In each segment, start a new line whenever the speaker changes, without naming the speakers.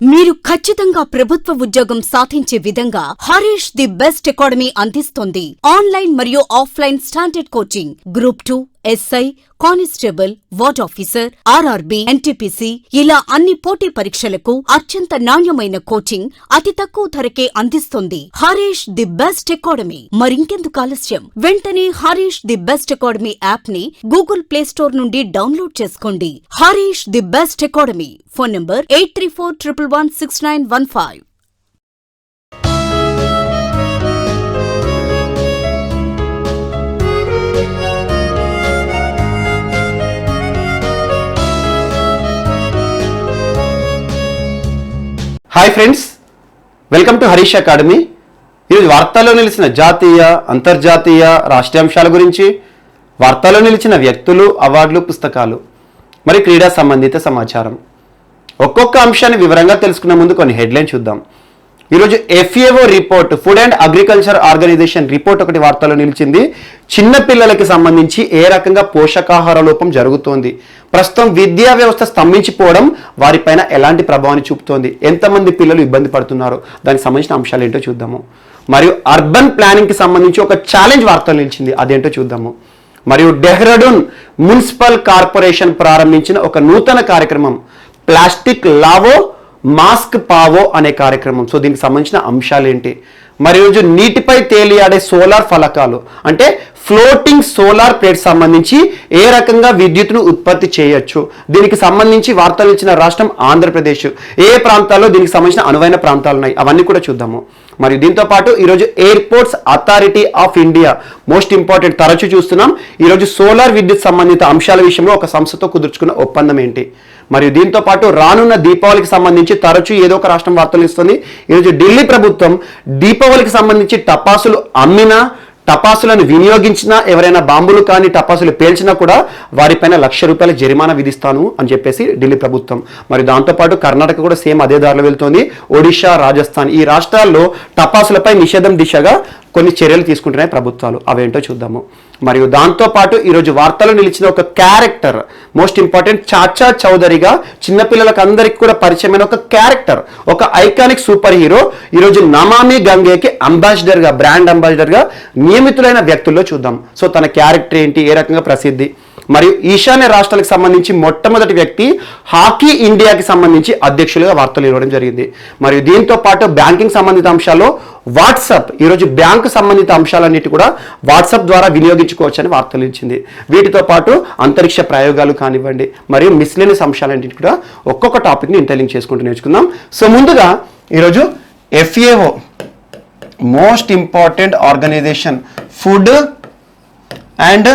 మీరు ఖచ్చితంగా ప్రభుత్వ ఉద్యోగం సాధించే విధంగా హరీష్ ది బెస్ట్ అకాడమీ అందిస్తోంది. ఆన్లైన్ మరియు offline standard coaching, group 2, SI, constable, ward officer, RRB, NTPC ఇలా అన్ని పోటీ పరీక్షలకు అత్యంత నాణ్యమైన కోచింగ్ అతి తక్కువ ధరకే అందిస్తుంది హరీష్ ది బెస్ట్ అకాడమీ. మరింకెందుకు ఆలస్యం, వెంటనే Harish the best academy app ని గూగుల్ ప్లే స్టోర్ నుండి డౌన్లోడ్ చేసుకోండి. Harish the best academy. Phone number 8341116915.
Hi friends, welcome to Harish academy. ఈరోజు వార్తల్లో నిలిచిన జాతీయ, అంతర్జాతీయ, రాష్ట్రీయ అంశాల గురించి, వార్తల్లో నిలిచిన వ్యక్తులు, అవార్డులు, పుస్తకాలు, మరి క్రీడా సంబంధిత సమాచారం, ఒక్కొక్క అంశాన్ని వివరంగా తెలుసుకునే ముందు కొన్ని హెడ్లైన్ చూద్దాం. ఈరోజు FAO report, food and agriculture organisation report ఒకటి వార్తల్లో నిలిచింది. చిన్నపిల్లలకి సంబంధించి ఏ రకంగా పోషకాహార లోపం జరుగుతోంది, ప్రస్తుతం విద్యా వ్యవస్థ స్తంభించిపోవడం వారిపైన ఎలాంటి ప్రభావాన్ని చూపుతోంది, ఎంతమంది పిల్లలు ఇబ్బంది పడుతున్నారు, దానికి సంబంధించిన అంశాలు ఏంటో చూద్దాము. మరియు అర్బన్ ప్లానింగ్కి సంబంధించి ఒక ఛాలెంజ్ వార్తలు నిలిచింది, అదేంటో చూద్దాము. మరియు డెహ్రాడూన్ మున్సిపల్ కార్పొరేషన్ ప్రారంభించిన ఒక నూతన కార్యక్రమం, ప్లాస్టిక్ లావో మాస్క్ పావో అనే కార్యక్రమం. సో దీనికి సంబంధించిన అంశాలు ఏంటి, మరి రోజు నీటిపై తేలియాడే సోలార్ ఫలకాలు అంటే ఫ్లోటింగ్ సోలార్ ప్లేట్ సంబంధించి ఏ రకంగా విద్యుత్తును ఉత్పత్తి చేయొచ్చు, దీనికి సంబంధించి వార్తలు ఇచ్చిన రాష్ట్రం ఆంధ్రప్రదేశ్. ఏ ప్రాంతాల్లో దీనికి సంబంధించిన అనువైన ప్రాంతాలు ఉన్నాయి అవన్నీ కూడా చూద్దాము. మరియు దీంతో పాటు ఈరోజు airports authority of India, most important, తరచూ చూస్తున్నాం. ఈరోజు సోలార్ విద్యుత్ సంబంధిత అంశాల విషయంలో ఒక సంస్థతో కుదుర్చుకున్న ఒప్పందం ఏంటి. మరియు దీంతో పాటు రానున్న దీపావళికి సంబంధించి తరచూ ఏదో ఒక రాష్ట్రం వార్తలు ఇస్తుంది. ఈరోజు ఢిల్లీ ప్రభుత్వం దీపావళికి సంబంధించి టపాసులు అమ్మినా, టపాసులను వినియోగించినా, ఎవరైనా బాంబులు కానీ టపాసులు పేల్చినా కూడా వారిపైన ₹1,00,000 జరిమానా విధిస్తాను అని చెప్పేసి ఢిల్లీ ప్రభుత్వం. మరి దాంతోపాటు కర్ణాటక కూడా సేమ్ అదే దారిలో వెళ్తోంది. ఒడిషా, రాజస్థాన్ ఈ రాష్ట్రాల్లో టపాసులపై నిషేధం దిశగా కొన్ని చర్యలు తీసుకుంటున్నాయి ప్రభుత్వాలు, అవేంటో చూద్దాము. మరియు దాంతోపాటు ఈరోజు వార్తలు నిలిచిన ఒక క్యారెక్టర్, మోస్ట్ ఇంపార్టెంట్, చాచా చౌదరిగా చిన్నపిల్లలకు అందరికీ కూడా పరిచయమైన ఒక క్యారెక్టర్, ఒక ఐకానిక్ సూపర్ హీరో ఈరోజు నమామి గంగేకి అంబాసిడర్గా, బ్రాండ్ అంబాసిడర్గా నియమితులైన వ్యక్తుల్లో చూద్దాం. సో తన క్యారెక్టర్ ఏంటి, ఏ రకంగా ప్రసిద్ధి. మరియు ఈశాన్య రాష్ట్రాలకు సంబంధించి మొట్టమొదటి వ్యక్తి హాకీ ఇండియాకి సంబంధించి అధ్యక్షులుగా వార్తలు ఇవ్వడం జరిగింది. మరియు దీంతో పాటు బ్యాంకింగ్ సంబంధిత అంశాల్లో వాట్సాప్, ఈరోజు బ్యాంకు సంబంధిత అంశాలన్నిటి కూడా వాట్సాప్ ద్వారా వినియోగించుకోవచ్చని వార్తలు ఇచ్చింది. వీటితో పాటు అంతరిక్ష ప్రయోగాలు కానివ్వండి, మరియు మిస్లేనియస్ అంశాలన్నిటి కూడా ఒక్కొక్క టాపిక్ని ఇంటర్లింక్ చేసుకుంటూ నేర్చుకుందాం. సో ముందుగా ఈరోజు FAO, most important organisation, food and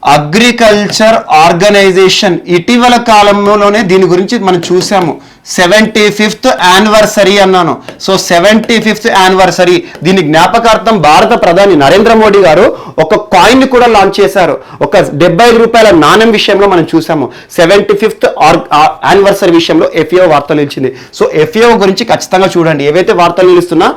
agriculture organisation, ఇటీవల కాలంలోనే దీని గురించి మనం చూసాము. 75th యానివర్సరీ అన్నాను. సో 75th యానివర్సరీ, దీని జ్ఞాపకార్థం భారత ప్రధాని నరేంద్ర మోడీ గారు ఒక కాయిన్ కూడా లాంచ్ చేశారు. ఒక ₹75 నాణ్యం విషయంలో మనం చూసాము. 75th యానివర్సరీ విషయంలో FAO వార్తలు ఇచ్చింది. సో FAO గురించి ఖచ్చితంగా చూడండి. ఏవైతే వార్తలు నిలుస్తున్నా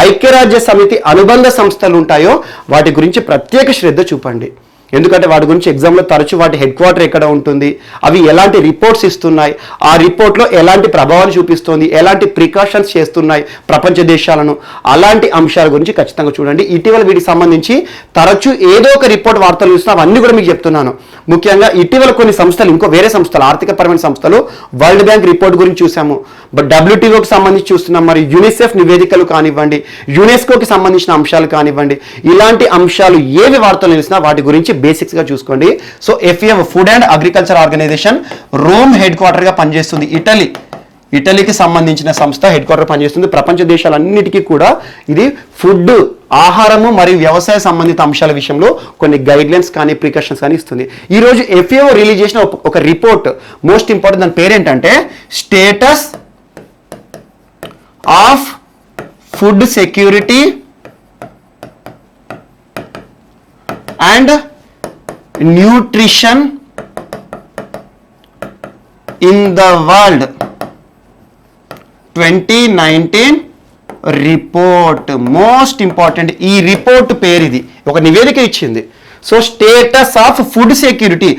ఐక్యరాజ్య సమితి అనుబంధ సంస్థలు ఉంటాయో వాటి గురించి ప్రత్యేక శ్రద్ధ చూపండి. ఎందుకంటే వాటి గురించి ఎగ్జామ్లో తరచూ వాటి హెడ్ క్వార్టర్ ఎక్కడ ఉంటుంది, అవి ఎలాంటి రిపోర్ట్స్ ఇస్తున్నాయి, ఆ రిపోర్ట్లో ఎలాంటి ప్రభావాన్ని చూపిస్తుంది, ఎలాంటి ప్రికాషన్స్ చేస్తున్నాయి ప్రపంచ దేశాలను, అలాంటి అంశాల గురించి ఖచ్చితంగా చూడండి. ఇటీవల వీటికి సంబంధించి తరచూ ఏదో ఒక రిపోర్ట్ వార్తలు ఇస్తున్నా, అవన్నీ కూడా మీకు చెప్తున్నాను. ముఖ్యంగా ఇటీవల కొన్ని సంస్థలు, ఇంకో వేరే సంస్థలు, ఆర్థికపరమైన సంస్థలు, వరల్డ్ బ్యాంక్ రిపోర్ట్ గురించి చూసాము, బట్ WTOకి సంబంధించి చూస్తున్నాం. మరి యునిసెఫ్ నివేదికలు కానివ్వండి, యునెస్కోకి సంబంధించిన అంశాలు కానివ్వండి, ఇలాంటి అంశాలు ఏవి వార్తలు నిలిచినా వాటి గురించి బేసిక్స్గా చూసుకోండి. So FAO, food and agriculture organisation, Rome head క్వార్టర్గా పనిచేస్తుంది. ఇటలీకి సంబంధించిన సంస్థ హెడ్ క్వార్టర్ పనిచేస్తుంది. ప్రపంచ దేశాలన్నిటికీ కూడా ఇది ఫుడ్, ఆహారము మరియు వ్యవసాయ సంబంధిత అంశాల విషయంలో కొన్ని గైడ్లైన్స్ కానీ ప్రికాషన్స్ కానీ ఇస్తుంది. ఈరోజు FAO రిలీజ్ చేసిన ఒక రిపోర్ట్, మోస్ట్ ఇంపార్టెంట్, దాని పేరేంటంటే status of food security and nutrition in the world 2019 report. Most important, ఈ రిపోర్ట్ పేరు, ఇది ఒక నివేదిక ఇచ్చింది. So status of food security,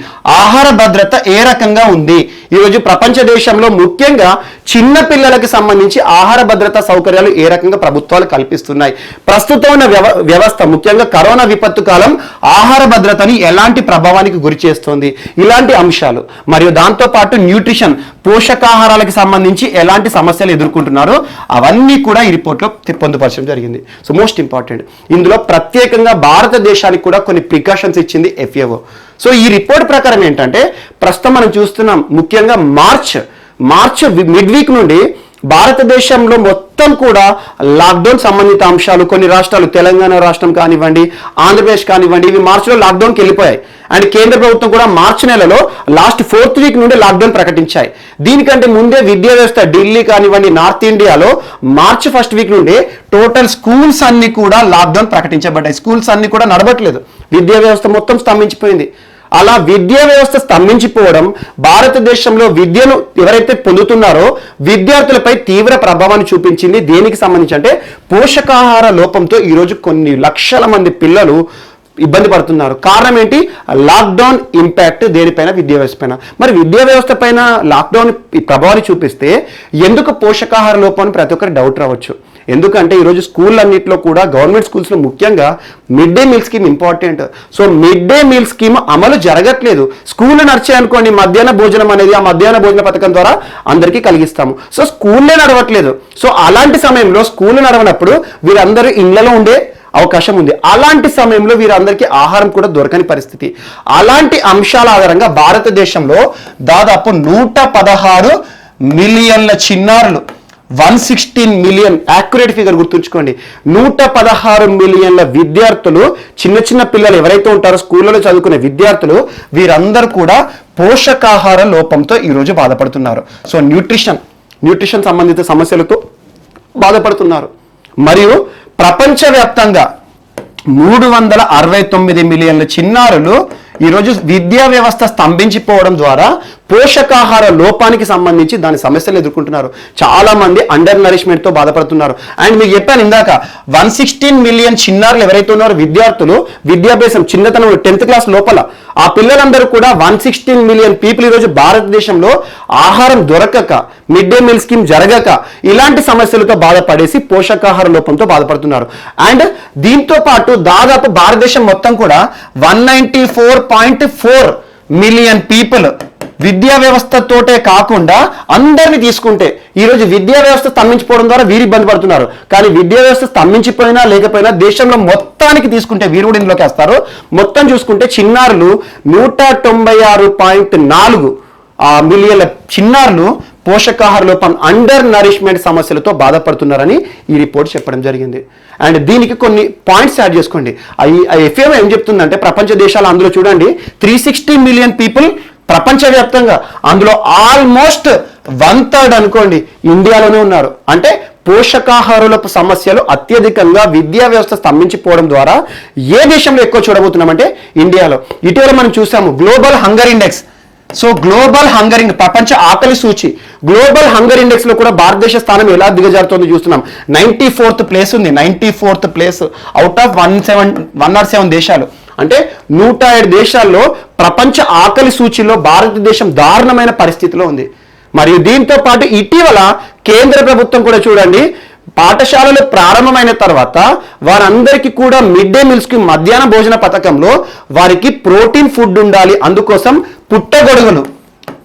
ఆహార భద్రత ఏ రకంగా ఉంది? ఈరోజు ప్రపంచ దేశంలో ముఖ్యంగా చిన్న పిల్లలకి సంబంధించి ఆహార భద్రతా సౌకర్యాలు ఏ రకంగా ప్రభుత్వాలు కల్పిస్తున్నాయి? ప్రస్తుతం ఉన్న వ్యవస్థ ముఖ్యంగా కరోనా విపత్తు కాలం ఆహార భద్రతని ఎలాంటి ప్రభావానికి గురి చేస్తుంది? ఇలాంటి అంశాలు మరియు దాంతోపాటు న్యూట్రిషన్, పోషకాహారాలకు సంబంధించి ఎలాంటి సమస్యలు ఎదుర్కొంటున్నారో అవన్నీ కూడా ఈ రిపోర్ట్లో పొందుపరచడం జరిగింది. సో మోస్ట్ ఇంపార్టెంట్, ఇందులో ప్రత్యేకంగా భారతదేశానికి కూడా కొన్ని ప్రికాషన్స్ ఇచ్చింది FAO. సో ఈ రిపోర్ట్ ప్రకారం ఏంటంటే ప్రస్తుతం మనం చూస్తున్నాం ముఖ్యంగా మార్చ్ మిడ్ వీక్ నుండి భారతదేశంలో మొత్తం కూడా లాక్డౌన్ సంబంధిత అంశాలు కొన్ని రాష్ట్రాలు, తెలంగాణ రాష్ట్రం కానివ్వండి, ఆంధ్రప్రదేశ్ కానివ్వండి, ఇవి మార్చిలో లాక్డౌన్కి వెళ్ళిపోయాయి. అండ్ కేంద్ర ప్రభుత్వం కూడా మార్చి నెలలో లాస్ట్ 4th వీక్ నుండి లాక్డౌన్ ప్రకటించాయి. దీనికంటే ముందే విద్యా వ్యవస్థ ఢిల్లీ కానివ్వండి, నార్త్ ఇండియాలో మార్చి 1st వీక్ నుండి టోటల్ స్కూల్స్ అన్ని కూడా లాక్డౌన్ ప్రకటించబడ్డాయి. స్కూల్స్ అన్ని కూడా నడవట్లేదు, విద్యా వ్యవస్థ మొత్తం స్తంభించిపోయింది. అలా విద్యా వ్యవస్థ స్తంభించిపోవడం భారతదేశంలో విద్యను ఎవరైతే పొందుతున్నారో విద్యార్థులపై తీవ్ర ప్రభావాన్ని చూపించింది. దేనికి సంబంధించి అంటే పోషకాహార లోపంతో ఈరోజు కొన్ని లక్షల మంది పిల్లలు ఇబ్బంది పడుతున్నారు. కారణం ఏంటి? లాక్డౌన్ ఇంపాక్ట్ దేనిపైన? విద్యా వ్యవస్థ పైన. మరి విద్యా వ్యవస్థ పైన లాక్డౌన్ ప్రభావాన్ని చూపిస్తే ఎందుకు పోషకాహార లోపం ప్రతి ఒక్కరి డౌట్ రావచ్చు. ఎందుకంటే ఈరోజు స్కూళ్ళన్నింటిలో కూడా గవర్నమెంట్ స్కూల్స్లో ముఖ్యంగా mid day meal scheme important. So mid day meal scheme అమలు జరగట్లేదు. స్కూళ్ళు నడిచాయనుకోండి, మధ్యాహ్న భోజనం అనేది ఆ మధ్యాహ్న భోజన పథకం ద్వారా అందరికీ కలిగిస్తాము. సో స్కూళ్ళే నడవట్లేదు. సో అలాంటి సమయంలో స్కూళ్ళు నడవనప్పుడు వీరందరూ ఇళ్లలో ఉండే అవకాశం ఉంది. అలాంటి సమయంలో వీరందరికీ ఆహారం కూడా దొరకని పరిస్థితి. అలాంటి అంశాల ఆధారంగా భారతదేశంలో దాదాపు 116 మిలియన్ల చిన్నారులు, 116 మిలియన్ యాక్యురేట్ ఫిగర్ గుర్తుంచుకోండి, 116 మిలియన్ల విద్యార్థులు, చిన్న పిల్లలు ఎవరైతే ఉంటారో స్కూళ్ళలో చదువుకునే విద్యార్థులు, వీరందరూ కూడా పోషకాహార లోపంతో ఈరోజు బాధపడుతున్నారు. సో న్యూట్రిషన్ సంబంధిత సమస్యలతో బాధపడుతున్నారు. మరియు ప్రపంచవ్యాప్తంగా 369 మిలియన్ల చిన్నారులు ఈరోజు విద్యా వ్యవస్థ స్తంభించిపోవడం ద్వారా పోషకాహార లోపానికి సంబంధించి దాని సమస్యలు ఎదుర్కొంటున్నారు. చాలా మంది అండర్ నరిష్మెంట్తో బాధపడుతున్నారు. అండ్ మీకు చెప్పాను ఇందాక 116 మిలియన్ చిన్నారులు ఎవరైతే ఉన్నారో విద్యార్థులు, విద్యాభ్యాసం చిన్నతనం 10th క్లాస్ లోపల ఆ పిల్లలందరూ కూడా 116 మిలియన్ పీపుల్ ఈరోజు భారతదేశంలో ఆహారం దొరకక, మిడ్ డే మీల్ స్కీమ్ జరగక ఇలాంటి సమస్యలతో బాధపడేసి పోషకాహార లోపంతో బాధపడుతున్నారు. అండ్ దీంతో పాటు దాదాపు భారతదేశం మొత్తం కూడా 194.4 మిలియన్ పీపుల్ విద్యా వ్యవస్థతోటే కాకుండా అందరినీ తీసుకుంటే ఈరోజు విద్యా వ్యవస్థ స్తంభించిపోవడం ద్వారా వీరు ఇబ్బంది పడుతున్నారు. కానీ విద్యా వ్యవస్థ స్తంభించిపోయినా లేకపోయినా దేశంలో మొత్తానికి తీసుకుంటే వీరు కూడా ఇందులోకి వస్తారు. మొత్తం చూసుకుంటే చిన్నారులు 196.4 మిలియన్ల చిన్నారులు పోషకాహార లోపం, అండర్ నరిష్మెంట్ సమస్యలతో బాధపడుతున్నారని ఈ రిపోర్ట్ చెప్పడం జరిగింది. అండ్ దీనికి కొన్ని పాయింట్స్ యాడ్ చేసుకోండి. FAO ఏం చెప్తుందంటే ప్రపంచ దేశాలు అందులో చూడండి 360 మిలియన్ పీపుల్ ప్రపంచవ్యాప్తంగా, అందులో ఆల్మోస్ట్ 1/3 అనుకోండి ఇండియాలోనే ఉన్నారు. అంటే పోషకాహారుల సమస్యలు అత్యధికంగా విద్యా వ్యవస్థ స్తంభించిపోవడం ద్వారా ఏ దేశంలో ఎక్కువ చూడబోతున్నామంటే ఇండియాలో. ఇటీవల మనం చూసాము global hunger index. So global hunger ప్రపంచ ఆకలి సూచి, గ్లోబల్ హంగర్ ఇండెక్స్ లో కూడా భారతదేశ స్థానం ఎలా దిగజారుతుందో చూస్తున్నాం. 94th ప్లేస్ ఉంది. 94th ప్లేస్ అవుట్ ఆఫ్ 107 దేశాలు. అంటే 107 దేశాల్లో ప్రపంచ ఆకలి సూచిలో భారతదేశం దారుణమైన పరిస్థితిలో ఉంది. మరియు దీంతో పాటు ఇటీవల కేంద్ర ప్రభుత్వం కూడా చూడండి, పాఠశాలలు ప్రారంభమైన తర్వాత వారందరికీ కూడా మిడ్ డే మీల్స్ కి మధ్యాహ్న భోజన పథకంలో వారికి ప్రోటీన్ ఫుడ్ ఉండాలి. అందుకోసం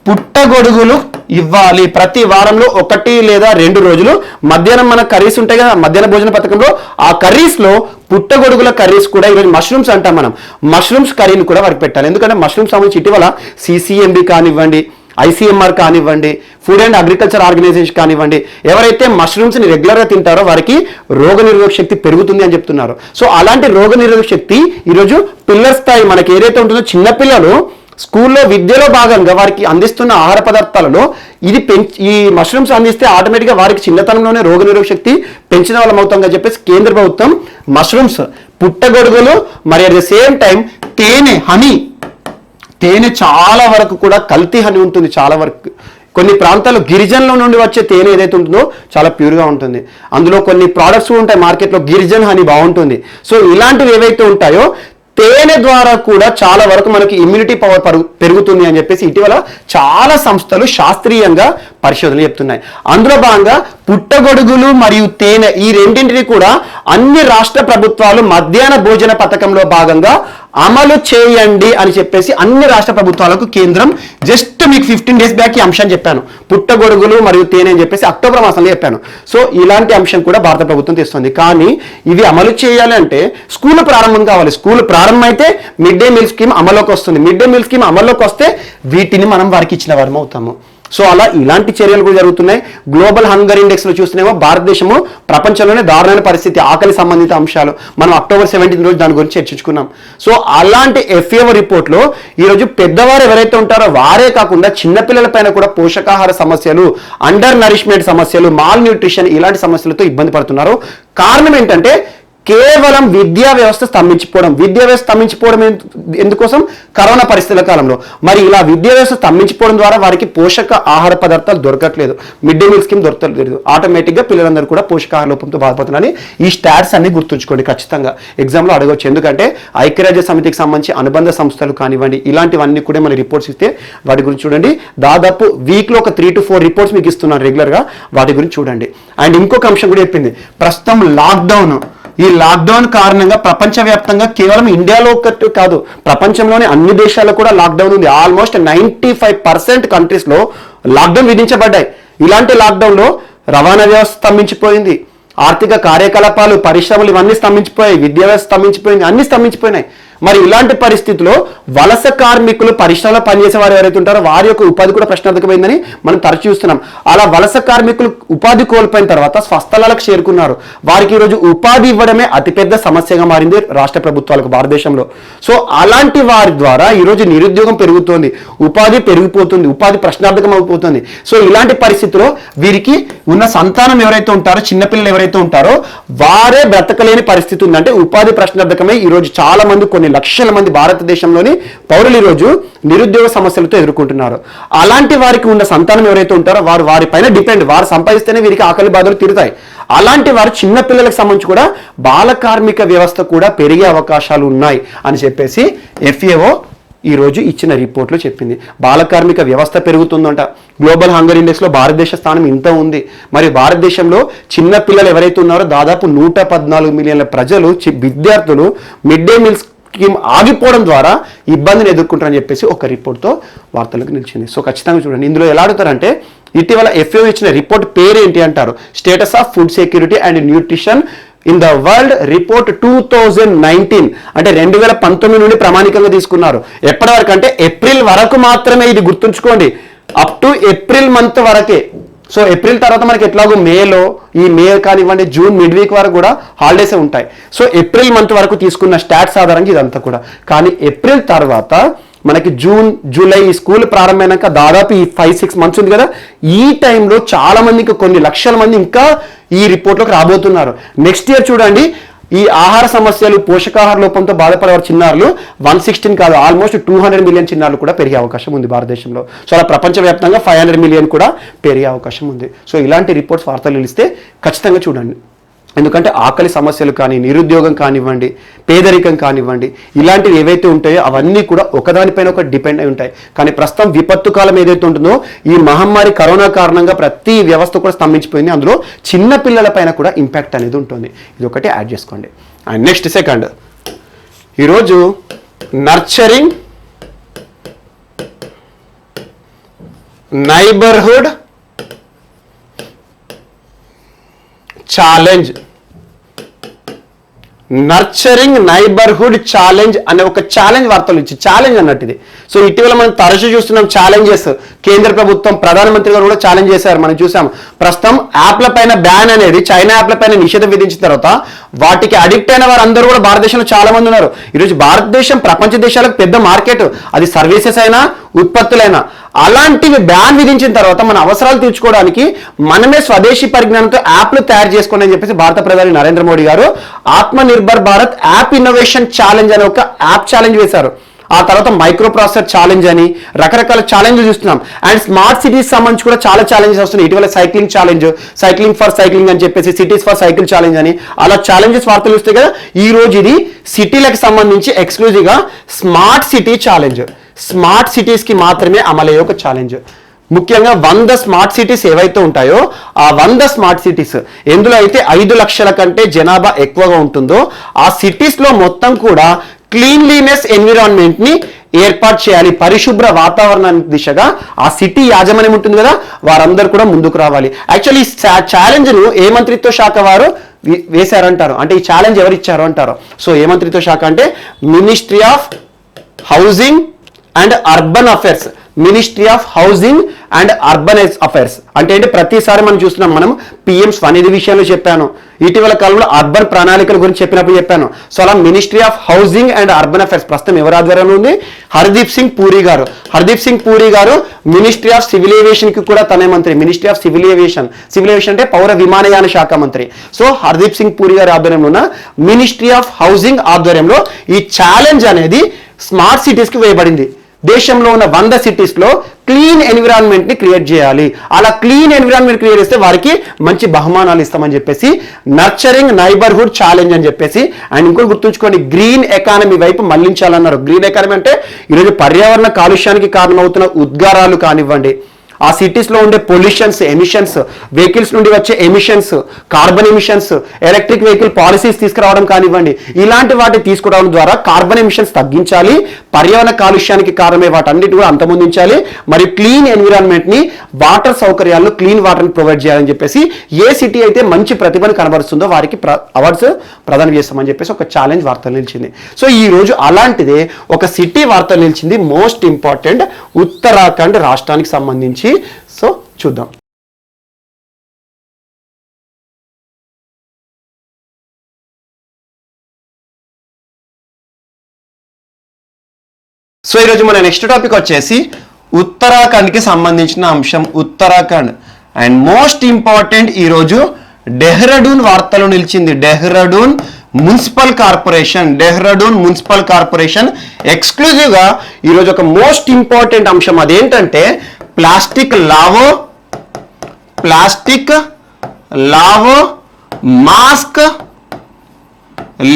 పుట్టగొడుగులు ఇవ్వాలి. ప్రతి వారంలో 1 లేదా 2 రోజులు మధ్యాహ్నం మన కర్రీస్ ఉంటాయి కదా మధ్యాహ్న భోజన పథకంలో, ఆ కర్రీస్ లో పుట్టగొడుగుల కర్రీస్ కూడా ఈరోజు మష్రూమ్స్ అంటాం మనం, మష్రూమ్స్ కర్రీని కూడా వారికి పెట్టాలి. ఎందుకంటే మష్రూమ్స్ సంబంధించి ఇటీవల CCMB కానివ్వండి, ICMR కానివ్వండి, ఫుడ్ అండ్ అగ్రికల్చర్ ఆర్గనైజేషన్ కానివ్వండి, ఎవరైతే మష్రూమ్స్ని రెగ్యులర్గా తింటారో వారికి రోగనిరోధక శక్తి పెరుగుతుంది అని చెప్తున్నారు. సో అలాంటి రోగనిరోధక శక్తి ఈరోజు పిల్లల స్థాయి మనకి ఏదైతే ఉంటుందో చిన్నపిల్లలు స్కూల్లో విద్యలో భాగంగా వారికి అందిస్తున్న ఆహార పదార్థాలలో ఈ మష్రూమ్స్ అందిస్తే ఆటోమేటిక్గా వారికి చిన్నతనంలోనే రోగనిరోధక శక్తి పెంచిన వాళ్ళం అవుతాం అని చెప్పేసి కేంద్ర ప్రభుత్వం మష్రూమ్స్, పుట్టగొడుగులు, మరి అట్ ద సేమ్ టైం తేనె చాలా వరకు కూడా కల్తీ హనీ ఉంటుంది. చాలా వరకు కొన్ని ప్రాంతాల్లో గిరిజనుల నుండి వచ్చే తేనె ఏదైతే ఉంటుందో చాలా ప్యూర్గా ఉంటుంది. అందులో కొన్ని ప్రోడక్ట్స్ ఉంటాయి మార్కెట్లో, గిరిజన్ హనీ బాగుంటుంది. సో ఇలాంటివి ఏవైతే ఉంటాయో తేనె ద్వారా కూడా చాలా వరకు మనకి ఇమ్యూనిటీ పవర్ పెరుగుతుంది అని చెప్పేసి ఇటీవల చాలా సంస్థలు శాస్త్రీయంగా పరిశోధనలు చెప్తున్నాయి. అందులో భాగంగా పుట్టగొడుగులు మరియు తేనె ఈ రెండింటిని కూడా అన్ని రాష్ట్ర ప్రభుత్వాలు మధ్యాహ్న భోజన పథకంలో భాగంగా అమలు చేయండి అని చెప్పేసి అన్ని రాష్ట్ర ప్రభుత్వాలకు కేంద్రం జస్ట్ మీకు 15 days బ్యాక్ ఈ అంశాన్ని చెప్పాను. పుట్టగొడుగులు మరియు తేనె అని చెప్పేసి అక్టోబర్ మాసంలో చెప్పాను. సో ఇలాంటి అంశం కూడా భారత ప్రభుత్వం తెస్తుంది. కానీ ఇవి అమలు చేయాలి అంటే స్కూల్ ప్రారంభం కావాలి. స్కూల్ ప్రారంభం అయితే మిడ్ డే మీల్ స్కీమ్ అమల్లోకి వస్తుంది. మిడ్ డే మీల్ స్కీమ్ అమల్లోకి వస్తే వీటిని మనం వారికి ఇచ్చిన వారం అవుతాము. సో అలా ఇలాంటి చర్యలు కూడా జరుగుతున్నాయి. గ్లోబల్ హంగర్ ఇండెక్స్ లో చూస్తున్నామో భారతదేశము ప్రపంచంలోనే దారుణమైన పరిస్థితి, ఆకలి సంబంధిత అంశాలు మనం అక్టోబర్ 17 రోజు దాని గురించి చర్చించుకున్నాం. సో అలాంటి FAO రిపోర్ట్ లో ఈరోజు పెద్దవారు ఎవరైతే ఉంటారో వారే కాకుండా చిన్నపిల్లల పైన కూడా పోషకాహార సమస్యలు, అండర్ నరిష్మెంట్ సమస్యలు, మాల్ న్యూట్రిషన్ ఇలాంటి సమస్యలతో ఇబ్బంది పడుతున్నారు. కారణం ఏంటంటే కేవలం విద్యా వ్యవస్థ స్తంభించిపోవడం. విద్యా వ్యవస్థ స్తంభించిపోవడం ఎందుకోసం? కరోనా పరిస్థితుల కాలంలో. మరి ఇలా విద్యా వ్యవస్థ స్తంభించిపోవడం ద్వారా వారికి పోషక ఆహార పదార్థాలు దొరకట్లేదు, మిడ్ డే మీల్ స్కీమ్ దొరకట్లేదు. ఆటోమేటిక్గా పిల్లలందరూ కూడా పోషకాహార లోపంతో బాధపడుతున్నారని ఈ స్టాట్స్ అన్ని గుర్తుంచుకోండి. ఖచ్చితంగా ఎగ్జామ్లో అడగవచ్చు. ఎందుకంటే ఐక్యరాజ్య సమితికి సంబంధించి అనుబంధ సంస్థలు కానివ్వండి ఇలాంటివన్నీ కూడా మన రిపోర్ట్స్ ఇస్తే వాటి గురించి చూడండి. దాదాపు వీక్లో ఒక 3 to 4 రిపోర్ట్స్ మీకు ఇస్తున్నాను రెగ్యులర్గా, వాటి గురించి చూడండి. అండ్ ఇంకొక అంశం కూడా చెప్పింది, ప్రస్తుతం లాక్డౌన్, ఈ లాక్డౌన్ కారణంగా ప్రపంచవ్యాప్తంగా కేవలం ఇండియాలో కాదు ప్రపంచంలోని అన్ని దేశాల్లో కూడా లాక్డౌన్ ఉంది. ఆల్మోస్ట్ 95% కంట్రీస్లో లాక్డౌన్ విధించబడ్డాయి. ఇలాంటి లాక్డౌన్లో రవాణా వ్యవస్థ స్తంభించిపోయింది, ఆర్థిక కార్యకలాపాలు, పరిశ్రమలు ఇవన్నీ స్తంభించిపోయాయి, విద్యా వ్యవస్థ స్తంభించిపోయింది, అన్ని స్తంభించిపోయినాయి. మరి ఇలాంటి పరిస్థితుల్లో వలస కార్మికులు, పరిశ్రమలో పనిచేసే వారు ఎవరైతే ఉంటారో వారి యొక్క ఉపాధి కూడా ప్రశ్నార్థకమైందని మనం తరచూ చూస్తున్నాం. అలా వలస కార్మికులు ఉపాధి కోల్పోయిన తర్వాత స్వస్థలాలకు చేరుకున్నారు. వారికి ఈరోజు ఉపాధి ఇవ్వడమే అతిపెద్ద సమస్యగా మారింది రాష్ట్ర ప్రభుత్వాలకు భారతదేశంలో. సో అలాంటి వారి ద్వారా ఈరోజు నిరుద్యోగం పెరుగుతోంది, ఉపాధి పెరిగిపోతుంది, ఉపాధి ప్రశ్నార్థకం అయిపోతుంది. సో ఇలాంటి పరిస్థితుల్లో వీరికి ఉన్న సంతానం ఎవరైతే ఉంటారో, చిన్నపిల్లలు ఎవరైతే ఉంటారో వారే బ్రతకలేని పరిస్థితి ఉంది. అంటే ఉపాధి ప్రశ్నార్థకమై ఈరోజు చాలా మంది, కొన్ని లక్షల మంది భారతదేశంలోని పౌరులు ఈరోజు నిరుద్యోగ సమస్యలతో ఎదుర్కొంటున్నారు. అలాంటి వారికి ఉన్న సంతానం ఎవరైతే ఉంటారో వారు వారిపైన డిపెండ్, వారు సంపాదిస్తేనే వీరికి ఆకలి బాధలు తీరుతాయి. అలాంటి వారు చిన్న పిల్లలకు సంబంధించి కూడా బాల కార్మిక వ్యవస్థ కూడా పెరిగే అవకాశాలు ఉన్నాయి అని చెప్పేసి FAO ఈరోజు ఇచ్చిన రిపోర్ట్లో చెప్పింది. బాల కార్మిక వ్యవస్థ పెరుగుతుందంట. గ్లోబల్ హంగర్ ఇండెక్స్లో భారతదేశ స్థానం ఇంత ఉంది. మరి భారతదేశంలో చిన్న పిల్లలు ఎవరైతే ఉన్నారో దాదాపు 114 మిలియన్ల ప్రజలు, విద్యార్థులు మిడ్ డే మీల్ స్కీమ్ ఆగిపోవడం ద్వారా ఇబ్బందిని ఎదుర్కొంటారని చెప్పేసి ఒక రిపోర్ట్తో వార్తలకు నిలిచింది. సో ఖచ్చితంగా చూడండి. ఇందులో ఎలా అడుగుతారంటే ఇటీవల FAO ఇచ్చిన రిపోర్ట్ పేరు ఏంటి అంటారు, status of food security and nutrition in the world report 2019, అంటే 2019 నుండి ప్రామాణికంగా తీసుకున్నారు. ఎప్పటి వరకు అంటే ఏప్రిల్ వరకు మాత్రమే. ఇది గుర్తుంచుకోండి, అప్ టు ఏప్రిల్ మంత్ వరకే. సో ఏప్రిల్ తర్వాత మనకి ఎట్లాగో మేలో, ఈ మే కానివ్వండి జూన్ మిడ్ వీక్ వరకు కూడా హాలిడేసే ఉంటాయి. సో ఏప్రిల్ మంత్ వరకు తీసుకున్న స్టాట్స్ ఆధారంగా ఇదంతా కూడా. కానీ ఏప్రిల్ తర్వాత మనకి జూన్, జూలై ఈ స్కూల్ ప్రారంభమైనాక దాదాపు ఈ 5-6 మంత్స్ ఉంది కదా, ఈ టైంలో చాలా మంది, ఇంకా కొన్ని లక్షల మంది ఇంకా ఈ రిపోర్ట్లోకి రాబోతున్నారు. నెక్స్ట్ ఇయర్ చూడండి, ఈ ఆహార సమస్యలు, పోషకాహార లోపంతో బాధపడేవారు చిన్నారులు 116 కాదు, ఆల్మోస్ట్ 200 మిలియన్ చిన్నారులు కూడా పెరిగే అవకాశం ఉంది భారతదేశంలో. సో అలా ప్రపంచవ్యాప్తంగా 500 మిలియన్ కూడా పెరిగే అవకాశం ఉంది. సో ఇలాంటి రిపోర్ట్స్ వార్తలు నిలిస్తే ఖచ్చితంగా చూడండి. ఎందుకంటే ఆకలి సమస్యలు కానీ, నిరుద్యోగం కానివ్వండి, పేదరికం కానివ్వండి, ఇలాంటివి ఏవైతే ఉంటాయో అవన్నీ కూడా ఒకదానిపైన ఒకటి డిపెండ్ అయి ఉంటాయి. కానీ ప్రస్తుతం విపత్తు కాలం ఏదైతే ఉంటుందో, ఈ మహమ్మారి కరోనా కారణంగా ప్రతి వ్యవస్థ కూడా స్తంభించిపోయింది. అందులో చిన్న పిల్లల పైన కూడా ఇంపాక్ట్ అనేది ఉంటుంది. ఇది ఒకటి యాడ్ చేసుకోండి. అండ్ నెక్స్ట్ సెకండ్, ఈరోజు nurturing neighbourhood challenge, nurturing neighbourhood challenge అనే ఒక ఛాలెంజ్ వార్తలు ఇచ్చి, ఛాలెంజ్ అన్నట్టు ఇది. సో ఇటీవల మనం తరచూ చూస్తున్నాం ఛాలెంజెస్. కేంద్ర ప్రభుత్వం, ప్రధానమంత్రి గారు కూడా ఛాలెంజ్ చేశారు, మనం చూసాం. ప్రస్తుతం యాప్ల పైన బ్యాన్ అనేది, చైనా యాప్ల పైన నిషేధం విధించిన తర్వాత వాటికి అడిక్ట్ అయిన వారు అందరూ కూడా భారతదేశంలో చాలా మంది ఉన్నారు. ఈరోజు భారతదేశం ప్రపంచ దేశాలకు పెద్ద మార్కెట్, అది సర్వీసెస్ అయినా ఉత్పత్తులైనా. అలాంటివి బ్యాన్ విధించిన తర్వాత మన అవసరాలు తీర్చుకోవడానికి మనమే స్వదేశీ పరిజ్ఞానంతో యాప్లు తయారు చేసుకోండి అని చెప్పేసి భారత ప్రధాని నరేంద్ర మోడీ గారు ఆత్మ nirbhar Bharat app innovation challenge అనే ఒక యాప్ ఛాలెంజ్ వేశారు. ఆ తర్వాత మైక్రో ప్రాసెసర్ ఛాలెంజ్ అని రకరకాల ఛాలెంజ్లు చూస్తున్నాం. అండ్ స్మార్ట్ సిటీస్ సంబంధించి కూడా చాలా ఛాలెంజెస్ వస్తున్నాయి. ఇటీవల cycling challenge, cycling for cycling అని చెప్పేసి సిటీస్ ఫర్ సైకిల్ ఛాలెంజ్ అని అలా ఛాలెంజెస్ వార్తలు వస్తాయి కదా. ఈ రోజు ఇది సిటీలకు సంబంధించి ఎక్స్క్లూజివ్గా స్మార్ట్ సిటీ ఛాలెంజ్, స్మార్ట్ సిటీస్కి మాత్రమే అమలయ్యే ఒక ఛాలెంజ్. ముఖ్యంగా 100 స్మార్ట్ సిటీస్ ఏవైతే ఉంటాయో ఆ 100 స్మార్ట్ సిటీస్ ఎందులో అయితే 5 లక్షల కంటే జనాభా ఎక్కువగా ఉంటుందో ఆ సిటీస్లో మొత్తం కూడా క్లీన్లీనెస్ ఎన్విరాన్మెంట్ని ఏర్పాటు చేయాలి. పరిశుభ్ర వాతావరణానికి దిశగా ఆ సిటీ యాజమాన్యం ఉంటుంది కదా, వారందరూ కూడా ముందుకు రావాలి. యాక్చువల్లీ ఈ ఛాలెంజ్ను ఏ మంత్రిత్వ శాఖ వారు వేశారంటారు అంటే ఈ ఛాలెంజ్ ఎవరు ఇచ్చారు అంటారు. సో ఏ మంత్రిత్వ శాఖ అంటే ministry of housing and urban affairs, ministry of housing and urban affairs అంటే ఏంటి, ప్రతిసారి మనం చూస్తున్నాం. మనం పిఎం స్వనిధి విషయంలో చెప్పాను, ఇటీవల కాలంలో అర్బన్ ప్రణాళికల గురించి చెప్పినప్పుడు చెప్పాను. సో అలా ministry of housing and urban affairs ప్రస్తుతం ఎవరి ఆధ్వర్యంలో ఉంది, హర్దీప్ సింగ్ పూరి గారు. హర్దీప్ సింగ్ పూరి గారు మినిస్ట్రీ ఆఫ్ సివిల్ ఏవియేషన్ కి కూడా తనే మంత్రి. Ministry of civil aviation, civil aviation అంటే పౌర విమానయాన శాఖ మంత్రి. సో హర్దీప్ సింగ్ పూరి గారి ఆధ్వర్యంలో ఉన్న మినిస్ట్రీ ఆఫ్ హౌసింగ్ ఆధ్వర్యంలో ఈ ఛాలెంజ్ అనేది స్మార్ట్ సిటీస్ కి వేయబడింది. దేశంలో ఉన్న 100 సిటీస్ లో క్లీన్ ఎన్విరాన్మెంట్ ని క్రియేట్ చేయాలి. అలా క్లీన్ ఎన్విరాన్మెంట్ క్రియేట్ చేస్తే వారికి మంచి బహుమానాలు ఇస్తామని చెప్పేసి నర్చరింగ్ నైబర్హుడ్ ఛాలెంజ్ అని చెప్పేసి. అండ్ ఇంకోటి గుర్తుంచుకోండి, గ్రీన్ ఎకానమీ వైపు మళ్లించాలన్నారు. గ్రీన్ ఎకానమీ అంటే ఈరోజు పర్యావరణ కాలుష్యానికి కారణమవుతున్న ఉద్గారాలు కానివ్వండి, ఆ సిటీస్లో ఉండే పొల్యూషన్స్, ఎమిషన్స్, వెహికల్స్ నుండి వచ్చే emissions, carbon emissions, electric vehicle policies తీసుకురావడం కానివ్వండి, ఇలాంటి వాటిని తీసుకురావడం ద్వారా కార్బన్ ఎమిషన్స్ తగ్గించాలి, పర్యావరణ కాలుష్యానికి కారణమే వాటన్నిటి కూడా అంతమొందించాలి, మరియు క్లీన్ ఎన్విరాన్మెంట్ని, వాటర్ సౌకర్యాలను, క్లీన్ వాటర్ని ప్రొవైడ్ చేయాలని చెప్పేసి ఏ సిటీ అయితే మంచి ప్రతిభను కనబరుస్తుందో వారికి అవార్డ్స్ ప్రదానం చేస్తామని చెప్పేసి ఒక ఛాలెంజ్ వార్తలు నిలిచింది. సో ఈ రోజు అలాంటిదే ఒక సిటీ వార్తలు నిలిచింది, మోస్ట్ ఇంపార్టెంట్, ఉత్తరాఖండ్ రాష్ట్రానికి సంబంధించి. సో చూద్దాం. సో ఈరోజు మన నెక్స్ట్ టాపిక్ వచ్చేసి ఉత్తరాఖండ్కి సంబంధించిన అంశం. ఉత్తరాఖండ్ అండ్ మోస్ట్ ఇంపార్టెంట్ ఈరోజు డెహ్రాడూన్ వార్తలు నిలిచింది. Dehradun municipal corporation, Dehradun municipal corporation ఎక్స్క్లూజివ్గా ఈరోజు ఒక మోస్ట్ ఇంపార్టెంట్ అంశం. అదేంటంటే ప్లాస్టిక్ లావో మాస్క్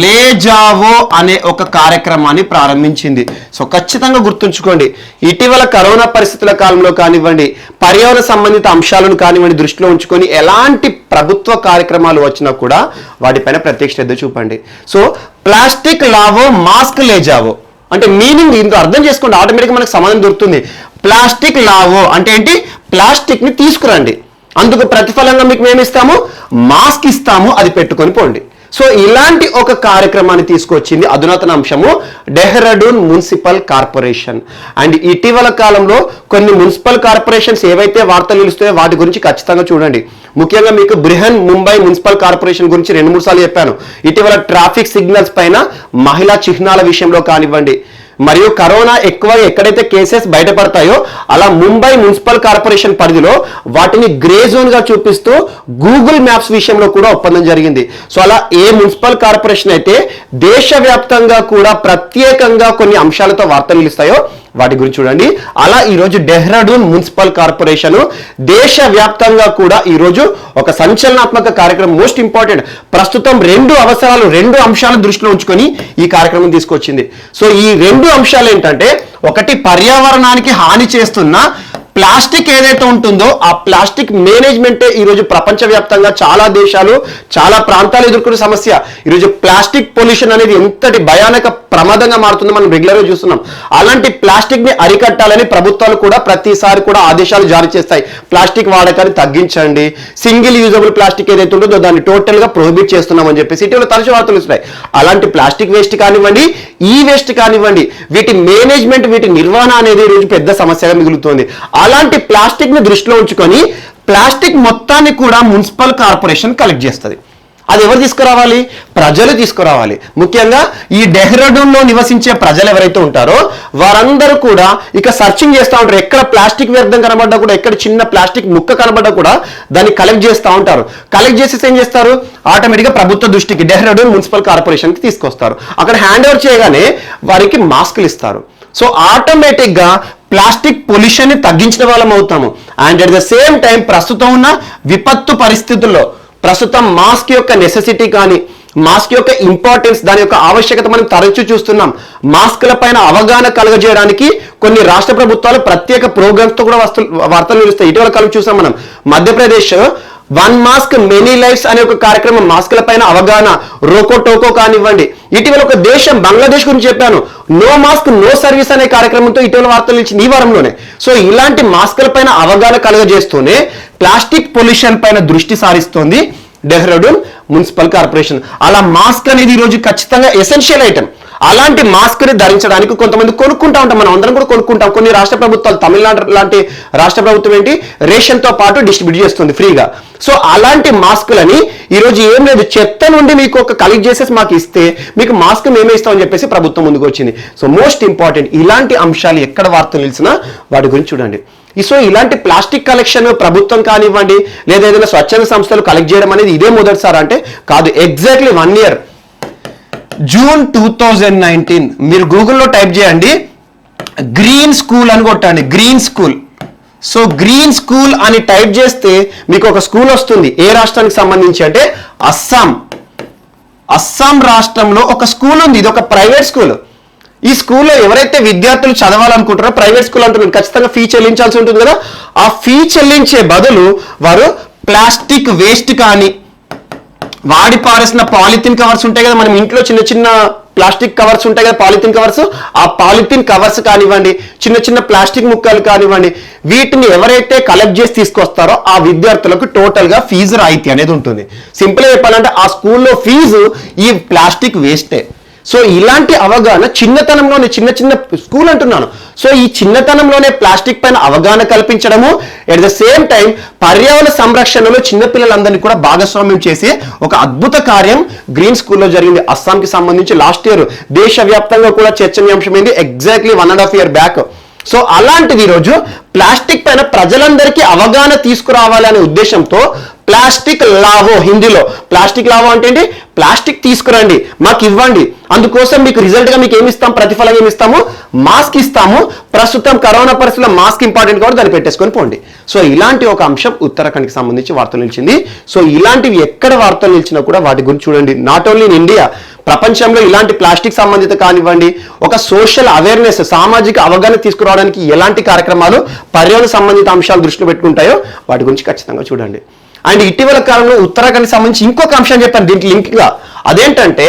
లే జావో అనే ఒక కార్యక్రమాన్ని ప్రారంభించింది. సో ఖచ్చితంగా గుర్తుంచుకోండి, ఇటీవల కరోనా పరిస్థితుల కాలంలో కానివ్వండి, పర్యావరణ సంబంధిత అంశాలను కానివ్వండి దృష్టిలో ఉంచుకొని ఎలాంటి ప్రభుత్వ కార్యక్రమాలు వచ్చినా కూడా వాటిపైన ప్రత్యేక శ్రద్ధ చూపండి. సో ప్లాస్టిక్ లావో మాస్క్ లే జావో అంటే మీనింగ్ ఇందులో అర్థం చేసుకోండి, ఆటోమేటిక్గా మనకు సమాధానం దొరుకుతుంది. ప్లాస్టిక్ లావో అంటే ఏంటి, ప్లాస్టిక్ ని తీసుకురండి, అందుకు ప్రతిఫలంగా మీకు మేము ఇస్తాము, మాస్క్ ఇస్తాము, అది పెట్టుకొని పోండి. సో ఇలాంటి ఒక కార్యక్రమాన్ని తీసుకొచ్చింది అధునాతన అంశము డెహ్రాడూన్ మున్సిపల్ కార్పొరేషన్. అండ్ ఇటీవల కాలంలో కొన్ని మున్సిపల్ కార్పొరేషన్స్ ఏవైతే వార్తలు నిలుస్తాయో వాటి గురించి ఖచ్చితంగా చూడండి. ముఖ్యంగా మీకు బృహన్ ముంబై మున్సిపల్ కార్పొరేషన్ గురించి 2-3 సార్లు చెప్పాను. ఇటీవల ట్రాఫిక్ సిగ్నల్స్ పైన మహిళా చిహ్నాల విషయంలో కానివ్వండి, మరియు కరోనా ఎక్కువ ఎక్కడైతే కేసెస్ బయటపడతాయో అలా ముంబై మున్సిపల్ కార్పొరేషన్ పరిధిలో వాటిని గ్రే జోన్ గా చూపిస్తూ గూగుల్ మ్యాప్స్ విషయంలో కూడా ఒప్పందం జరిగింది. సో అలా ఏ మున్సిపల్ కార్పొరేషన్ అయితే దేశవ్యాప్తంగా కూడా ప్రత్యేకంగా కొన్ని అంశాలతో వార్తలు నిలుస్తాయో వాటి గురించి చూడండి. అలా ఈరోజు డెహ్రాడూన్ మున్సిపల్ కార్పొరేషన్ దేశవ్యాప్తంగా కూడా ఈరోజు ఒక సంచలనాత్మక కార్యక్రమం, మోస్ట్ ఇంపార్టెంట్, ప్రస్తుతం 2 అంశాలను దృష్టిలో ఉంచుకొని ఈ కార్యక్రమం తీసుకొచ్చింది. సో ఈ 2 అంశాలు ఏంటంటే, ఒకటి పర్యావరణానికి హాని చేస్తున్న ప్లాస్టిక్ ఏదైతే ఉంటుందో ఆ ప్లాస్టిక్ మేనేజ్మెంటే ఈరోజు ప్రపంచవ్యాప్తంగా చాలా దేశాలు, చాలా ప్రాంతాలు ఎదుర్కొనే సమస్య. ఈరోజు ప్లాస్టిక్ పొల్యూషన్ అనేది ఎంతటి భయానక ప్రమాదంగా మారుతుందో మనం రెగ్యులర్గా చూస్తున్నాం. అలాంటి ప్లాస్టిక్ ని అరికట్టాలని ప్రభుత్వాలు కూడా ప్రతిసారి కూడా ఆదేశాలు జారీ చేస్తాయి. ప్లాస్టిక్ వాడకాన్ని తగ్గించండి, సింగిల్ యూజబుల్ ప్లాస్టిక్ ఏదైతే ఉంటుందో దాన్ని టోటల్ గా ప్రొహిబిట్ చేస్తున్నామని చెప్పేసి ఇటీవల తరచు వార్తలు వస్తున్నాయి. అలాంటి ప్లాస్టిక్ వేస్ట్ కానివ్వండి, ఈ వేస్ట్ కానివ్వండి, వీటి మేనేజ్మెంట్, వీటి నిర్వహణ అనేది ఈరోజు పెద్ద సమస్యగా మిగులుతోంది. అలాంటి ప్లాస్టిక్ ని దృష్టిలో ఉంచుకొని ప్లాస్టిక్ మొత్తాన్ని కూడా మున్సిపల్ కార్పొరేషన్ కలెక్ట్ చేస్తుంది. అది ఎవరు తీసుకురావాలి? ప్రజలు తీసుకురావాలి. ముఖ్యంగా ఈ డెహ్రాడూన్లో నివసించే ప్రజలు ఎవరైతే ఉంటారో వారందరూ కూడా ఇక సర్చింగ్ చేస్తూ ఉంటారు. ఎక్కడ ప్లాస్టిక్ వ్యర్థం కనబడ్డా కూడా, ఎక్కడ చిన్న ప్లాస్టిక్ ముక్క కనబడ్డా కూడా దాన్ని కలెక్ట్ చేస్తూ ఉంటారు. కలెక్ట్ చేసేసి ఏం చేస్తారు, ఆటోమేటిక్గా ప్రభుత్వ దృష్టికి డెహ్రాడూన్ మున్సిపల్ కార్పొరేషన్కి తీసుకొస్తారు. అక్కడ హ్యాండ్ ఓవర్ చేయగానే వారికి మాస్కులు ఇస్తారు. సో ఆటోమేటిక్గా ప్లాస్టిక్ పొల్యూషన్ని తగ్గించిన వాళ్ళం అవుతాము. And at the same time ప్రస్తుతం ఉన్న విపత్తు పరిస్థితుల్లో ప్రస్తుతం మాస్క్ యొక్క నెసెసిటీ కానీ మాస్క్ యొక్క ఇంపార్టెన్స్, దాని యొక్క ఆవశ్యకత మనం తరచూ చూస్తున్నాం. మాస్కుల పైన అవగాహన కలుగజేయడానికి కొన్ని రాష్ట్ర ప్రభుత్వాలు ప్రత్యేక ప్రోగ్రామ్స్ తో కూడా వార్తలు నిలుస్తాయి. ఇటీవల కాలం చూసాం మనం Madhya Pradesh one mask many lives అనే ఒక కార్యక్రమం, మాస్కుల పైన అవగాహన, రోకో టోకో కానివ్వండి. ఇటీవల ఒక దేశం బంగ్లాదేశ్ గురించి చెప్పాను, నో మాస్క్ నో సర్వీస్ అనే కార్యక్రమంతో ఇటీవల వార్తలు ఇచ్చింది ఈ వారంలోనే. సో ఇలాంటి మాస్కుల పైన అవగాహన కలుగజేస్తూనే ప్లాస్టిక్ పొల్యూషన్ పైన దృష్టి సారిస్తోంది డెహ్రాడూన్ మున్సిపల్ కార్పొరేషన్. అలా మాస్క్ అనేది ఈరోజు ఖచ్చితంగా ఎసెన్షియల్ ఐటమ్. అలాంటి మాస్క్ ని ధరించడానికి కొంతమంది కొనుక్కుంటా ఉంటాం, మనం అందరం కూడా కొనుక్కుంటాం. కొన్ని రాష్ట్ర ప్రభుత్వాలు, తమిళనాడు లాంటి రాష్ట్ర ప్రభుత్వం ఏంటి రేషన్ తో పాటు డిస్ట్రిబ్యూట్ చేస్తుంది ఫ్రీగా. సో అలాంటి మాస్కులని ఈరోజు ఏం లేదు, చెత్త నుండి మీకు ఒక కలెక్ట్ చేసేసి మాకు ఇస్తే మీకు మాస్క్ మేమే ఇస్తామని చెప్పేసి ప్రభుత్వం ముందుకు వచ్చింది. సో మోస్ట్ ఇంపార్టెంట్ ఇలాంటి అంశాలు ఎక్కడ వార్తలు నిలిచినా వాటి గురించి చూడండి. సో ఇలాంటి ప్లాస్టిక్ కలెక్షన్ ప్రభుత్వం కానివ్వండి లేదా ఏదైనా స్వచ్ఛంద సంస్థలు కలెక్ట్ చేయడం అనేది ఇదే మొదటిసారి అంటే కాదు. ఎగ్జాక్ట్లీ 1 year జూన్ 2019 మీరు గూగుల్లో టైప్ చేయండి, గ్రీన్ స్కూల్ అని కొట్టండి, green school. So green school అని టైప్ చేస్తే మీకు ఒక స్కూల్ వస్తుంది. ఏ రాష్ట్రానికి సంబంధించి అంటే అస్సాం రాష్ట్రంలో ఒక స్కూల్ ఉంది. ఇది ఒక ప్రైవేట్ స్కూల్. ఈ స్కూల్లో ఎవరైతే విద్యార్థులు చదవాలనుకుంటారో, ప్రైవేట్ స్కూల్ అంటున్నారు, ఖచ్చితంగా ఫీ చెల్లించాల్సి ఉంటుంది కదా. ఆ ఫీ చెల్లించే బదులు వారు ప్లాస్టిక్ వేస్ట్ కానీ వాడి పారేసిన పాలిథిన్ కవర్స్ ఉంటాయి కదా, మనం ఇంట్లో చిన్న చిన్న ప్లాస్టిక్ కవర్స్ ఉంటాయి కదా, పాలిథిన్ కవర్స్, ఆ పాలిథిన్ కవర్స్ కానివ్వండి, చిన్న చిన్న ప్లాస్టిక్ ముక్కలు కానివ్వండి, వీటిని ఎవరైతే కలెక్ట్ చేసి తీసుకొస్తారో ఆ విద్యార్థులకు టోటల్ గా ఫీజు రాయితీ అనేది ఉంటుంది. సింపుల్ గా చెప్పాలంటే ఆ స్కూల్లో ఫీజు ఈ ప్లాస్టిక్ వేస్టే. సో ఇలాంటి అవగాహన చిన్నతనంలోనే, చిన్న చిన్న స్కూల్ అంటున్నాను, సో ఈ చిన్నతనంలోనే ప్లాస్టిక్ పైన అవగాహన కల్పించడము, ఎట్ ద సేమ్ టైం పర్యావరణ సంరక్షణలో చిన్నపిల్లలందరినీ కూడా భాగస్వామ్యం చేసే ఒక అద్భుత కార్యం గ్రీన్ స్కూల్లో జరిగింది. అస్సాంకి సంబంధించి లాస్ట్ ఇయర్ దేశవ్యాప్తంగా కూడా చర్చనీయాంశమైంది, ఎగ్జాక్ట్లీ 1.5 year బ్యాక్. సో అలాంటిది ఈరోజు ప్లాస్టిక్ పైన ప్రజలందరికీ అవగాహన తీసుకురావాలి అనే ఉద్దేశంతో ప్లాస్టిక్ లావో, హిందీలో ప్లాస్టిక్ లావో అంటే ఏంటి, ప్లాస్టిక్ తీసుకురండి మాకు ఇవ్వండి, అందుకోసం మీకు రిజల్ట్ గా మీకు ఏమి ఇస్తాం, ప్రతిఫలం ఏమి ఇస్తాము, మాస్క్ ఇస్తాము. ప్రస్తుతం కరోనా పరిస్థితుల్లో మాస్క్ ఇంపార్టెంట్ కాబట్టి దాన్ని పెట్టేసుకొని పోండి. సో ఇలాంటి ఒక అంశం ఉత్తరాఖండ్కి సంబంధించి వార్తలు నిలిచింది. సో ఇలాంటివి ఎక్కడ వార్తలు నిలిచినా కూడా వాటి గురించి చూడండి. నాట్ ఓన్లీ ఇన్ ఇండియా, ప్రపంచంలో ఇలాంటి ప్లాస్టిక్ సంబంధిత కానివ్వండి, ఒక సోషల్ అవేర్నెస్, సామాజిక అవగాహన తీసుకురావడానికి ఎలాంటి కార్యక్రమాలు పర్యావరణ సంబంధిత అంశాలు దృష్టిలో పెట్టుకుంటాయో వాటి గురించి ఖచ్చితంగా చూడండి. అండ్ ఇటీవల కాలంలో ఉత్తరాఖండ్కి సంబంధించి ఇంకొక అంశం చెప్పాను దీనికి లింక్గా, అదేంటంటే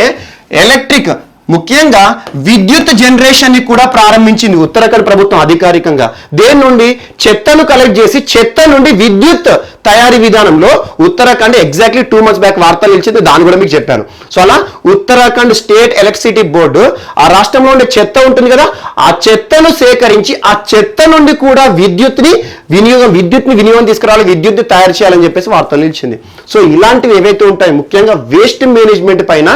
ఎలక్ట్రిక్, ముఖ్యంగా విద్యుత్ జనరేషన్ ని కూడా ప్రారంభించింది ఉత్తరాఖండ్ ప్రభుత్వం అధికారికంగా. దేని నుండి, చెత్తను కలెక్ట్ చేసి చెత్త నుండి విద్యుత్ తయారీ విధానంలో ఉత్తరాఖండ్ ఎగ్జాక్ట్లీ 2 months బ్యాక్ వార్తలు నిలిచింది, దాన్ని కూడా మీకు చెప్పాను. సో అలా ఉత్తరాఖండ్ స్టేట్ ఎలక్ట్రిసిటీ బోర్డు ఆ రాష్ట్రంలో ఉండే చెత్త ఉంటుంది కదా, ఆ చెత్తను సేకరించి ఆ చెత్త నుండి కూడా విద్యుత్ని వినియోగం తీసుకురావాలి, విద్యుత్ తయారు చేయాలని చెప్పేసి వార్తలు నిలిచింది. సో ఇలాంటివి ఏవైతే ఉంటాయో, ముఖ్యంగా వేస్ట్ మేనేజ్మెంట్ పైన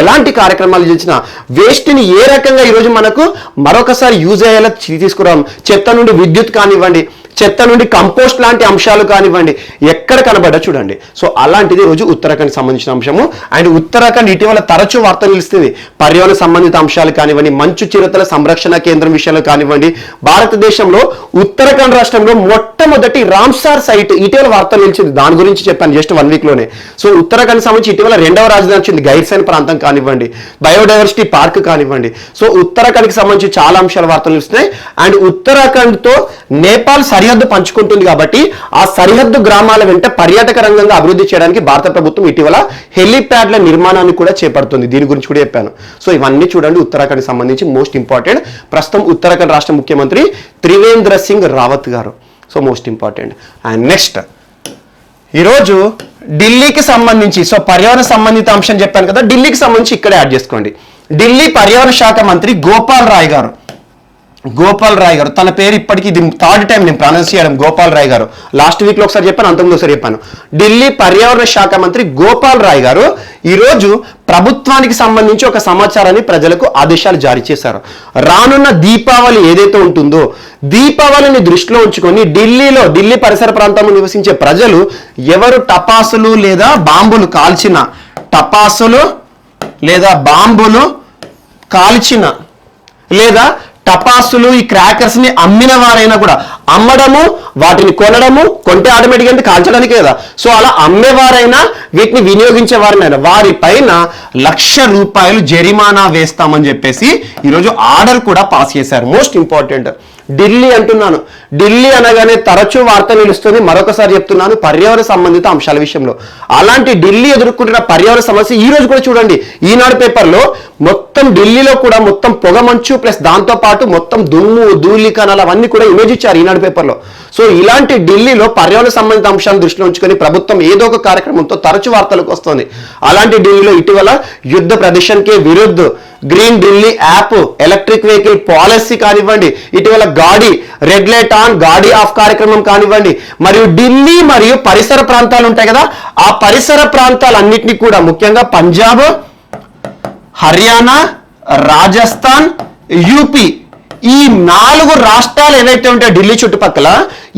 ఎలాంటి కార్యక్రమాలు చేసినా వేస్ట్ ని ఏ రకంగా ఈరోజు మనకు మరొకసారి యూజ్ అయ్యేలా తీసుకురాం, చెత్త నుండి విద్యుత్ కానివ్వండి, చెత్త నుండి కంపోస్ట్ లాంటి అంశాలు కానివ్వండి, ఎక్కడ కనబడ్డా చూడండి. సో అలాంటిది రోజు ఉత్తరాఖండ్ సంబంధించిన అంశము. అండ్ ఉత్తరాఖండ్ ఇటీవల తరచూ వార్తలు నిలుస్తుంది, పర్యావరణ సంబంధిత అంశాలు కానివ్వండి, మంచు చిరుతల సంరక్షణ కేంద్రం విషయాలు కానివ్వండి. భారతదేశంలో ఉత్తరాఖండ్ రాష్ట్రంలో మొట్టమొదటి రామ్సార్ సైట్ ఇటీవల వార్తలు నిలిచింది, దాని గురించి చెప్పాను జస్ట్ 1 week లోనే. సో ఉత్తరాఖండ్ సంబంధించి ఇటీవల 2వ రాజధాని వచ్చింది, గైర్సైన్ ప్రాంతం కానివ్వండి, బయోడైవర్సిటీ పార్క్ కానివ్వండి. సో ఉత్తరాఖండ్కి సంబంధించి చాలా అంశాల వార్తలు నిలుస్తున్నాయి. అండ్ ఉత్తరాఖండ్ తో నేపాల్ సరిహద్దు పంచుకుంటుంది కాబట్టి ఆ సరిహద్దు గ్రామాల వెంట పర్యాటక రంగంగా అభివృద్ధి చేయడానికి భారత ప్రభుత్వం ఇటీవల హెలిప్యాడ్ల నిర్మాణాన్ని కూడా చేపడుతుంది, దీని గురించి కూడా చెప్పాను. సో ఇవన్నీ చూడండి ఉత్తరాఖండ్ సంబంధించి మోస్ట్ ఇంపార్టెంట్. ప్రస్తుతం ఉత్తరాఖండ్ రాష్ట్ర ముఖ్యమంత్రి త్రివేంద్ర సింగ్ రావత్ గారు, so most important. And next ఈరోజు ఢిల్లీకి సంబంధించి, సో పర్యావరణ సంబంధిత అంశం చెప్పాను కదా, ఢిల్లీకి సంబంధించి ఇక్కడే యాడ్ చేసుకోండి. ఢిల్లీ పర్యావరణ శాఖ మంత్రి గోపాల్ రాయ్ గారు, తన పేరు ఇప్పటికీ ఇది 3rd time నేను ప్రొనౌన్స్ చేయడం, గోపాల్ రాయ్ గారు. లాస్ట్ వీక్ లో ఒకసారి చెప్పాను, అంతకుముందు ఒకసారి చెప్పాను. ఢిల్లీ పర్యావరణ శాఖ మంత్రి గోపాల్ రాయ్ గారు ఈరోజు ప్రభుత్వానికి సంబంధించి ఒక సమాచారాన్ని ప్రజలకు ఆదేశాలు జారీ చేశారు. రానున్న దీపావళి ఏదైతే ఉంటుందో, దీపావళిని దృష్టిలో ఉంచుకొని ఢిల్లీ పరిసర ప్రాంతంలో నివసించే ప్రజలు ఎవరు టపాసులు లేదా బాంబులు కాల్చిన లేదా టపాసులు ఈ క్రాకర్స్ ని అమ్మిన వారైనా కూడా అమ్మడము, వాటిని కొనడము, కొంటే ఆటోమేటిక్గా అంటే కాల్చడానికే కదా. సో అలా అమ్మేవారైనా వీటిని వినియోగించేవారైనా వారిపైన ₹1,00,000 జరిమానా వేస్తామని చెప్పేసి ఈరోజు ఆర్డర్ కూడా పాస్ చేశారు. మోస్ట్ ఇంపార్టెంట్ ఢిల్లీ అంటున్నాను. ఢిల్లీ అనగానే తరచూ వార్త నిలుస్తుంది. మరొకసారి చెప్తున్నాను, పర్యావరణ సంబంధిత అంశాల విషయంలో అలాంటి ఢిల్లీ ఎదుర్కొంటున్న పర్యావరణ సమస్య ఈ రోజు కూడా చూడండి, ఈనాడు పేపర్లో మొత్తం ఢిల్లీలో కూడా మొత్తం పొగమంచు ప్లస్ దాంతో పాటు మొత్తం దుమ్ము, ధూళి కణాలు అవన్నీ కూడా ఇమేజ్ ఇచ్చారు ఈనాడు పేపర్లో. సో ఇలాంటి ఢిల్లీలో పర్యావరణ సంబంధిత అంశాలను దృష్టిలో ఉంచుకొని ప్రభుత్వం ఏదో ఒక కార్యక్రమంతో తరచు వార్తలకు వస్తుంది. అలాంటి ఢిల్లీలో ఇటీవల యుద్ధ ప్రదర్శనకే విరుద్ధ green Delhi app, electric vehicle policy కానివ్వండి, ఇటీవల గాడి రెడ్ లైట్ ఆన్ గాడి ఆఫ్ కార్యక్రమం కానివ్వండి, మరియు ఢిల్లీ మరియు పరిసర ప్రాంతాలు ఉంటాయి కదా, ఆ పరిసర ప్రాంతాలన్నింటినీ కూడా ముఖ్యంగా పంజాబ్, హర్యానా, రాజస్థాన్, యూపీ ఈ 4 రాష్ట్రాలు ఏవైతే ఉంటాయో ఢిల్లీ చుట్టుపక్కల,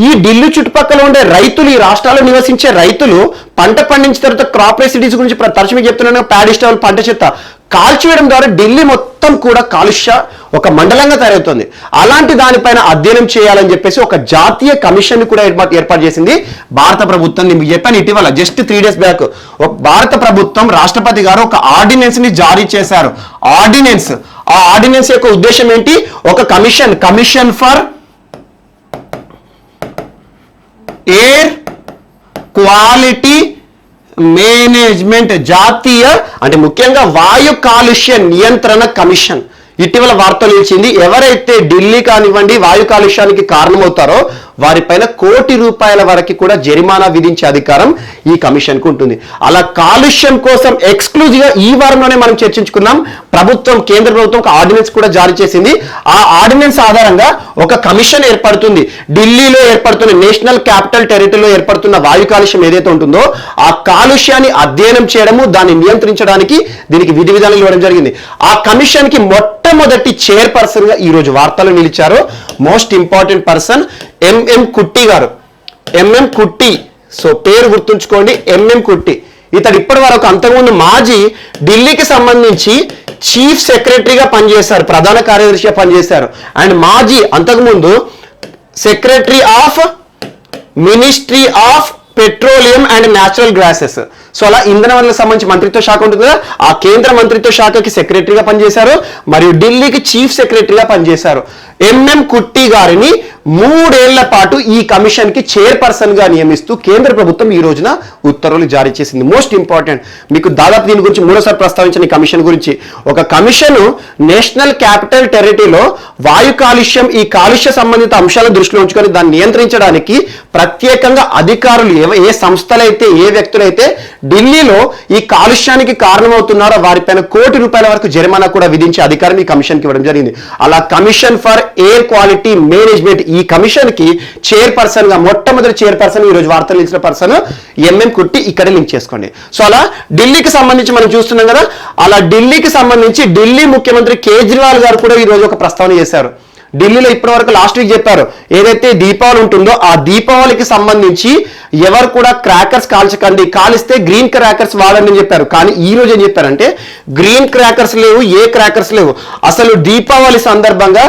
ఈ ఢిల్లీ చుట్టుపక్కల ఉండే రైతులు, ఈ రాష్ట్రాల్లో నివసించే రైతులు పంట పండించిన తర్వాత క్రాప్ రెసిడీస్ గురించి తరచు మీకు చెప్తున్నాను, ప్యాడిస్టాల్ పంట చెత్త కాల్చివేయడం ద్వారా ఢిల్లీ మొత్తం కూడా కాలుష్య ఒక మండలంగా తయారవుతుంది. అలాంటి దానిపైన అధ్యయనం చేయాలని చెప్పేసి ఒక జాతీయ కమిషన్ కూడా ఏర్పాటు చేసింది భారత ప్రభుత్వం. నేను చెప్పాను ఇటీవల జస్ట్ 3 days బ్యాక్ భారత ప్రభుత్వం రాష్ట్రపతి గారు ఒక ఆర్డినెన్స్ ని జారీ చేశారు. ఆర్డినెన్స్, ఆ ఆర్డినెన్స్ యొక్క ఉద్దేశం ఏంటి? ఒక commission for air quality management, జాతీయ అంటే ముఖ్యంగా వాయు కాలుష్య నియంత్రణ కమిషన్ ఇటీవల వార్తలు ఇచ్చింది. ఎవరైతే ఢిల్లీ కానివ్వండి వాయు కాలుష్యానికి కారణమవుతారో వారిపైన ₹1,00,00,000 వరకు కూడా జరిమానా విధించే అధికారం ఈ కమిషన్ కు ఉంటుంది. అలా కాలుష్యం కోసం ఎక్స్క్లూజివ్ గా ఈ వారంలోనే మనం చర్చించుకున్నాం. కేంద్ర ప్రభుత్వం ఒక ఆర్డినెన్స్ కూడా జారీ చేసింది. ఆ ఆర్డినెన్స్ ఆధారంగా ఒక కమిషన్ ఏర్పడుతుంది. ఢిల్లీలో ఏర్పడుతున్న నేషనల్ క్యాపిటల్ టెరిటరీలో ఏర్పడుతున్న వాయు కాలుష్యం ఏదైతే ఉంటుందో ఆ కాలుష్యాన్ని అధ్యయనం చేయడము, దాన్ని నియంత్రించడానికి దీనికి విధి విధానాలు ఇవ్వడం జరిగింది. ఆ కమిషన్ కి మొట్టమొదటి చైర్పర్సన్ గా ఈ రోజు వార్తలు నిలిచారు మోస్ట్ ఇంపార్టెంట్ పర్సన్ ఎంఎం కుట్టి గారు. ఎంఎం కుట్టి, సో పేరు గుర్తుంచుకోండి, ఎంఎం కుట్టి. ఇతడు ఇప్పటి వరకు అంతకుముందు మాజీ ఢిల్లీకి సంబంధించి చీఫ్ సెక్రటరీగా పనిచేశారు, ప్రధాన కార్యదర్శిగా పనిచేశారు. అండ్ మాజీ అంతకుముందు secretary of ministry of petroleum and natural gases. So అలా ఇంధన వనరులకు సంబంధించి మంత్రిత్వ శాఖ ఉంటుంది కదా, ఆ కేంద్ర మంత్రిత్వ శాఖకి సెక్రటరీగా పనిచేశారు మరియు ఢిల్లీకి చీఫ్ సెక్రటరీగా పనిచేశారు. ఎంఎం కుట్టి గారిని 3 ఏళ్ల పాటు ఈ కమిషన్ కి చైర్పర్సన్ గా నియమిస్తూ కేంద్ర ప్రభుత్వం ఈ రోజున ఉత్తర్వులు జారీ చేసింది. మోస్ట్ ఇంపార్టెంట్, మీకు దాదాపు దీని గురించి 3సారి ప్రస్తావించిన ఈ కమిషన్ గురించి. ఒక కమిషన్ నేషనల్ క్యాపిటల్ టెరిటరీలో వాయు కాలుష్యం, ఈ కాలుష్య సంబంధిత అంశాలను దృష్టిలో ఉంచుకొని దాన్ని నియంత్రించడానికి ప్రత్యేకంగా అధికారులు ఏ సంస్థలైతే ఏ వ్యక్తులైతే ఢిల్లీలో ఈ కాలుష్యానికి కారణమవుతున్నారో వారిపైన ₹1,00,00,000 వరకు జరిమానా కూడా విధించే అధికారం ఈ కమిషన్ కి ఇవ్వడం జరిగింది. అలా commission for air quality management, ఈ కమిషన్ కి చైర్పర్సన్ గా మొట్టమొదటి చైర్పర్సన్ ఈ రోజు వార్తలు ఇచ్చిన పర్సన్ ఎంఎం కుట్టి. ఇక్కడ లింక్ చేసుకోండి. సో అలా ఢిల్లీకి సంబంధించి మనం చూస్తున్నాం కదా, అలా ఢిల్లీకి సంబంధించి ఢిల్లీ ముఖ్యమంత్రి కేజ్రీవాల్ గారు కూడా ఈ రోజు ఒక ప్రస్తావన చేశారు. ఢిల్లీలో ఇప్పటి వరకు లాస్ట్ వీక్ చెప్పారు, ఏదైతే దీపావళి ఉంటుందో ఆ దీపావళికి సంబంధించి ఎవరు కూడా క్రాకర్స్ కాల్చకండి, కాలిస్తే గ్రీన్ క్రాకర్స్ వాడండి అని చెప్పారు. కానీ ఈ రోజు ఏం చెప్పారంటే గ్రీన్ క్రాకర్స్ లేవు, ఏ క్రాకర్స్ లేవు. అసలు దీపావళి సందర్భంగా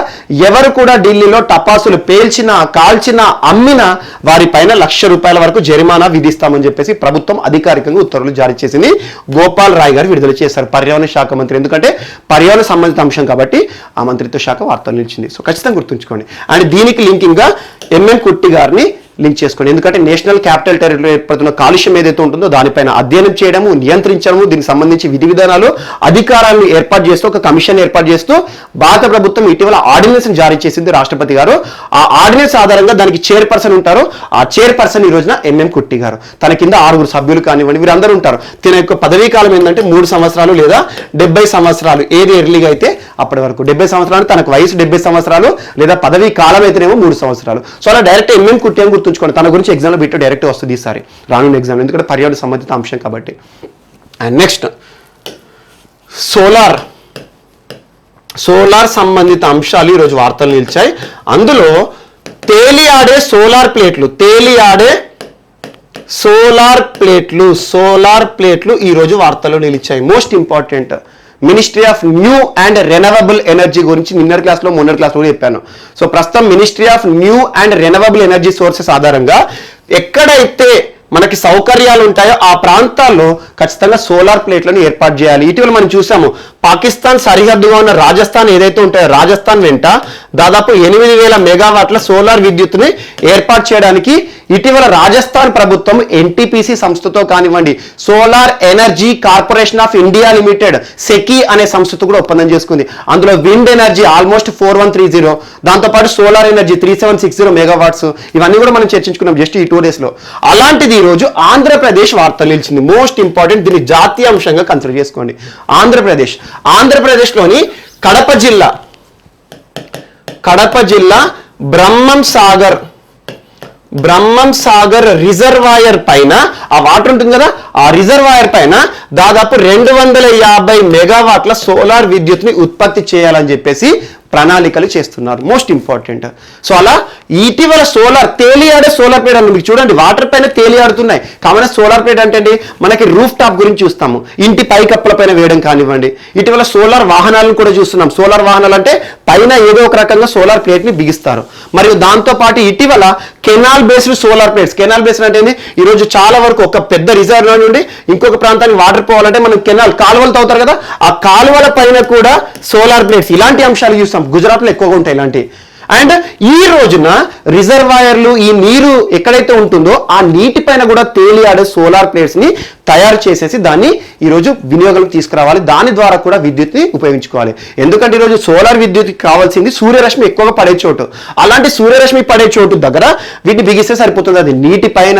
ఎవరు కూడా ఢిల్లీలో టపాసులు పేల్చినా, కాల్చినా, అమ్మినా వారిపైన ₹1,00,000 వరకు జరిమానా విధిస్తామని చెప్పేసి ప్రభుత్వం అధికారికంగా ఉత్తర్వులు జారీ చేసింది. గోపాల్ రాయ్ గారు విడుదల చేశారు, పర్యావరణ శాఖ మంత్రి. ఎందుకంటే పర్యావరణ సంబంధిత అంశం కాబట్టి ఆ మంత్రిత్వ శాఖ వార్తలు నిలిచింది. సో ఖచ్చితంగా గుర్తుంచుకోండి. అండ్ దీనికి లింకింగ్ గా ఎంఎం కుట్టి గారిని లింక్ చేసుకోండి. ఎందుకంటే నేషనల్ క్యాపిటల్ టెరిటరీలో ఏర్పడుతున్న కాలుష్యం ఏదైతే ఉంటుందో దానిపైన అధ్యయనం చేయడము, నియంత్రించడము, దీనికి సంబంధించి విధి విధానాలు, అధికారాలను ఏర్పాటు చేస్తూ ఒక కమిషన్ ఏర్పాటు చేస్తూ భారత ప్రభుత్వం ఇటీవల ఆర్డినెన్స్ జారీ చేసింది రాష్ట్రపతి గారు. ఆ ఆర్డినెన్స్ ఆధారంగా దానికి చైర్పర్సన్ ఉంటారు. ఆ చైర్పర్సన్ ఈ రోజున ఎంఎం కుట్టి గారు. తన కింద 6 సభ్యులు కానివ్వండి, వీరందరూ ఉంటారు. తన యొక్క పదవీ కాలం ఏంటంటే 3 సంవత్సరాలు లేదా 70 సంవత్సరాలు, ఏది ఎర్లీగా అయితే అప్పటి వరకు. 70 సంవత్సరాలు తనకు వయసు 70 సంవత్సరాలు, లేదా పదవీ కాలం అయితేనేమో 3 సంవత్సరాలు. సో అలా డైరెక్ట్ ఎంఎం కుట్టి అని గుర్తుంచుకోండి. తన గురించి ఎగ్జామ్లో బిట్ డైరెక్ట్ వస్తుంది ఈసారి రానున్న ఎగ్జామ్, ఎందుకంటే పర్యావరణ సంబంధిత అంశం కాబట్టి. అండ్ నెక్స్ట్ సోలార్ సంబంధిత అంశాలు ఈరోజు వార్తలు నిలిచాయి. అందులో తేలియాడే సోలార్ ప్లేట్లు ఈరోజు వార్తల్లో నిలిచాయి. Most important, ministry of new and renewable energy గురించి నిన్నటి క్లాస్లో మొన్నటి క్లాస్లో కూడా చెప్పాను. సో ప్రస్తుతం ministry of new and renewable energy sources ఆధారంగా ఎక్కడైతే మనకి సౌకర్యాలు ఉంటాయో ఆ ప్రాంతాల్లో ఖచ్చితంగా సోలార్ ప్లేట్లను ఏర్పాటు చేయాలి. ఇటీవల మనం చూసాము పాకిస్తాన్ సరిహద్దుగా ఉన్న రాజస్థాన్ ఏదైతే ఉంటాయో రాజస్థాన్ వెంట దాదాపు 8,000 మెగావాట్ల సోలార్ విద్యుత్తుని ఏర్పాటు చేయడానికి ఇటీవల రాజస్థాన్ ప్రభుత్వం ఎన్టీపీసీ సంస్థతో కానివ్వండి, solar energy corporation of India limited SECI అనే సంస్థతో కూడా ఒప్పందం చేసుకుంది. అందులో విండ్ ఎనర్జీ ఆల్మోస్ట్ 4130, దాంతోపాటు సోలార్ ఎనర్జీ 3760 మెగావాట్స్, ఇవన్నీ కూడా మనం చర్చించుకున్నాం జస్ట్ ఈ 2 days లో. అలాంటిది ఈ రోజు ఆంధ్రప్రదేశ్ వార్తలు నిలిచింది. మోస్ట్ ఇంపార్టెంట్, దీన్ని జాతీయ అంశంగా కన్సిడర్ చేసుకోండి. ఆంధ్రప్రదేశ్లోని కడప జిల్లా బ్రహ్మం సాగర్ రిజర్వాయర్ పైన ఆ వాటర్ ఉంటుంది కదా, ఆ రిజర్వాయర్ పైన దాదాపు 250 మెగావాట్ల సోలార్ విద్యుత్ని ఉత్పత్తి చేయాలని చెప్పేసి ప్రణాళికలు చేస్తున్నారు. Most important. సో అలా ఇటీవల తేలియాడే సోలార్ ప్లేట్ అని మీకు చూడండి, వాటర్ పైన తేలియాడుతున్నాయి. కామన్ సోలార్ ప్లేట్ అంటే మనకి రూఫ్ టాప్ గురించి చూస్తాము, ఇంటి పైకప్పుల పైన వేయడం కానివ్వండి. ఇటీవల సోలార్ వాహనాలను కూడా చూస్తున్నాం. సోలార్ వాహనాలు అంటే పైన ఏదో ఒక రకంగా సోలార్ ప్లేట్ ని బిగిస్తారు. మరియు దాంతో పాటు ఇటీవల canal based solar plates. Canal based అంటే ఈ రోజు చాలా వరకు ఒక పెద్ద రిజర్వ్ నుండి ఇంకొక ప్రాంతానికి వాటర్ పోవాలంటే మనం కాలువలు తవ్వుతారు కదా, ఆ కాలువల పైన కూడా సోలార్ ప్లేట్స్. ఇలాంటి అంశాలు చూస్తాం. గుజరాత్ లో ఎక్కువగా ఉంటాయి ఇలాంటి. అండ్ ఈ రోజున రిజర్వాయర్లు, ఈ నీరు ఎక్కడైతే ఉంటుందో ఆ నీటి పైన కూడా తేలియాడే సోలార్ ప్లేట్స్ ని తయారు చేసేసి దాన్ని ఈరోజు వినియోగంలోకి తీసుకురావాలి. దాని ద్వారా కూడా విద్యుత్ని ఉపయోగించుకోవాలి. ఎందుకంటే ఈరోజు సోలార్ విద్యుత్కి కావాల్సింది సూర్యరశ్మి ఎక్కువగా పడే చోటు. అలాంటి సూర్యరశ్మి పడే చోటు దగ్గర వీటిని బిగిస్తే సరిపోతుంది. అది నీటి పైన,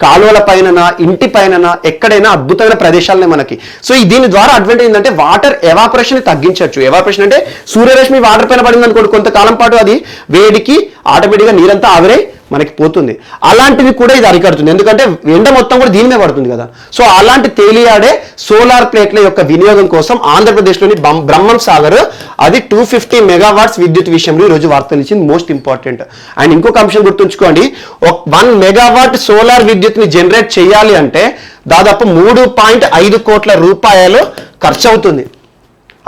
కాలువల పైన, ఇంటి పైన, ఎక్కడైనా అద్భుతమైన ప్రదేశాలనే మనకి. సో దీని ద్వారా అడ్వాంటేజ్ ఏంటంటే వాటర్ ఎవాపరేషన్ తగ్గించవచ్చు. ఎవాపరేషన్ అంటే సూర్యరశ్మి వాటర్ పైన పడింది అనుకోండి, కొంతకాలం పాటు అది వేడికి ఆటోమేటిక్గా నీరంతా ఆవిరై మనకి పోతుంది. అలాంటివి కూడా ఇది అరికడుతుంది, ఎందుకంటే ఎండ మొత్తం కూడా దీని మీద పడుతుంది కదా. సో అలాంటి తేలియాడే సోలార్ ప్లేట్ల యొక్క వినియోగం కోసం ఆంధ్రప్రదేశ్లోని బ్రహ్మం సాగర్ అది 250 మెగావాట్స్ విద్యుత్ విషయంలో ఈరోజు వార్తలు ఇచ్చింది. Most important. అండ్ ఇంకొక అంశం గుర్తుంచుకోండి, 1 మెగావాట్ సోలార్ విద్యుత్ని జనరేట్ చేయాలి అంటే దాదాపు 3.5 కోట్ల రూపాయలు ఖర్చు అవుతుంది.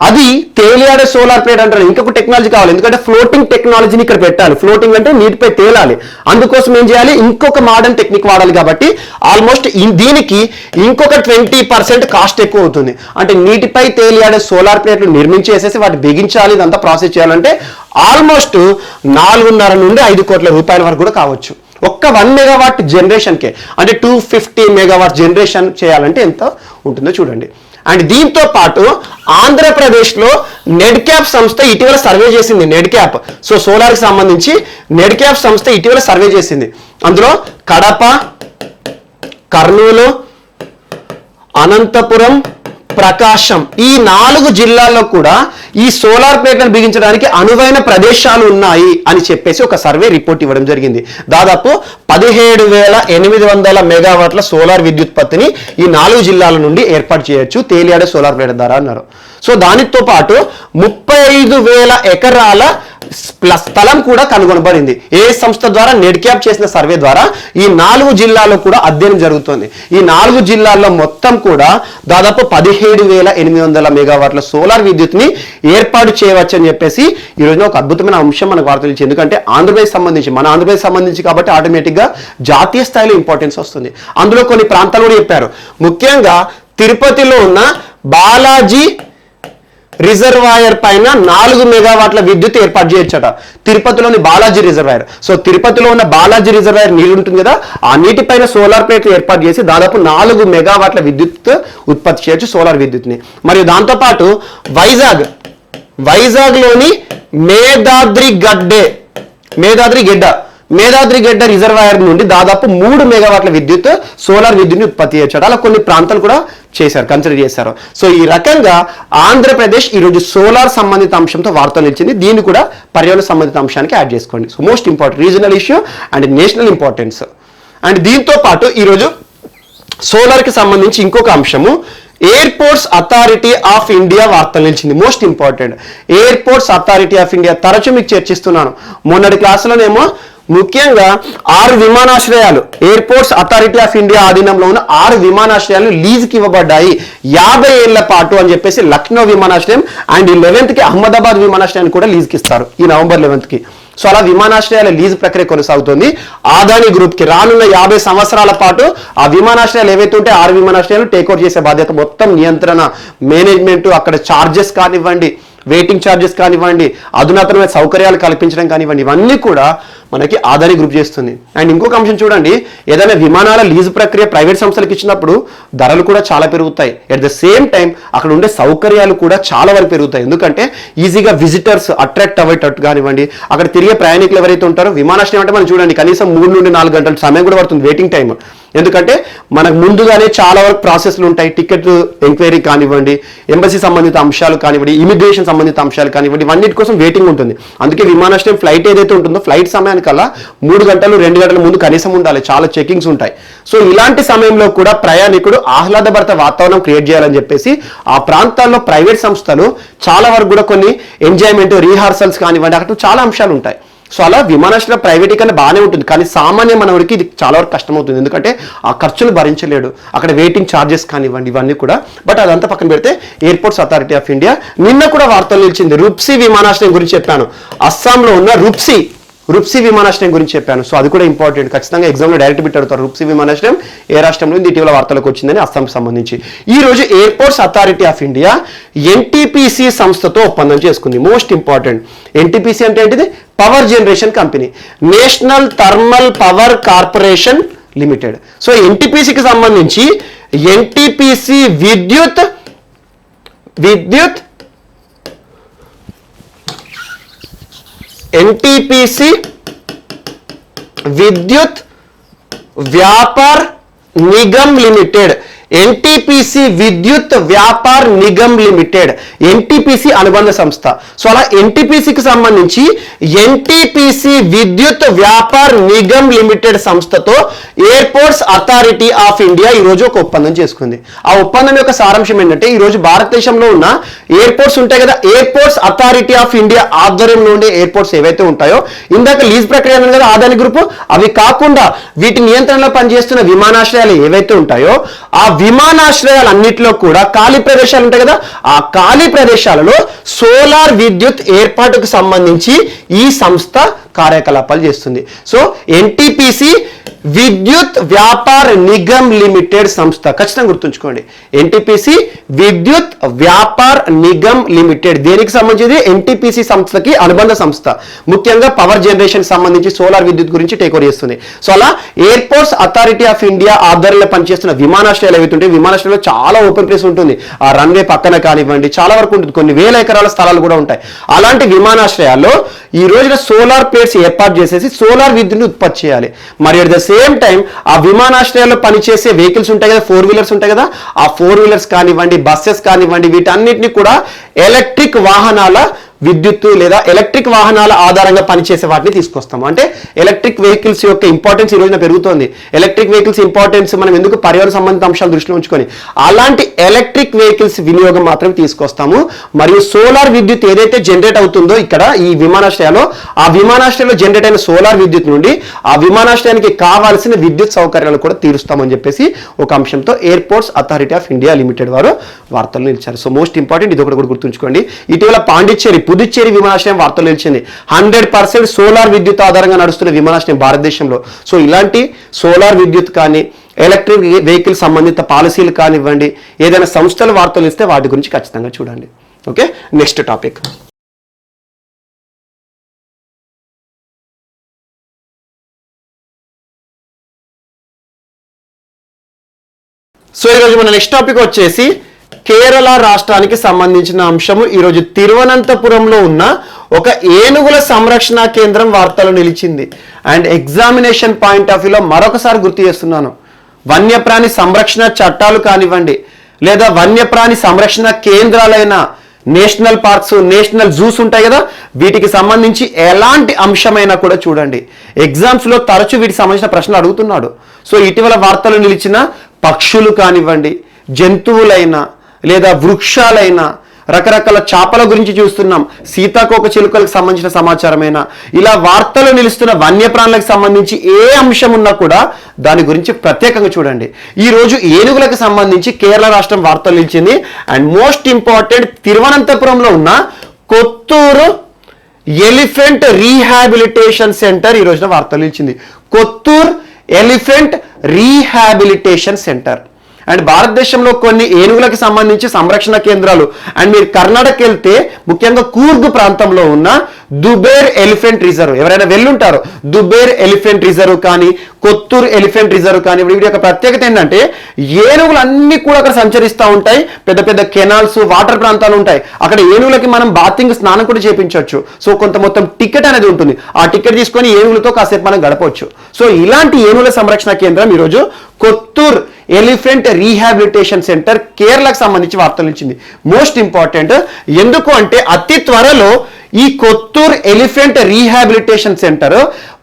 అది తేలియాడే సోలార్ ప్లేట్ అంటారు. ఇంకొక టెక్నాలజీ కావాలి, ఎందుకంటే ఫ్లోటింగ్ టెక్నాలజీని ఇక్కడ పెట్టాలి. ఫ్లోటింగ్ అంటే నీటిపై తేలాలి. అందుకోసం ఏం చేయాలి, ఇంకొక మోడర్న్ టెక్నిక్ వాడాలి. కాబట్టి ఆల్మోస్ట్ దీనికి ఇంకొక 20% కాస్ట్ ఎక్కువ అవుతుంది. అంటే నీటిపై తేలియాడే సోలార్ ప్లేట్లు నిర్మించేసేసి వాటి బిగించాలి, ఇదంతా ప్రాసెస్ చేయాలంటే ఆల్మోస్ట్ 4.5 నుండి 5 కోట్ల రూపాయల వరకు కూడా కావచ్చు. ఒక్క 1 మెగావాట్ జనరేషన్కే, అంటే 250 మెగావాట్ జనరేషన్ చేయాలంటే ఎంత ఉంటుందో చూడండి. అండ్ దీంతో పాటు ఆంధ్రప్రదేశ్లో నెడ్క్యాప్ సంస్థ ఇటీవల సర్వే చేసింది. నెడ్క్యాప్, సో సోలార్కి సంబంధించి నెడ్క్యాప్ సంస్థ ఇటీవల సర్వే చేసింది. అందులో కడప, కర్నూలు, అనంతపురం, ప్రకాశం ఈ 4 జిల్లాల్లో కూడా ఈ సోలార్ ప్లేట్లను బిగించడానికి అనువైన ప్రదేశాలు ఉన్నాయి అని చెప్పేసి ఒక సర్వే రిపోర్ట్ ఇవ్వడం జరిగింది. దాదాపు 17,800 మెగావాట్ల సోలార్ విద్యుత్పత్తిని ఈ 4 జిల్లాల నుండి ఏర్పాటు చేయొచ్చు తేలియాడే సోలార్ ప్లేట్ ద్వారా అన్నారు. సో దానితో పాటు 35,000 ఎకరాల స్థలం కూడా కనుగొనబడింది. ఏ సంస్థ ద్వారా, నెడ్క్యాప్ చేసిన సర్వే ద్వారా ఈ 4 జిల్లాల్లో కూడా అధ్యయనం జరుగుతుంది. ఈ 4 జిల్లాల్లో మొత్తం కూడా దాదాపు 17,800 మెగావాట్ల సోలార్ విద్యుత్ని ఏర్పాటు చేయవచ్చు అని చెప్పేసి ఈ రోజున ఒక అద్భుతమైన అంశం మనకు వార్తలు ఇచ్చింది. ఎందుకంటే మన ఆంధ్రప్రదేశ్ సంబంధించి కాబట్టి ఆటోమేటిక్గా జాతీయ స్థాయిలో ఇంపార్టెన్స్ వస్తుంది. అందులో కొన్ని ప్రాంతాలు కూడా చెప్పారు. ముఖ్యంగా తిరుపతిలో ఉన్న బాలాజీ రిజర్వాయర్ పైన 4 మెగావాట్ల విద్యుత్ ఏర్పాటు చేయొచ్చట. తిరుపతిలోని బాలాజీ రిజర్వాయర్. సో తిరుపతిలో ఉన్న బాలాజీ రిజర్వాయర్ నీరు ఉంటుంది కదా, ఆ నీటి పైన సోలార్ ప్లేట్లు ఏర్పాటు చేసి దాదాపు 4 మెగావాట్ల విద్యుత్ ఉత్పత్తి చేయొచ్చు, సోలార్ విద్యుత్ని. మరియు దాంతోపాటు వైజాగ్లోని మేదాద్రిగడ్డ రిజర్వాయర్ నుండి దాదాపు 3 మెగావాట్ల విద్యుత్ సోలార్ విద్యుత్ని ఉత్పత్తి చేయొచ్చు. అలా కొన్ని ప్రాంతాలు కూడా కన్సిడర్ చేశారు. సో ఈ రకంగా ఆంధ్రప్రదేశ్ ఈరోజు సోలార్ సంబంధిత అంశంతో వార్తలు ఇచ్చింది. దీన్ని కూడా పర్యావరణ సంబంధిత అంశానికి యాడ్ చేసుకోండి. So most important regional issue and national importance. And దీంతో పాటు ఈరోజు సోలార్కి సంబంధించి ఇంకొక అంశము ఎయిర్పోర్ట్స్ అథారిటీ ఆఫ్ ఇండియా వార్తలు నిలిచింది. Most important. Airports authority of India తరచూ మీకు చర్చిస్తున్నాను. మొన్నటి క్లాసులోనేమో ముఖ్యంగా 6 విమానాశ్రయాలు ఎయిర్పోర్ట్స్ అథారిటీ ఆఫ్ ఇండియా ఆధీనంలో ఉన్న 6 విమానాశ్రయాలు లీజుకి ఇవ్వబడ్డాయి 50 ఏళ్ల పాటు అని చెప్పేసి లక్నో విమానాశ్రయం అండ్ 11th కి అహ్మదాబాద్ విమానాశ్రయాన్ని కూడా లీజుకి ఇస్తారు ఈ నవంబర్ 11th కి. సో అలా విమానాశ్రయాల లీజు ప్రక్రియ కొనసాగుతుంది. అదానీ గ్రూప్ కి రానున్న 50 సంవత్సరాల పాటు ఆ విమానాశ్రయాలు ఏవైతే ఉంటే 6 విమానాశ్రయాలు టేక్ ఓవర్ చేసే బాధ్యత, మొత్తం నియంత్రణ, మేనేజ్మెంట్, అక్కడ చార్జెస్ కానివ్వండి, వెయిటింగ్ ఛార్జెస్ కానివ్వండి, అధునాతనమైన సౌకర్యాలు కల్పించడం కానివ్వండి, ఇవన్నీ కూడా మనకి అదానీ గ్రూప్ చేస్తుంది. అండ్ ఇంకొక అంశం చూడండి, ఏదైనా విమానాల లీజు ప్రక్రియ ప్రైవేట్ సంస్థలకు ఇచ్చినప్పుడు ధరలు కూడా చాలా పెరుగుతాయి. ఎట్ ద సేమ్ టైం అక్కడ ఉండే సౌకర్యాలు కూడా చాలా వరకు పెరుగుతాయి. ఎందుకంటే ఈజీగా విజిటర్స్ అట్రాక్ట్ అయ్యేటట్టు కానివ్వండి, అక్కడ తిరిగే ప్రయాణికులు ఎవరైతే ఉంటారో, విమానాశ్రయం అంటే మనం చూడండి కనీసం 3 నుండి 4 గంటల సమయం కూడా పడుతుంది వెయిటింగ్ టైం. ఎందుకంటే మనకు ముందుగానే చాలా వరకు ప్రాసెస్లు ఉంటాయి. టికెట్ ఎంక్వైరీ కానివ్వండి, ఎంబసీ సంబంధిత అంశాలు కానివ్వండి, ఇమిగ్రేషన్ సంబంధిత అంశాలు కానివ్వండి, ఇవన్నిటి కోసం వెయిటింగ్ ఉంటుంది. అందుకే విమానాశ్రయం ఫ్లైట్ ఏదైతే ఉంటుందో ఫ్లైట్ సమయానికల్లా 3 గంటలు 2 గంటల ముందు కనీసం ఉండాలి. చాలా చెకింగ్స్ ఉంటాయి. సో ఇలాంటి సమయంలో కూడా ప్రయాణికుడు ఆహ్లాదభరిత వాతావరణం క్రియేట్ చేయాలని చెప్పేసి ఆ ప్రాంతాల్లో ప్రైవేట్ సంస్థలు చాలా వరకు కూడా కొన్ని ఎంజాయ్మెంట్, రీహార్సల్స్ కానివ్వండి, అక్కడ చాలా అంశాలు ఉంటాయి. సో అలా విమానాశ్రయం ప్రైవేటీకరణ బాగానే ఉంటుంది, కానీ సామాన్య మనవడికి ఇది చాలా వరకు కష్టమవుతుంది. ఎందుకంటే ఆ ఖర్చులు భరించలేడు, అక్కడ వెయిటింగ్ ఛార్జెస్ కానివ్వండి, ఇవన్నీ కూడా. బట్ అదంతా పక్కన పెడితే ఎయిర్పోర్ట్స్ అథారిటీ ఆఫ్ ఇండియా నిన్న కూడా వార్తలు నిలిచింది. రుప్సీ విమానాశ్రయం గురించి చెప్పాను. అస్సాంలో ఉన్న రుప్సీ విమానాశ్రయం గురించి చెప్పాను. సో అది కూడా ఇంపార్టెంట్, ఖచ్చితంగా ఎగ్జామ్లో డైరెక్ట్ బిట్ అడుగుతారు. రుప్సీ విమానాశ్రయం ఏ రాష్ట్రంలో ఉంది, ఇటీవల వార్తలకు వచ్చిందని అస్సాంకి సంబంధించి. ఈ రోజు airports authority of India NTPC సంస్థతో ఒప్పందం చేసుకుంది. మోస్ట్ ఇంపార్టెంట్, ఎన్టీపీసీ అంటే ఏంటిది? Power generation company, national thermal power corporation limited. So ఎన్టీపీసీకి సంబంధించి ఎన్టీపీసీ విద్యుత్ ఎన్టీపీసీ విద్యుత్ వ్యాపార్ నిగమ్ లిమిటెడ్, ఎన్టీపీసీ విద్యుత్ వ్యాపార్ నిగమ్ లిమిటెడ్, ఎన్టీపీసీ అనుబంధ సంస్థ. సో అలా ఎన్టీపీసీకి సంబంధించి ఎన్టీపీసీ విద్యుత్ వ్యాపార్ నిగమ్ లిమిటెడ్ సంస్థతో ఎయిర్పోర్ట్స్ అథారిటీ ఆఫ్ ఇండియా ఈ రోజు ఒక ఒప్పందం చేసుకుంది. ఆ ఒప్పందం యొక్క సారాంశం ఏంటంటే, ఈ రోజు భారతదేశంలో ఉన్న ఎయిర్పోర్ట్స్ ఉంటాయి కదా, ఎయిర్పోర్ట్స్ అథారిటీ ఆఫ్ ఇండియా ఆధ్వర్యంలో ఉండే ఎయిర్పోర్ట్స్ ఏవైతే ఉంటాయో, ఇందాక లీజ్ ప్రక్రియ కదా అదానీ గ్రూప్, అవి కాకుండా వీటి నియంత్రణలో పనిచేస్తున్న విమానాశ్రయాలు ఏవైతే ఉంటాయో ఆ విమానాశ్రయాలన్నింటిలో కూడా ఖాళీ ప్రదేశాలు ఉంటాయి కదా, ఆ ఖాళీ ప్రదేశాలలో సోలార్ విద్యుత్ ఏర్పాటుకు సంబంధించి ఈ సంస్థ కార్యకలాపాలు చేస్తుంది. సో ఎన్టీపీసీ విద్యుత్ వ్యాపార్ నిగమ్ లిమిటెడ్ సంస్థ, ఖచ్చితంగా గుర్తుంచుకోండి, ఎన్టీపీసీ విద్యుత్ వ్యాపార్ నిగమ్ లిమిటెడ్. దేనికి సంబంధించి? ఎన్టీపీసీ సంస్థకి అనుబంధ సంస్థ, ముఖ్యంగా పవర్ జనరేషన్ సంబంధించి సోలార్ విద్యుత్ గురించి టేక్ ఓవర్ చేస్తుంది. సో అలా ఎయిర్పోర్ట్స్ అథారిటీ ఆఫ్ ఇండియా ఆధ్వర్యంలో పనిచేస్తున్న విమానాశ్రయాలు ఏవైతుంటే, విమానాశ్రయంలో చాలా ఓపెన్ ప్లేస్ ఉంటుంది, ఆ రన్వే పక్కన కానివ్వండి చాలా వరకు ఉంటుంది, కొన్ని వేల ఎకరాల స్థలాలు కూడా ఉంటాయి. అలాంటి విమానాశ్రయాల్లో ఈ రోజున సోలార్ ప్లేట్స్ ఏర్పాటు చేసేసి సోలార్ విద్యుత్ని ఉత్పత్తి చేయాలి. మరి అట్ ద సేమ్ టైం ఆ విమానాశ్రయాల్లో పనిచేసే వెహికల్స్ ఉంటాయి కదా, 4 వీలర్స్ ఉంటాయి కదా, ఆ 4 వీలర్స్ కానివ్వండి, బస్సెస్ కానివ్వండి, వీటన్నిటిని కూడా ఎలక్ట్రిక్ వాహనాల విద్యుత్తు లేదా ఎలక్ట్రిక్ వాహనాల ఆధారంగా పనిచేసే వాటిని తీసుకొస్తాము. అంటే ఎలక్ట్రిక్ వెహికల్స్ యొక్క ఇంపార్టెన్స్ ఈ రోజున పెరుగుతోంది. ఎలక్ట్రిక్ వెహికల్స్ ఇంపార్టెన్స్ మనం ఎందుకు పర్యావరణ సంబంధిత అంశాలు దృష్టిలో ఉంచుకొని అలాంటి ఎలక్ట్రిక్ వెహికల్స్ వినియోగం మాత్రమే తీసుకొస్తాము. మరియు సోలార్ విద్యుత్ ఏదైతే జనరేట్ అవుతుందో ఇక్కడ ఈ విమానాశ్రయాల్లో, ఆ విమానాశ్రయంలో జనరేట్ అయిన సోలార్ విద్యుత్ నుండి ఆ విమానాశ్రయానికి కావాల్సిన విద్యుత్ సౌకర్యాలు కూడా తీరుస్తామని చెప్పేసి ఒక అంశంతో airports authority of India limited వారు వార్తలు నిలిచారు. సో మోస్ట్ ఇంపార్టెంట్, ఇది ఒకటి కూడా గుర్తుంచుకోండి. ఇటీవల పుదుచ్చేరి విమానాశ్రయం వార్తలు నిలిచింది. 100% సోలార్ విద్యుత్ ఆధారంగా నడుస్తున్న విమానాశ్రయం భారతదేశంలో. సో ఇలాంటి సోలార్ విద్యుత్ కానీ ఎలక్ట్రిక్ వెహికల్ సంబంధిత పాలసీలు కానివ్వండి, ఏదైనా సంస్థల వార్తలు ఇస్తే వాటి గురించి ఖచ్చితంగా చూడండి. Okay, next topic. సో ఈరోజు మన నెక్స్ట్ టాపిక్ వచ్చేసి కేరళ రాష్ట్రానికి సంబంధించిన అంశము. ఈరోజు తిరువనంతపురంలో ఉన్న ఒక ఏనుగుల సంరక్షణ కేంద్రం వార్తలు నిలిచింది. అండ్ ఎగ్జామినేషన్ పాయింట్ ఆఫ్ వ్యూలో మరొకసారి గుర్తు చేస్తున్నాను, వన్యప్రాణి సంరక్షణ చట్టాలు కానివ్వండి లేదా వన్యప్రాణి సంరక్షణ కేంద్రాలైన నేషనల్ పార్క్స్, నేషనల్ జూస్ ఉంటాయి కదా, వీటికి సంబంధించి ఎలాంటి అంశమైనా కూడా చూడండి. ఎగ్జామ్స్లో తరచూ వీటికి సంబంధించిన ప్రశ్నలు అడుగుతున్నాడు. సో ఇటీవల వార్తలు నిలిచిన పక్షులు కానివ్వండి, జంతువులైనా లేదా వృక్షాలైనా రకరకాల చేపల గురించి చూస్తున్నాం, సీతాకోక చిలుకలకు సంబంధించిన సమాచారమైనా, ఇలా వార్తలు నిలుస్తున్న వన్యప్రాణులకు సంబంధించి ఏ అంశం ఉన్నా కూడా దాని గురించి ప్రత్యేకంగా చూడండి. ఈ రోజు ఏనుగులకు సంబంధించి కేరళ రాష్ట్రం వార్తలు నిలిచింది. అండ్ మోస్ట్ ఇంపార్టెంట్, తిరువనంతపురంలో ఉన్న కొత్తూరు ఎలిఫెంట్ రీహాబిలిటేషన్ సెంటర్ ఈ రోజున వార్తలు నిలిచింది. Kottoor elephant rehabilitation centre. అండ్ భారతదేశంలో కొన్ని ఏనుగులకు సంబంధించి సంరక్షణ కేంద్రాలు, అండ్ మీరు కర్ణాటక వెళ్తే ముఖ్యంగా కూర్గ్ ప్రాంతంలో ఉన్న దుబేర్ ఎలిఫెంట్ రిజర్వ్, ఎవరైనా వెళ్ళుంటారు, దుబేర్ ఎలిఫెంట్ రిజర్వ్ కానీ కొత్తూరు ఎలిఫెంట్ రిజర్వ్ కానీ. వీటి యొక్క ప్రత్యేకత ఏంటంటే ఏనుగులు అన్ని కూడా అక్కడ సంచరిస్తూ ఉంటాయి. పెద్ద పెద్ద కెనాల్స్, వాటర్ ప్రాంతాలు ఉంటాయి. అక్కడ ఏనుగులకి మనం బాతింగ్, స్నానం కూడా చేయించవచ్చు. సో కొంత మొత్తం టికెట్ అనేది ఉంటుంది. ఆ టికెట్ తీసుకొని ఏనుగులతో కాసేపు మనం గడపవచ్చు. సో ఇలాంటి ఏనుగుల సంరక్షణ కేంద్రం ఈరోజు కొత్తూరు ఎలిఫెంట్ రీహాబిలిటేషన్ సెంటర్ కేరళకు సంబంధించి వార్తలు ఇచ్చింది. మోస్ట్ ఇంపార్టెంట్ ఎందుకు అంటే అతి త్వరలో ఈ కొత్తూరు ఎలిఫెంట్ రీహాబిలిటేషన్ సెంటర్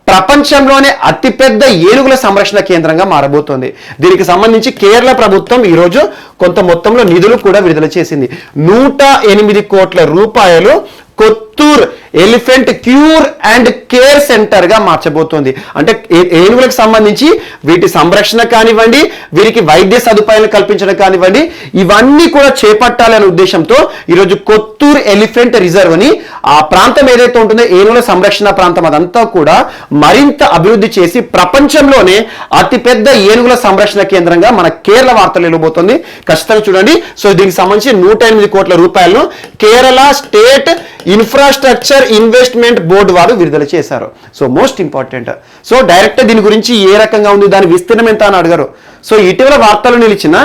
ప్రపంచంలోనే అతిపెద్ద ఏనుగుల సంరక్షణ కేంద్రంగా మారబోతోంది. దీనికి సంబంధించి కేరళ ప్రభుత్వం ఈరోజు కొంత మొత్తంలో నిధులు కూడా విడుదల చేసింది. 108 కోట్ల రూపాయలు Kothur elephant cure and care centre గా మార్చబోతోంది. అంటే ఏనుగులకు సంబంధించి వీటి సంరక్షణ కానివ్వండి, వీరికి వైద్య సదుపాయాలు కల్పించడం కానివ్వండి, ఇవన్నీ కూడా చేపట్టాలనే ఉద్దేశంతో ఈరోజు కొత్తూర్ ఎలిఫెంట్ రిజర్వ్ అని ఆ ప్రాంతం ఏదైతే ఉంటుందో ఏనుగుల సంరక్షణ ప్రాంతం అదంతా కూడా మరింత అభివృద్ధి చేసి ప్రపంచంలోనే అతిపెద్ద ఏనుగుల సంరక్షణ కేంద్రంగా మన కేరళ వార్తలు వెళ్ళబోతోంది. ఖచ్చితంగా చూడండి. సో దీనికి సంబంధించి 108 కోట్ల రూపాయలను Kerala state infrastructure investment board వారు విడుదల చేశారు. So most important. So direct దీని గురించి ఏ రకంగా ఉంది, దాని విస్తీర్ణం ఎంత అని అడిగారు. సో ఇటీవల వార్తలు నిలిచిన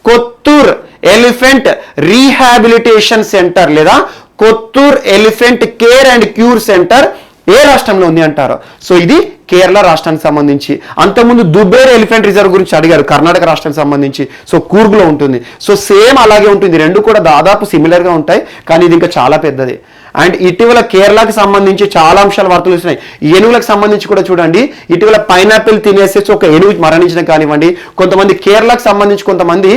కొత్తూర్ ఎలిఫెంట్ రీహాబిలిటేషన్ సెంటర్ లేదా Kottur elephant care and cure centre ఏ రాష్ట్రంలో ఉంది అంటారు. సో ఇది కేరళ రాష్ట్రానికి సంబంధించి. అంతకుముందు దుబేర్ ఎలిఫెంట్ రిజర్వ్ గురించి అడిగారు, కర్ణాటక రాష్ట్రానికి సంబంధించి. సో కూర్గ్లో ఉంటుంది. సో సేమ్ అలాగే ఉంటుంది. రెండు కూడా దాదాపు సిమిలర్గా ఉంటాయి, కానీ ఇది ఇంకా చాలా పెద్దది. అండ్ ఇటీవల కేరళకి సంబంధించి చాలా అంశాలు వార్తలు వస్తున్నాయి. ఏనుగులకు సంబంధించి కూడా చూడండి. ఇటీవల పైనాపిల్ తినేసేసి ఒక ఏనుగు మరణించడం కానివ్వండి, కొంతమంది కేరళకు సంబంధించి కొంతమంది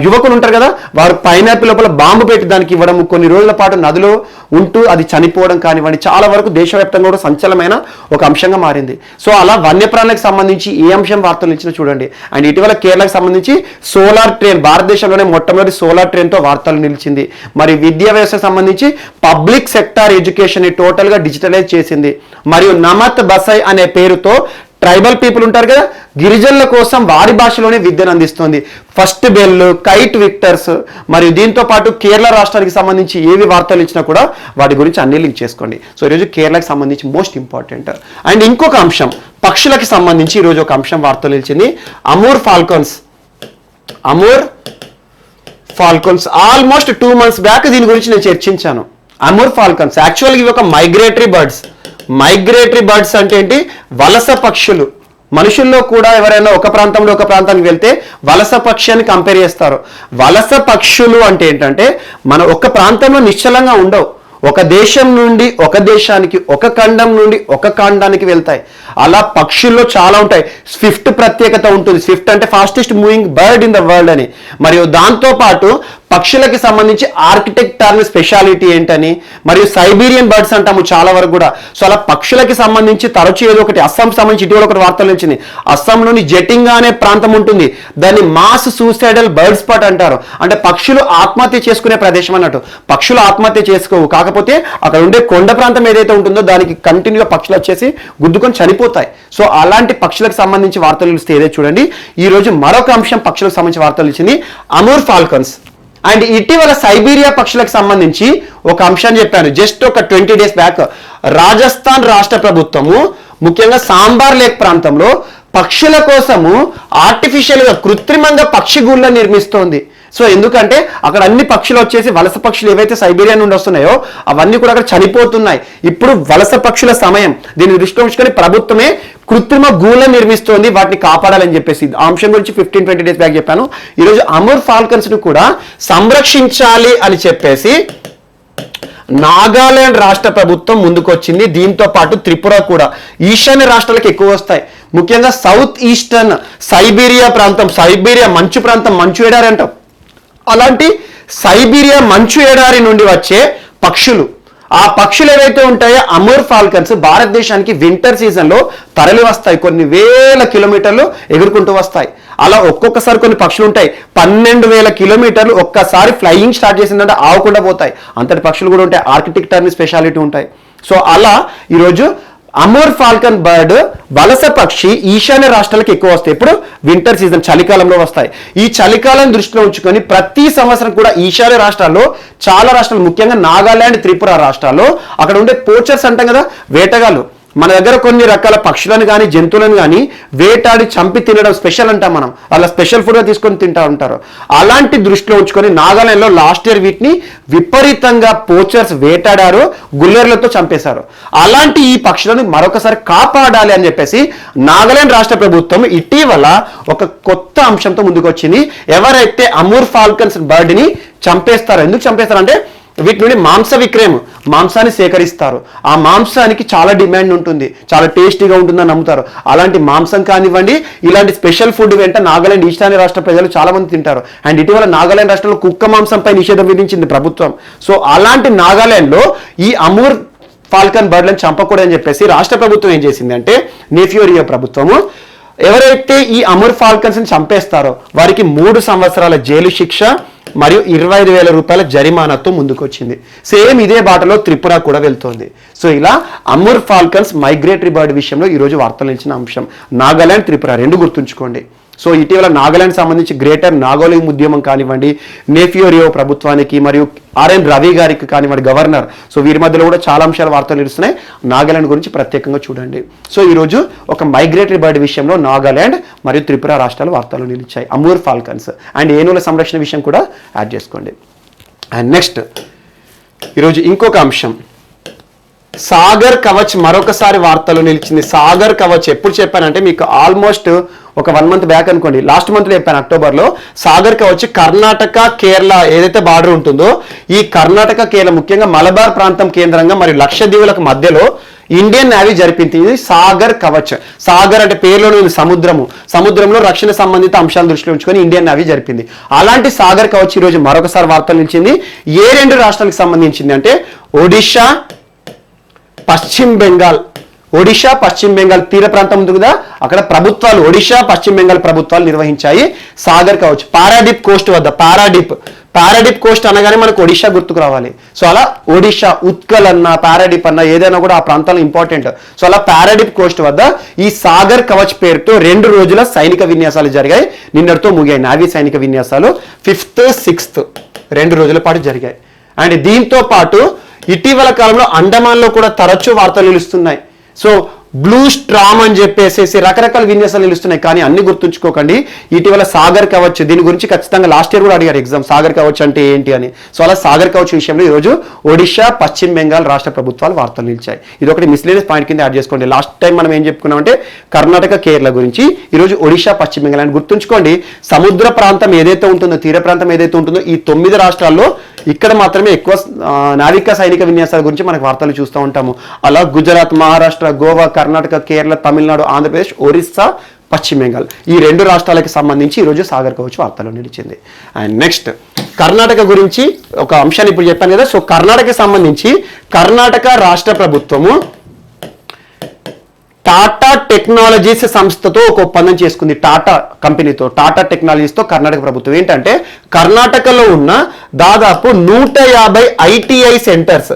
యువకులు ఉంటారు కదా, వారు పైనాపిల్ లోపల బాంబు పెట్టి దానికి ఇవ్వడం, కొన్ని రోజుల పాటు నదిలో ఉంటూ అది చనిపోవడం కానివ్వండి, చాలా వరకు దేశవ్యాప్తంగా కూడా సంచలనమైన ఒక అంశంగా మారింది. సో అలా వన్యప్రాణులకు సంబంధించి ఏ అంశం వార్తలు ఇచ్చినా చూడండి. అండ్ ఇటీవల కేరళకు సంబంధించి సోలార్ ట్రైన్, భారతదేశంలోనే మొట్టమొదటి సోలార్ ట్రైన్తో వార్తలు నిలిచింది. మరి విద్యా వ్యవస్థకు సంబంధించి పబ్లిక్ సెక్టార్ ఎడ్యుకేషన్ ని టోటల్ గా డిజిటలైజ్ చేసింది. మరియు నమత్ బసై అనే పేరుతో ట్రైబల్ పీపుల్ ఉంటారు కదా, గిరిజనుల కోసం వారి భాషలోనే విద్యను అందిస్తుంది. ఫస్ట్ బెల్, కైట్ విక్టర్స్, మరియు దీంతో పాటు కేరళ రాష్ట్రానికి సంబంధించి ఏవి వార్తలు ఇచ్చినా కూడా వాటి గురించి అన్ని లింక్ చేసుకోండి. సో ఈరోజు కేరళకి సంబంధించి మోస్ట్ ఇంపార్టెంట్. అండ్ ఇంకొక అంశం పక్షులకి సంబంధించి ఈరోజు ఒక అంశం వార్తలు ఇచ్చింది. Amur falcons almost 2 months back దీని గురించి నేను చర్చించాను. అమూర్ ఫాల్కన్స్ యాక్చువల్గా ఇవి ఒక మైగ్రేటరీ బర్డ్స్ అంటే ఏంటి, వలస పక్షులు. మనుషుల్లో కూడా ఎవరైనా ఒక ప్రాంతంలో ఒక ప్రాంతానికి వెళ్తే వలస పక్షి అని కంపేర్ చేస్తారు. వలస పక్షులు అంటే ఏంటంటే మన ఒక ప్రాంతంలో నిశ్చలంగా ఉండవు, ఒక దేశం నుండి ఒక దేశానికి, ఒక ఖండం నుండి ఒక ఖండానికి వెళ్తాయి. అలా పక్షుల్లో చాలా ఉంటాయి. స్విఫ్ట్ ప్రత్యేకత ఉంటుంది. స్విఫ్ట్ అంటే fastest moving bird in the world అని. మరియు దాంతో పాటు పక్షులకి సంబంధించి ఆర్కిటెక్చర్ స్పెషాలిటీ ఏంటని, మరియు సైబీరియన్ బర్డ్స్ అంటాము చాలా వరకు కూడా. సో అలా పక్షులకి సంబంధించి తరచూ ఏదో ఒకటి, అస్సాం సంబంధించి ఇటీవల ఒకటి వార్తలు వచ్చింది. అస్సాంలోని జటింగా అనే ప్రాంతం ఉంటుంది, దాన్ని మాస్ సూసైడల్ బర్డ్ స్పాట్ అంటారు. అంటే పక్షులు ఆత్మహత్య చేసుకునే ప్రదేశం అన్నట్టు. పక్షులు ఆత్మహత్య చేసుకోవు, కాకపోతే అక్కడ ఉండే కొండ ప్రాంతం ఏదైతే ఉంటుందో దానికి కంటిన్యూగా పక్షులు వచ్చేసి గుద్దుకొని చనిపోతాయి. సో అలాంటి పక్షులకు సంబంధించి వార్తలు ఇస్తే ఏదో చూడండి. ఈ రోజు మరొక అంశం పక్షులకు సంబంధించి వార్తలు ఇచ్చింది, అమూర్ ఫాల్కన్స్. అండ్ ఇటీవల సైబీరియా పక్షులకు సంబంధించి ఒక అంశాన్ని చెప్పాను జస్ట్ ఒక 20 days బ్యాక్. రాజస్థాన్ రాష్ట్ర ప్రభుత్వము ముఖ్యంగా సాంబార్ లేక్ ప్రాంతంలో పక్షుల కోసము ఆర్టిఫిషియల్గా కృత్రిమంగా పక్షి గూళ్ళను నిర్మిస్తోంది. సో ఎందుకంటే అక్కడ అన్ని పక్షులు వచ్చేసి వలస పక్షులు ఏవైతే సైబీరియా నుండి వస్తున్నాయో అవన్నీ కూడా అక్కడ చనిపోతున్నాయి. ఇప్పుడు వలస పక్షుల సమయం, దీన్ని దృష్టిలో ఉంచుకొని ప్రభుత్వమే కృత్రిమ గూళ్ళను నిర్మిస్తోంది, వాటిని కాపాడాలని చెప్పేసి. ఆ అంశం గురించి 15-20 days బ్యాక్ చెప్పాను. ఈరోజు అమూర్ ఫాల్కన్స్ ను కూడా సంరక్షించాలి అని చెప్పేసి నాగాలాండ్ రాష్ట్ర ప్రభుత్వం ముందుకొచ్చింది. దీంతో పాటు త్రిపుర కూడా. ఈశాన్య రాష్ట్రాలకు ఎక్కువ వస్తాయి, ముఖ్యంగా సౌత్ ఈస్టర్న్ సైబీరియా ప్రాంతం, సైబీరియా మంచు ప్రాంతం, మంచు ఎడారి అంటాం, అలాంటి సైబీరియా మంచు ఎడారి నుండి వచ్చే పక్షులు, ఆ పక్షులు ఏవైతే ఉంటాయో అమూర్ ఫాల్కన్స్ భారతదేశానికి వింటర్ సీజన్లో తరలి వస్తాయి. కొన్ని వేల కిలోమీటర్లు ఎగురుకుంటూ వస్తాయి. అలా ఒక్కొక్కసారి కొన్ని పక్షులు ఉంటాయి 12,000 కిలోమీటర్లు ఒక్కసారి ఫ్లయింగ్ స్టార్ట్ చేసిందంటే ఆవకుండా పోతాయి. అంతటి పక్షులు కూడా ఉంటాయి. ఆర్కిటిక్ టర్న్ స్పెషాలిటీ ఉంటాయి. సో అలా ఈరోజు అమూర్ ఫాల్కన్ బర్డ్ వలస పక్షి ఈశాన్య రాష్ట్రాలకు ఎక్కువ వస్తాయి. ఇప్పుడు వింటర్ సీజన్ చలికాలంలో వస్తాయి. ఈ చలికాలం దృష్టిలో ఉంచుకొని ప్రతి సంవత్సరం కూడా ఈశాన్య రాష్ట్రాల్లో చాలా రాష్ట్రాలు, ముఖ్యంగా నాగాలాండ్, త్రిపుర రాష్ట్రాల్లో అక్కడ ఉండే పోచర్స్ అంటాం కదా, వేటగాళ్ళు, మన దగ్గర కొన్ని రకాల పక్షులను కానీ జంతువులను కానీ వేటాడి చంపి తినడం స్పెషల్ అంటాం మనం. అలా స్పెషల్ ఫుడ్గా తీసుకొని తింటా ఉంటారు. అలాంటి దృష్టిలో ఉంచుకొని నాగాలాండ్లో లాస్ట్ ఇయర్ వీటిని విపరీతంగా పోచర్స్ వేటాడారు, గుల్లేర్లతో చంపేశారు. అలాంటి ఈ పక్షులను మరొకసారి కాపాడాలి అని చెప్పేసి నాగాలాండ్ రాష్ట్ర ప్రభుత్వం ఇటీవల ఒక కొత్త అంశంతో ముందుకు వచ్చింది. ఎవరైతే అమూర్ ఫాల్కన్స్ బర్డ్ని చంపేస్తారో, ఎందుకు చంపేస్తారంటే వీటి నుండి మాంస విక్రయం, మాంసాన్ని సేకరిస్తారు. ఆ మాంసానికి చాలా డిమాండ్ ఉంటుంది, చాలా టేస్టీగా ఉంటుందని నమ్ముతారు. అలాంటి మాంసం కానివ్వండి, ఇలాంటి స్పెషల్ ఫుడ్ వెంట నాగాలాండ్ ఈశాన్య రాష్ట్ర ప్రజలు చాలా మంది తింటారు. అండ్ ఇటీవల నాగాలాండ్ రాష్ట్రంలో కుక్క మాంసంపై నిషేధం విధించింది ప్రభుత్వం. సో అలాంటి నాగాలాండ్లో ఈ అమూర్ ఫాల్కన్ బర్డ్లను చంపకూడదని చెప్పేసి రాష్ట్ర ప్రభుత్వం ఏం చేసింది అంటే, నేఫియోరియో ప్రభుత్వము ఎవరైతే ఈ అమూర్ ఫాల్కన్స్ ని చంపేస్తారో వారికి 3 సంవత్సరాల జైలు శిక్ష మరియు 25,000 రూపాయల జరిమానాతో ముందుకొచ్చింది. సేమ్ ఇదే బాటలో త్రిపుర కూడా వెళ్తోంది. సో ఇలా అమూర్ ఫాల్కన్స్ మైగ్రేటరీ బర్డ్ విషయంలో ఈరోజు వార్తలు నిలిచిన అంశం. నాగాలాండ్, త్రిపుర రెండు గుర్తుంచుకోండి. సో ఇటీవల నాగాలాండ్ సంబంధించి గ్రేటర్ నాగోలింగ్ ఉద్యమం కానివ్వండి, నేఫియోరియో ప్రభుత్వానికి మరియు ఆర్ఎన్ రవి గారికి కానివ్వండి, గవర్నర్, సో వీరి మధ్యలో కూడా చాలా అంశాలు వార్తలు నిలుస్తున్నాయి. నాగాలాండ్ గురించి ప్రత్యేకంగా చూడండి. సో ఈరోజు ఒక మైగ్రేటరీ బర్డ్ విషయంలో నాగాలాండ్ మరియు త్రిపుర రాష్ట్రాలు వార్తలు నిలిచాయి. అమూర్ ఫాల్కన్స్ అండ్ ఏనుగుల సంరక్షణ విషయం కూడా యాడ్ చేసుకోండి. అండ్ నెక్స్ట్ ఈరోజు ఇంకొక అంశం, సాగర్ కవచ్ మరొకసారి వార్తలు నిలిచింది. సాగర్ కవచ్ ఎప్పుడు చెప్పానంటే మీకు ఆల్మోస్ట్ ఒక 1 మంత్ బ్యాక్ అనుకోండి, లాస్ట్ మంత్లో చెప్పాను అక్టోబర్లో. సాగర్ కవచ్ కర్ణాటక, కేరళ ఏదైతే బార్డర్ ఉంటుందో ఈ కర్ణాటక, కేరళ ముఖ్యంగా మలబార్ ప్రాంతం కేంద్రంగా మరియు లక్షద్వీపులకు మధ్యలో ఇండియన్ నేవీ జరిపింది ఇది సాగర్ కవచ్. సాగర్ అంటే పేరులోని సముద్రము, సముద్రంలో రక్షణ సంబంధిత అంశాలను దృష్టిలో ఉంచుకొని ఇండియన్ నేవీ జరిపింది. అలాంటి సాగర్ కవచ్ ఈరోజు మరొకసారి వార్తలు నిలిచింది. ఏ 2 రాష్ట్రాలకు సంబంధించింది అంటే ఒడిషా, పశ్చిమ బెంగాల్. ఒడిషా, పశ్చిమ బెంగాల్ తీర ప్రాంతం ఉంది కదా, అక్కడ ప్రభుత్వాలు, ఒడిషా, పశ్చిమ బెంగాల్ ప్రభుత్వాలు నిర్వహించాయి సాగర్ కవచ్. పారాడిప్ కోస్ట్ వద్ద, పారాడిప్ కోస్ట్ అనగానే మనకు ఒడిషా గుర్తుకు రావాలి. సో అలా ఒడిషా, ఉత్కల్ అన్న, పారాడిప్ అన్న ఏదైనా కూడా ఆ ప్రాంతాలు ఇంపార్టెంట్. సో అలా పారాడిప్ కోస్ట్ వద్ద ఈ సాగర్ కవచ్ పేరుతో 2 రోజుల సైనిక విన్యాసాలు జరిగాయి. నిన్నటితో ముగియాయి నావీ సైనిక విన్యాసాలు. 5th, 6th 2 రోజుల పాటు జరిగాయి. అండ్ దీంతో పాటు ఇటీవల కాలంలో అండమాన్లో కూడా తరచూ వార్తలు నిలుస్తున్నాయి. సో బ్లూ స్ట్రామ్ అని చెప్పేసి రకరకాల విన్యాసాలు నిలుస్తున్నాయి. కానీ అన్ని గుర్తుంచుకోకండి, ఇటీవల సాగర్ కవచ్ దీని గురించి ఖచ్చితంగా లాస్ట్ ఇయర్ కూడా అడిగారు ఎగ్జామ్, సాగర్ కవచ్ అంటే ఏంటి అని. సో అలా సాగర్ కవచ్ విషయంలో ఈరోజు ఒడిషా, పశ్చిమ బెంగాల్ రాష్ట్ర ప్రభుత్వాలు వార్తలు నిలిచాయి. ఇది ఒకటి మిస్లేనియస్ పాయింట్ కింద యాడ్ చేసుకోండి. లాస్ట్ టైం మనం ఏం చెప్పుకున్నామంటే కర్ణాటక, కేరళ గురించి, ఈరోజు ఒడిషా, పశ్చిమ బెంగాల్ అని గుర్తుంచుకోండి. సముద్ర ప్రాంతం ఏదైతే ఉంటుందో, తీర ప్రాంతం ఏదైతే ఉంటుందో ఈ 9 రాష్ట్రాల్లో ఇక్కడ మాత్రమే ఎక్కువ నావిక సైనిక విన్యాసాల గురించి మనకు వార్తలు చూస్తూ ఉంటాము. అలా గుజరాత్, మహారాష్ట్ర, గోవా, కర్ణాటక, కేరళ, తమిళనాడు, ఆంధ్రప్రదేశ్, ఒరిస్సా, పశ్చిమ బెంగాల్ ఈ 2 రాష్ట్రాలకు సంబంధించి ఈరోజు సాగర్ కవచ్ వార్తలు నిలిచింది. అండ్ నెక్స్ట్ కర్ణాటక గురించి ఒక అంశాన్ని ఇప్పుడు చెప్పాను కదా. సో కర్ణాటకకి సంబంధించి కర్ణాటక రాష్ట్ర ప్రభుత్వము టాటా టెక్నాలజీస్ సంస్థతో ఒక ఒప్పందం చేసుకుంది. టాటా కంపెనీతో, టాటా టెక్నాలజీస్తో కర్ణాటక ప్రభుత్వం ఏంటంటే కర్ణాటకలో ఉన్న దాదాపు 150 ITI centres,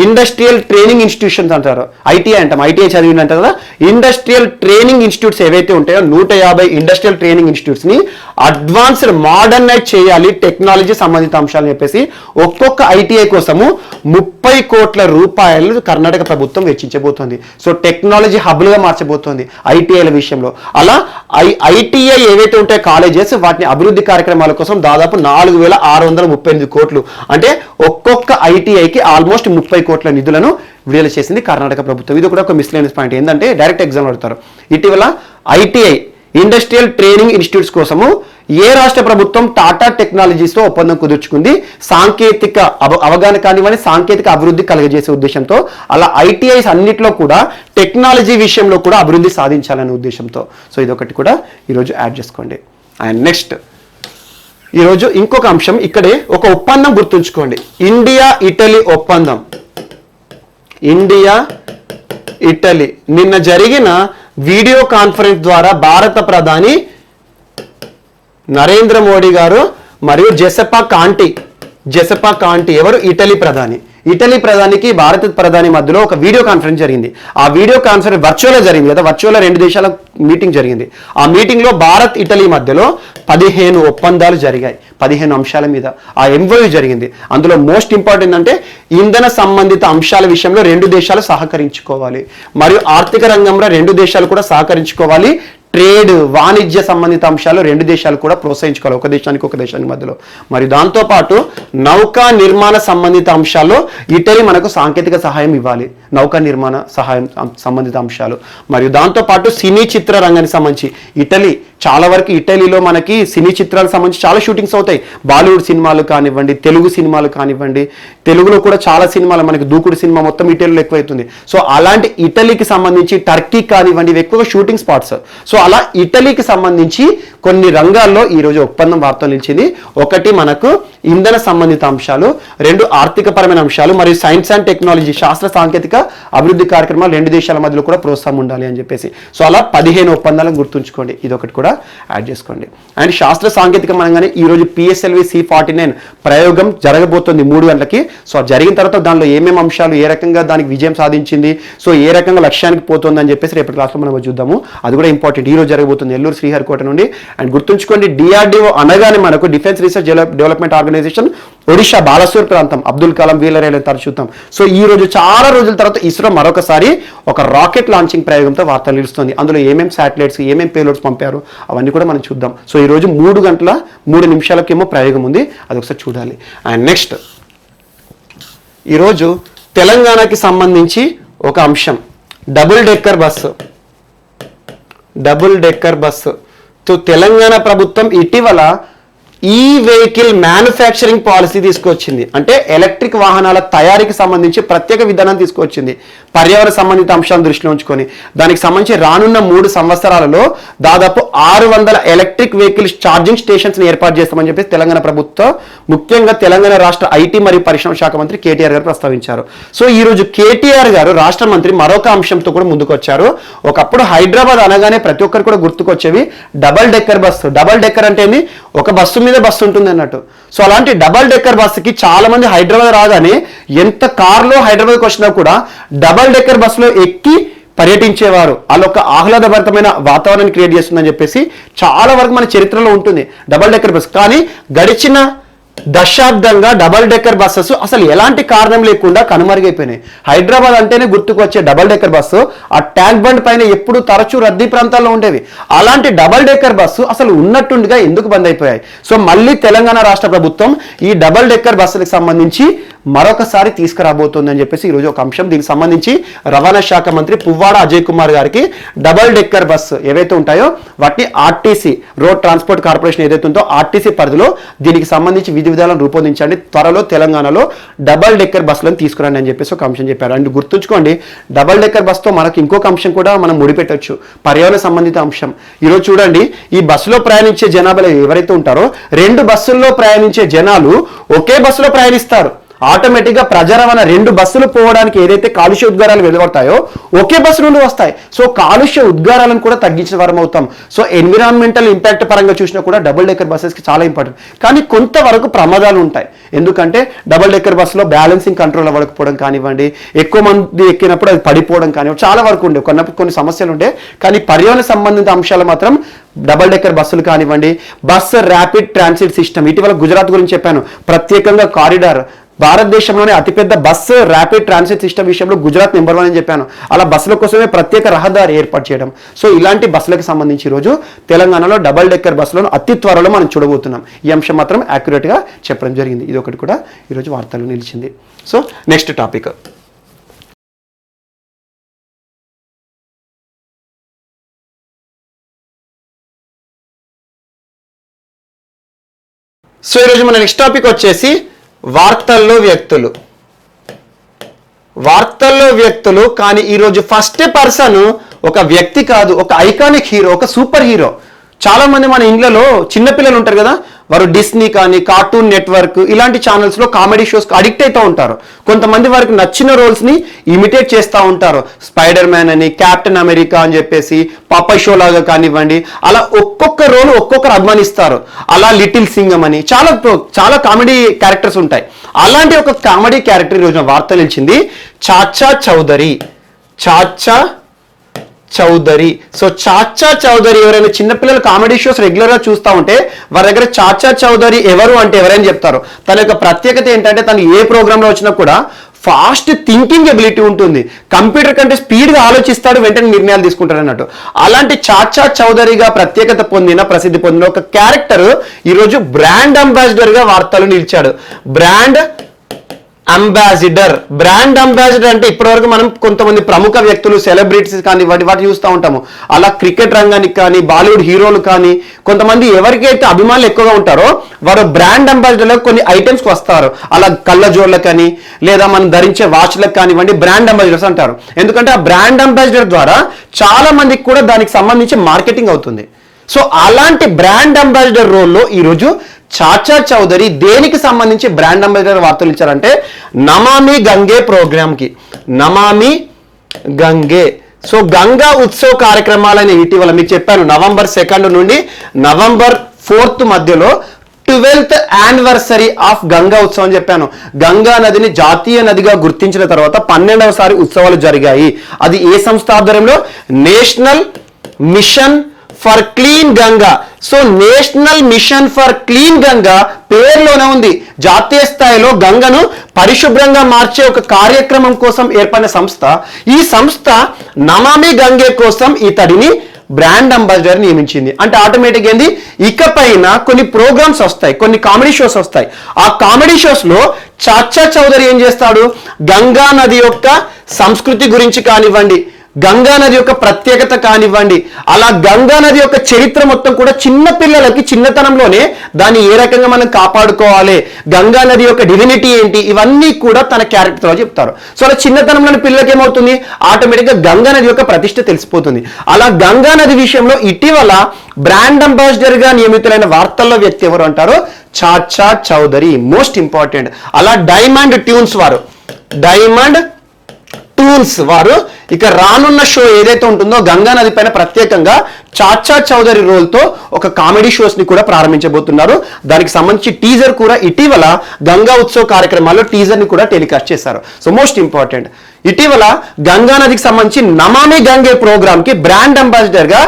industrial training institutions అంటారు, ఐటీఐ అంటాం, ఐటీఐ చదివింది అంటారు కదా, ఇండస్ట్రియల్ ట్రైనింగ్ ఇన్స్టిట్యూట్స్ ఏవైతే ఉంటాయో 150 ఇండస్ట్రియల్ ట్రైనింగ్ ఇన్స్టిట్యూట్స్ ని అడ్వాన్స్డ్ మోడర్నైజ్ చేయాలి టెక్నాలజీ సంబంధిత అంశాలను చెప్పేసి ఒక్కొక్క ఐటీఐ కోసము 30 కోట్ల రూపాయలు కర్ణాటక ప్రభుత్వం వెచ్చించబోతోంది. సో టెక్నాలజీ హబ్లుగా మార్చబోతోంది ఐటీఐల విషయంలో. అలా ఐటీఐ ఏవైతే ఉంటాయో కాలేజెస్ వాటిని అభివృద్ధి కార్యక్రమాల కోసం దాదాపు 4,638 కోట్లు, అంటే ఒక్కొక్క ఐటీఐకి ఆల్మోస్ట్ 30 కోట్ల నిధులను విడుదల చేసింది కర్ణాటక ప్రభుత్వం. ఇది కూడా ఒక మిస్లేనియస్ పాయింట్ ఏంటంటే డైరెక్ట్ ఎగ్జామ్ అడుగుతారు. ఇటీవల ఐటీఐ ఇండస్ట్రియల్ ట్రైనింగ్ ఇన్స్టిట్యూట్స్ కోసము ఏ రాష్ట్ర ప్రభుత్వం టాటా టెక్నాలజీస్తో ఒప్పందం కుదుర్చుకుంది, సాంకేతిక అవగాహన కానివ్వండి, సాంకేతిక అభివృద్ధి కలగజేసే ఉద్దేశంతో. అలా ఐటీఐస్ అన్నింటిలో కూడా టెక్నాలజీ విషయంలో కూడా అభివృద్ధి సాధించాలనే ఉద్దేశంతో. సో ఇదొకటి కూడా ఈరోజు యాడ్ చేసుకోండి. అండ్ నెక్స్ట్ ఈరోజు ఇంకొక అంశం, ఇక్కడే ఒక ఒప్పందం గుర్తుంచుకోండి, ఇండియా ఇటలీ ఒప్పందం. ఇండియా ఇటలీ నిన్న జరిగిన వీడియో కాన్ఫరెన్స్ ద్వారా భారత ప్రధాని నరేంద్ర మోడీ గారు మరియు జెసెపా కాంటి ఎవరు, ఇటలీ ప్రధాని. ఇటలీ ప్రధానికి భారత ప్రధాని మధ్యలో ఒక వీడియో కాన్ఫరెన్స్ జరిగింది. ఆ వీడియో కాన్ఫరెన్స్ వర్చువల్గా జరిగింది కదా, వర్చువల్గా 2 దేశాల మీటింగ్ జరిగింది. ఆ మీటింగ్లో భారత్ ఇటలీ మధ్యలో 15 ఒప్పందాలు జరిగాయి, 15 అంశాల మీద ఆ ఎంఓయూ జరిగింది. అందులో మోస్ట్ ఇంపార్టెంట్ అంటే ఇంధన సంబంధిత అంశాల విషయంలో 2 దేశాలు సహకరించుకోవాలి, మరియు ఆర్థిక రంగంలో 2 దేశాలు కూడా సహకరించుకోవాలి. ట్రేడ్, వాణిజ్య సంబంధిత అంశాలు 2 దేశాలు కూడా ప్రోత్సహించుకోవాలి, ఒక దేశానికి మధ్యలో. మరియు దాంతోపాటు నౌకా నిర్మాణ సంబంధిత అంశాల్లో ఇటలీ మనకు సాంకేతిక సహాయం ఇవ్వాలి, నౌకా నిర్మాణ సహాయం సంబంధిత అంశాలు. మరియు దాంతోపాటు సినీ చిత్ర రంగానికి సంబంధించి చాలా వరకు ఇటలీలో మనకి సినీ చిత్రాలకు సంబంధించి చాలా షూటింగ్స్ అవుతాయి. బాలీవుడ్ సినిమాలు కానివ్వండి, తెలుగు సినిమాలు కానివ్వండి, తెలుగులో కూడా చాలా సినిమాలు, మనకి దూకుడు సినిమా మొత్తం ఇటలీలో ఎక్కువైతుంది. సో అలాంటి ఇటలీకి సంబంధించి, టర్కీ కానివ్వండి, ఇవి ఎక్కువగా షూటింగ్ స్పాట్స్. సో అలా ఇటలీకి సంబంధించి కొన్ని రంగాల్లో ఈరోజు ఒప్పందం వార్తలు నిలిచింది. ఒకటి మనకు ఇంధన సంబంధిత అంశాలు, 2 ఆర్థిక పరమైన అంశాలు, మరియు సైన్స్ అండ్ టెక్నాలజీ, శాస్త్ర సాంకేతిక అభివృద్ధి కార్యక్రమాలు 2 దేశాల మధ్యలో కూడా ప్రోత్సాహం ఉండాలి అని చెప్పేసి. సో అలా 15 ఒప్పందాలను గుర్తుంచుకోండి, ఇది ఒకటి కూడా యాడ్ చేసుకోండి. అండ్ శాస్త్ర సాంకేతిక అనగానే ఈరోజు PSLV C49 ప్రయోగం జరగబోతుంది 3 గంటలకి. సో జరిగిన తర్వాత దానిలో ఏమేమి అంశాలు, ఏ రకంగా దానికి విజయం సాధించింది, సో ఏ రకంగా లక్ష్యానికి పోతుంది అని చెప్పేసి రేపటి క్లాస్లో మనం చూద్దాము. అది కూడా ఇంపార్టెంట్, ఈరోజు జరగబోతుంది నెల్లూరు శ్రీహరికోట నుండి. అండ్ గుర్తుంచుకోండి, DRDO అనగానే మనకు defence research development organisation, Odisha Balasore ప్రాంతం, అబ్దుల్ కలాం వీలరైన తరచుతాం. సో ఈ రోజు చాలా రోజుల తర్వాత ఇస్రో మరొకసారి ఒక రాకెట్ లాంచింగ్ ప్రయోగంతో వార్తలు నిలుస్తుంది. అందులో ఏమేమి శాటిలైట్స్, ఏమేమి పేలోడ్స్ పంపారు అవన్నీ కూడా మనం చూద్దాం. సో ఈ రోజు 3 గంటల 3 నిమిషాలకేమో ప్రయోగం ఉంది, అది ఒకసారి చూడాలి. అండ్ నెక్స్ట్ ఈరోజు తెలంగాణకి సంబంధించి ఒక అంశం, double decker bus. So Telangana ప్రభుత్వం ఇటీవల ఈ వెహికల్ మ్యానుఫ్యాక్చరింగ్ పాలసీ తీసుకొచ్చింది. అంటే ఎలక్ట్రిక్ వాహనాల తయారీకి సంబంధించి ప్రత్యేక విధానం తీసుకొచ్చింది, పర్యావరణ సంబంధిత అంశాలను దృష్టిలో ఉంచుకొని. దానికి సంబంధించి రానున్న 3 సంవత్సరాలలో దాదాపు 600 ఎలక్ట్రిక్ వెహికల్స్ ఛార్జింగ్ స్టేషన్స్ని ఏర్పాటు చేస్తామని చెప్పి తెలంగాణ ప్రభుత్వం, ముఖ్యంగా తెలంగాణ రాష్ట్ర IT మరియు పరిశ్రమ శాఖ మంత్రి కేటీఆర్ గారు ప్రస్తావించారు. సో ఈ రోజు కేటీఆర్ గారు రాష్ట్ర మంత్రి మరొక అంశంతో కూడా ముందుకు వచ్చారు. ఒకప్పుడు హైదరాబాద్ అనగానే ప్రతి ఒక్కరు కూడా గుర్తుకొచ్చేవి double decker bus. Double decker అంటే ఒక బస్సు మీద బస్సు ఉంటుంది అన్నట్టు. సో అలాంటి డబల్ డెక్కర్ బస్సుకి చాలా మంది హైదరాబాద్ రాగానే ఎంత కార్లో హైదరాబాద్కి వచ్చినా కూడా డబల్ డెక్కర్ బస్సులో ఎక్కి పర్యటించేవారు. వాళ్ళు ఒక ఆహ్లాదభరితమైన వాతావరణాన్ని క్రియేట్ చేస్తుందని చెప్పేసి చాలా వరకు మన చరిత్రలో ఉంటుంది డబల్ డెక్కర్ బస్సు. కానీ గడిచిన దశాబ్దంగా డబల్ డెక్కర్ బస్సెస్ అసలు ఎలాంటి కారణం లేకుండా కనుమరుగైపోయినాయి. హైదరాబాద్ అంటేనే గుర్తుకొచ్చే డబల్ డెక్కర్ బస్సు ఆ ట్యాంక్ బండ్ పైన ఎప్పుడు తరచూ రద్దీ ప్రాంతాల్లో ఉండేవి. అలాంటి డబల్ డెక్కర్ బస్సు అసలు ఉన్నట్టుండిగా ఎందుకు బంద్ అయిపోయాయి? సో మళ్ళీ తెలంగాణ రాష్ట్ర ప్రభుత్వం ఈ డబల్ డెక్కర్ బస్సులకు సంబంధించి మరొకసారి తీసుకురాబోతుంది అని చెప్పేసి ఈరోజు ఒక అంశం. దీనికి సంబంధించి రవాణా శాఖ మంత్రి పువ్వాడ అజయ్ కుమార్ గారికి డబల్ డెక్కర్ బస్సు ఏవైతే ఉంటాయో వాటిని RTC, రోడ్ ట్రాన్స్పోర్ట్ కార్పొరేషన్ ఏదైతే ఉందో RTC పరిధిలో దీనికి సంబంధించి విధి విధాలను రూపొందించండి, త్వరలో తెలంగాణలో డబల్ డెక్కర్ బస్సులను తీసుకురండి అని చెప్పేసి ఒక అంశం చెప్పారు. అండ్ గుర్తుంచుకోండి, డబల్ డెక్కర్ బస్సుతో మనకు ఇంకొక అంశం కూడా మనం ముడిపెట్టవచ్చు, పర్యావరణ సంబంధిత అంశం. ఈరోజు చూడండి, ఈ బస్సులో ప్రయాణించే జనాభాలో ఎవరైతే ఉంటారో 2 బస్సుల్లో ప్రయాణించే జనాలు ఒకే బస్సులో ప్రయాణిస్తారు. ఆటోమేటిక్గా ప్రజా రవాణా 2 బస్సులు పోవడానికి ఏదైతే కాలుష్య ఉద్గారాలు వెలువడతాయో ఒకే బస్సు నుండి వస్తాయి. సో కాలుష్య ఉద్గారాలను కూడా తగ్గించిన వారం అవుతాం. సో ఎన్విరాన్మెంటల్ ఇంపాక్ట్ పరంగా చూసినా కూడా డబుల్ డెక్కర్ బస్సెస్కి చాలా ఇంపార్టెంట్. కానీ కొంతవరకు ప్రమాదాలు ఉంటాయి. ఎందుకంటే డబుల్ డెక్కర్ బస్సులో బ్యాలెన్సింగ్ కంట్రోల్ అవ్వకపోవడం కానివ్వండి, ఎక్కువ మంది ఎక్కినప్పుడు అది పడిపోవడం కానివ్వండి, చాలా వరకు ఉండే కొన్ని సమస్యలు ఉండే. కానీ పర్యావరణ సంబంధిత అంశాలు మాత్రం డబల్ డెక్కర్ బస్సులు కానివ్వండి, బస్ ర్యాపిడ్ ట్రాన్సిట్ సిస్టమ్, ఇటీవల గుజరాత్ గురించి చెప్పాను, ప్రత్యేకంగా కారిడార్, భారతదేశంలోనే అతిపెద్ద బస్సు ర్యాపిడ్ ట్రాన్సిట్ సిస్టమ్ విషయంలో గుజరాత్ నెంబర్ 1 అని చెప్పాను. అలా బస్సుల కోసమే ప్రత్యేక రహదారి ఏర్పాటు చేయడం. సో ఇలాంటి బస్సులకు సంబంధించి ఈరోజు తెలంగాణలో డబల్ డెక్కర్ బస్సులను అతి త్వరలో మనం చూడబోతున్నాం. ఈ అంశం మాత్రం యాక్యురేట్గా చెప్పడం జరిగింది. ఇది ఒకటి కూడా ఈరోజు వార్తలు నిలిచింది. సో నెక్స్ట్ టాపిక్, సో ఈరోజు మన నెక్స్ట్ టాపిక్ వచ్చేసి వార్తల్లో వ్యక్తులు. కానీ ఈరోజు ఫస్ట్ పర్సన్ ఒక వ్యక్తి కాదు, ఒక ఐకానిక్ హీరో, ఒక సూపర్ హీరో. చాలా మంది మన ఇండ్లలో చిన్నపిల్లలు ఉంటారు కదా, వారు డిస్నీ కానీ కార్టూన్ నెట్వర్క్ ఇలాంటి ఛానల్స్లో కామెడీ షోస్కి అడిక్ట్ అవుతూ ఉంటారు. కొంతమంది వారికి నచ్చిన రోల్స్ని ఇమిటేట్ చేస్తూ ఉంటారు. స్పైడర్ మ్యాన్ అని, క్యాప్టెన్ అమెరికా అని చెప్పేసి, పాపయ్ షో లాగా కానివ్వండి, అలా ఒక్కొక్క రోల్ ఒక్కొక్కరు అభిమానిస్తారు. అలా లిటిల్ సింగం అని చాలా కామెడీ క్యారెక్టర్స్ ఉంటాయి. అలాంటి ఒక కామెడీ క్యారెక్టర్ ఈరోజు వార్త నిలిచింది, చాచా చౌదరి. సో చాచా చౌదరి ఎవరైనా చిన్నపిల్లలు కామెడీ షోస్ రెగ్యులర్గా చూస్తూ ఉంటే వారి దగ్గర చాచా చౌదరి ఎవరు అంటే ఎవరైనా చెప్తారు. తన యొక్క ప్రత్యేకత ఏంటంటే తను ఏ ప్రోగ్రాంలో వచ్చినా కూడా ఫాస్ట్ థింకింగ్ ఎబిలిటీ ఉంటుంది. కంప్యూటర్ కంటే స్పీడ్గా ఆలోచిస్తాడు, వెంటనే నిర్ణయాలు తీసుకుంటాడు అన్నట్టు. అలాంటి చాచా చౌదరిగా ప్రసిద్ధి పొందిన ఒక క్యారెక్టర్ ఈరోజు బ్రాండ్ అంబాసిడర్గా వార్తలు నిలిచాడు. బ్రాండ్ అంబాసిడర్ అంటే ఇప్పటివరకు మనం కొంతమంది ప్రముఖ వ్యక్తులు, సెలబ్రిటీస్ కానీ వాటి చూస్తూ ఉంటాము. అలా క్రికెట్ రంగానికి కానీ, బాలీవుడ్ హీరోలు కానీ, కొంతమంది ఎవరికైతే అభిమానులు ఎక్కువగా ఉంటారో వారు బ్రాండ్ అంబాసిడర్లకు కొన్ని ఐటమ్స్కి వస్తారు. అలా కళ్ళజోళ్ళకు కానీ, లేదా మనం ధరించే వాచ్లకు కానివ్వండి, బ్రాండ్ అంబాసిడర్స్ అంటారు. ఎందుకంటే ఆ బ్రాండ్ అంబాసిడర్ ద్వారా చాలా మందికి కూడా దానికి సంబంధించి మార్కెటింగ్ అవుతుంది. సో అలాంటి బ్రాండ్ అంబాసిడర్ రోల్లో ఈరోజు చాచా చౌదరి దేనికి సంబంధించి బ్రాండ్ అంబాసిడర్ వార్తలు ఇచ్చారంటే నమామి గంగే ప్రోగ్రామ్కి. నమామి గంగే, సో గంగా ఉత్సవ్ కార్యక్రమాలని ఇటీవల మీకు చెప్పాను, November 2 నుండి November 4 మధ్యలో 12th యానివర్సరీ ఆఫ్ గంగా ఉత్సవం అని చెప్పాను. గంగా నదిని జాతీయ నదిగా గుర్తించిన తర్వాత 12వసారి ఉత్సవాలు జరిగాయి. అది ఏ సంస్థ ఆధ్వర్యంలో? National mission for clean Ganga. So national mission for clean Ganga పేరులోనే ఉంది. జాతీయ స్థాయిలో గంగను పరిశుభ్రంగా మార్చే ఒక కార్యక్రమం కోసం ఏర్పడిన సంస్థ. ఈ సంస్థ నమామి గంగే కోసం ఇతడిని బ్రాండ్ అంబాసిడర్ నియమించింది. అంటే ఆటోమేటిక్ ఏంది, ఇకపైన కొన్ని ప్రోగ్రామ్స్ వస్తాయి, కొన్ని కామెడీ షోస్ వస్తాయి. ఆ కామెడీ షోస్ లో చాచా చౌదరి ఏం చేస్తాడు, గంగా నది యొక్క సంస్కృతి గురించి కానివ్వండి, గంగా నది యొక్క ప్రత్యేకత కానివ్వండి, అలా గంగా నది యొక్క చరిత్ర మొత్తం కూడా చిన్న పిల్లలకి చిన్నతనంలోనే దాన్ని ఏ రకంగా మనం కాపాడుకోవాలి, గంగా నది యొక్క డివినిటీ ఏంటి, ఇవన్నీ కూడా తన క్యారెక్టర్లో చెప్తారు. సో అలా చిన్నతనంలోని పిల్లలకి ఏమవుతుంది, ఆటోమేటిక్గా గంగా నది యొక్క ప్రతిష్ట తెలిసిపోతుంది. అలా గంగా నది విషయంలో ఇటీవల బ్రాండ్ అంబాసిడర్ గా నియమితులైన వార్తల్లో వ్యక్తి ఎవరు అంటారు, చాచా చౌదరి. Most important. అలా డైమండ్ ట్యూన్స్ వారు ఇక రానున్న షో ఏదైతే ఉంటుందో గంగా నది పైన ప్రత్యేకంగా చాచా చౌదరి రోల్తో ఒక కామెడీ షోస్ ని కూడా ప్రారంభించబోతున్నారు. దానికి సంబంధించి టీజర్ కూడా ఇటీవల గంగా ఉత్సవ్ కార్యక్రమాల్లో టీజర్ ని కూడా టెలికాస్ట్ చేశారు. సో మోస్ట్ ఇంపార్టెంట్, ఇటీవల గంగా నదికి సంబంధించి నమామి గంగే ప్రోగ్రామ్ కి బ్రాండ్ అంబాసిడర్ గా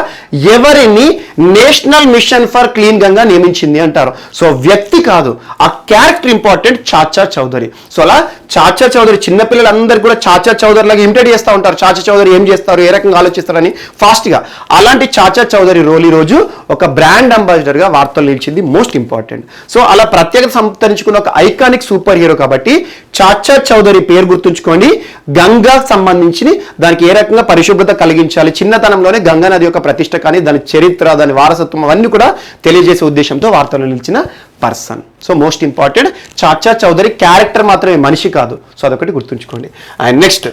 ఎవరిని national mission for clean Ganga నియమించింది అంటారు. సో వ్యక్తి కాదు, ఆ క్యారెక్టర్ ఇంపార్టెంట్, చాచా చౌదరి. సో అలా చాచా చౌదరి చిన్నపిల్లలందరూ కూడా చాచా చౌదరి లాగా ఇమిటేట్ చేస్తూ ఉంటారు. చాచా చౌదరి ఏం చేస్తారు, ఏ రకంగా ఆలోచిస్తారని ఫాస్ట్ గా. అలాంటి చాచా చౌదరి రోల్ ఈ రోజు ఒక బ్రాండ్ అంబాసిడర్ గా వార్తలు నిలిచింది. Most important. సో అలా ప్రత్యేకత సంతరించుకున్న ఒక ఐకానిక్ సూపర్ హీరో కాబట్టి చాచా చౌదరి పేరు గుర్తుంచుకోండి. గంగా సంబంధించి దానికి ఏ రకంగా పరిశుభ్రత కలిగించాలి, చిన్నతనంలోనే గంగా నది యొక్క ప్రతిష్ట కానీ, దాని చరిత్ర, దాని వారసత్వం అవన్నీ కూడా తెలియజేసే ఉద్దేశంతో వార్తలు నిలిచిన పర్సన్. సో మోస్ట్ ఇంపార్టెంట్, చాచా చౌదరి క్యారెక్టర్ మాత్రమే, మనిషి కాదు. సో అదొకటి గుర్తుంచుకోండి. అండ్ నెక్స్ట్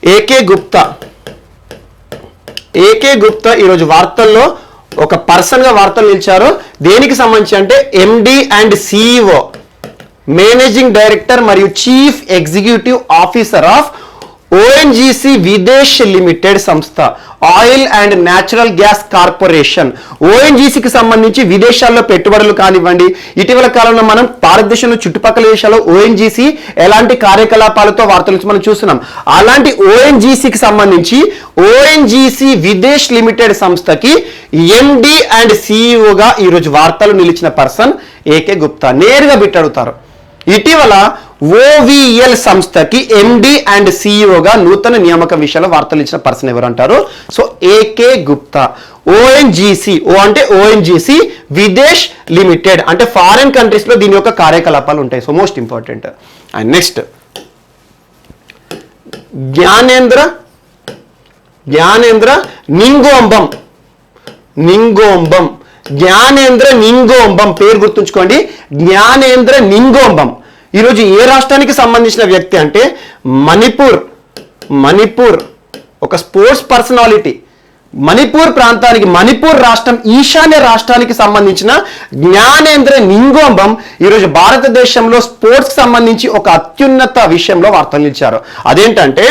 ఏకే గుప్తా ఈరోజు వార్తల్లో ఒక పర్సన్ గా వార్తలు నిలిచారు. దేనికి సంబంధించి అంటే MD and CEO, managing director మరియు chief executive officer of ONGC Videsh limited సంస్థ, oil and natural gas corporation. ఓఎన్జీసీకి సంబంధించి విదేశాల్లో పెట్టుబడులు కానివ్వండి, ఇటీవల కాలంలో మనం భారతదేశంలో చుట్టుపక్కల దేశాల్లో ఓఎన్జీసీ ఎలాంటి కార్యకలాపాలతో వార్తలు మనం చూస్తున్నాం. అలాంటి ఓఎన్జీసీకి సంబంధించి ఓఎన్జీసీ విదేశ్ లిమిటెడ్ సంస్థకి ఎండి అండ్ సిఇఓగా ఈరోజు వార్తలు నిలిచిన పర్సన్ ఏకే గుప్తా. నేరుగా బిట్టడుగుతారు. ఇటీవల ఓవిఎల్ సంస్థకి ఎండి అండ్ సిఇఓగా నూతన నియామక విషయంలో వార్తలు ఇచ్చిన పర్సన్ ఎవరు అంటారు. So AK Gupta. ఓఎన్జీసీ, ఓ అంటే ఓఎన్జీసీ విదేశ్ లిమిటెడ్ అంటే ఫారిన్ కంట్రీస్ లో దీని యొక్క కార్యకలాపాలు ఉంటాయి. So most important. And next Gyanendra Ningombam పేరు గుర్తుంచుకోండి. జ్ఞానేంద్ర నింగోంబం ఈరోజు ఏ రాష్ట్రానికి సంబంధించిన వ్యక్తి అంటే మణిపూర్ ఒక స్పోర్ట్స్ పర్సనాలిటీ. మణిపూర్ ప్రాంతానికి, మణిపూర్ రాష్ట్రం ఈశాన్య రాష్ట్రానికి సంబంధించిన జ్ఞానేంద్ర నింగోంబం ఈరోజు భారతదేశంలో స్పోర్ట్స్కి సంబంధించి ఒక అత్యున్నత విషయంలో వార్తలు ఇచ్చారు. అదేంటంటే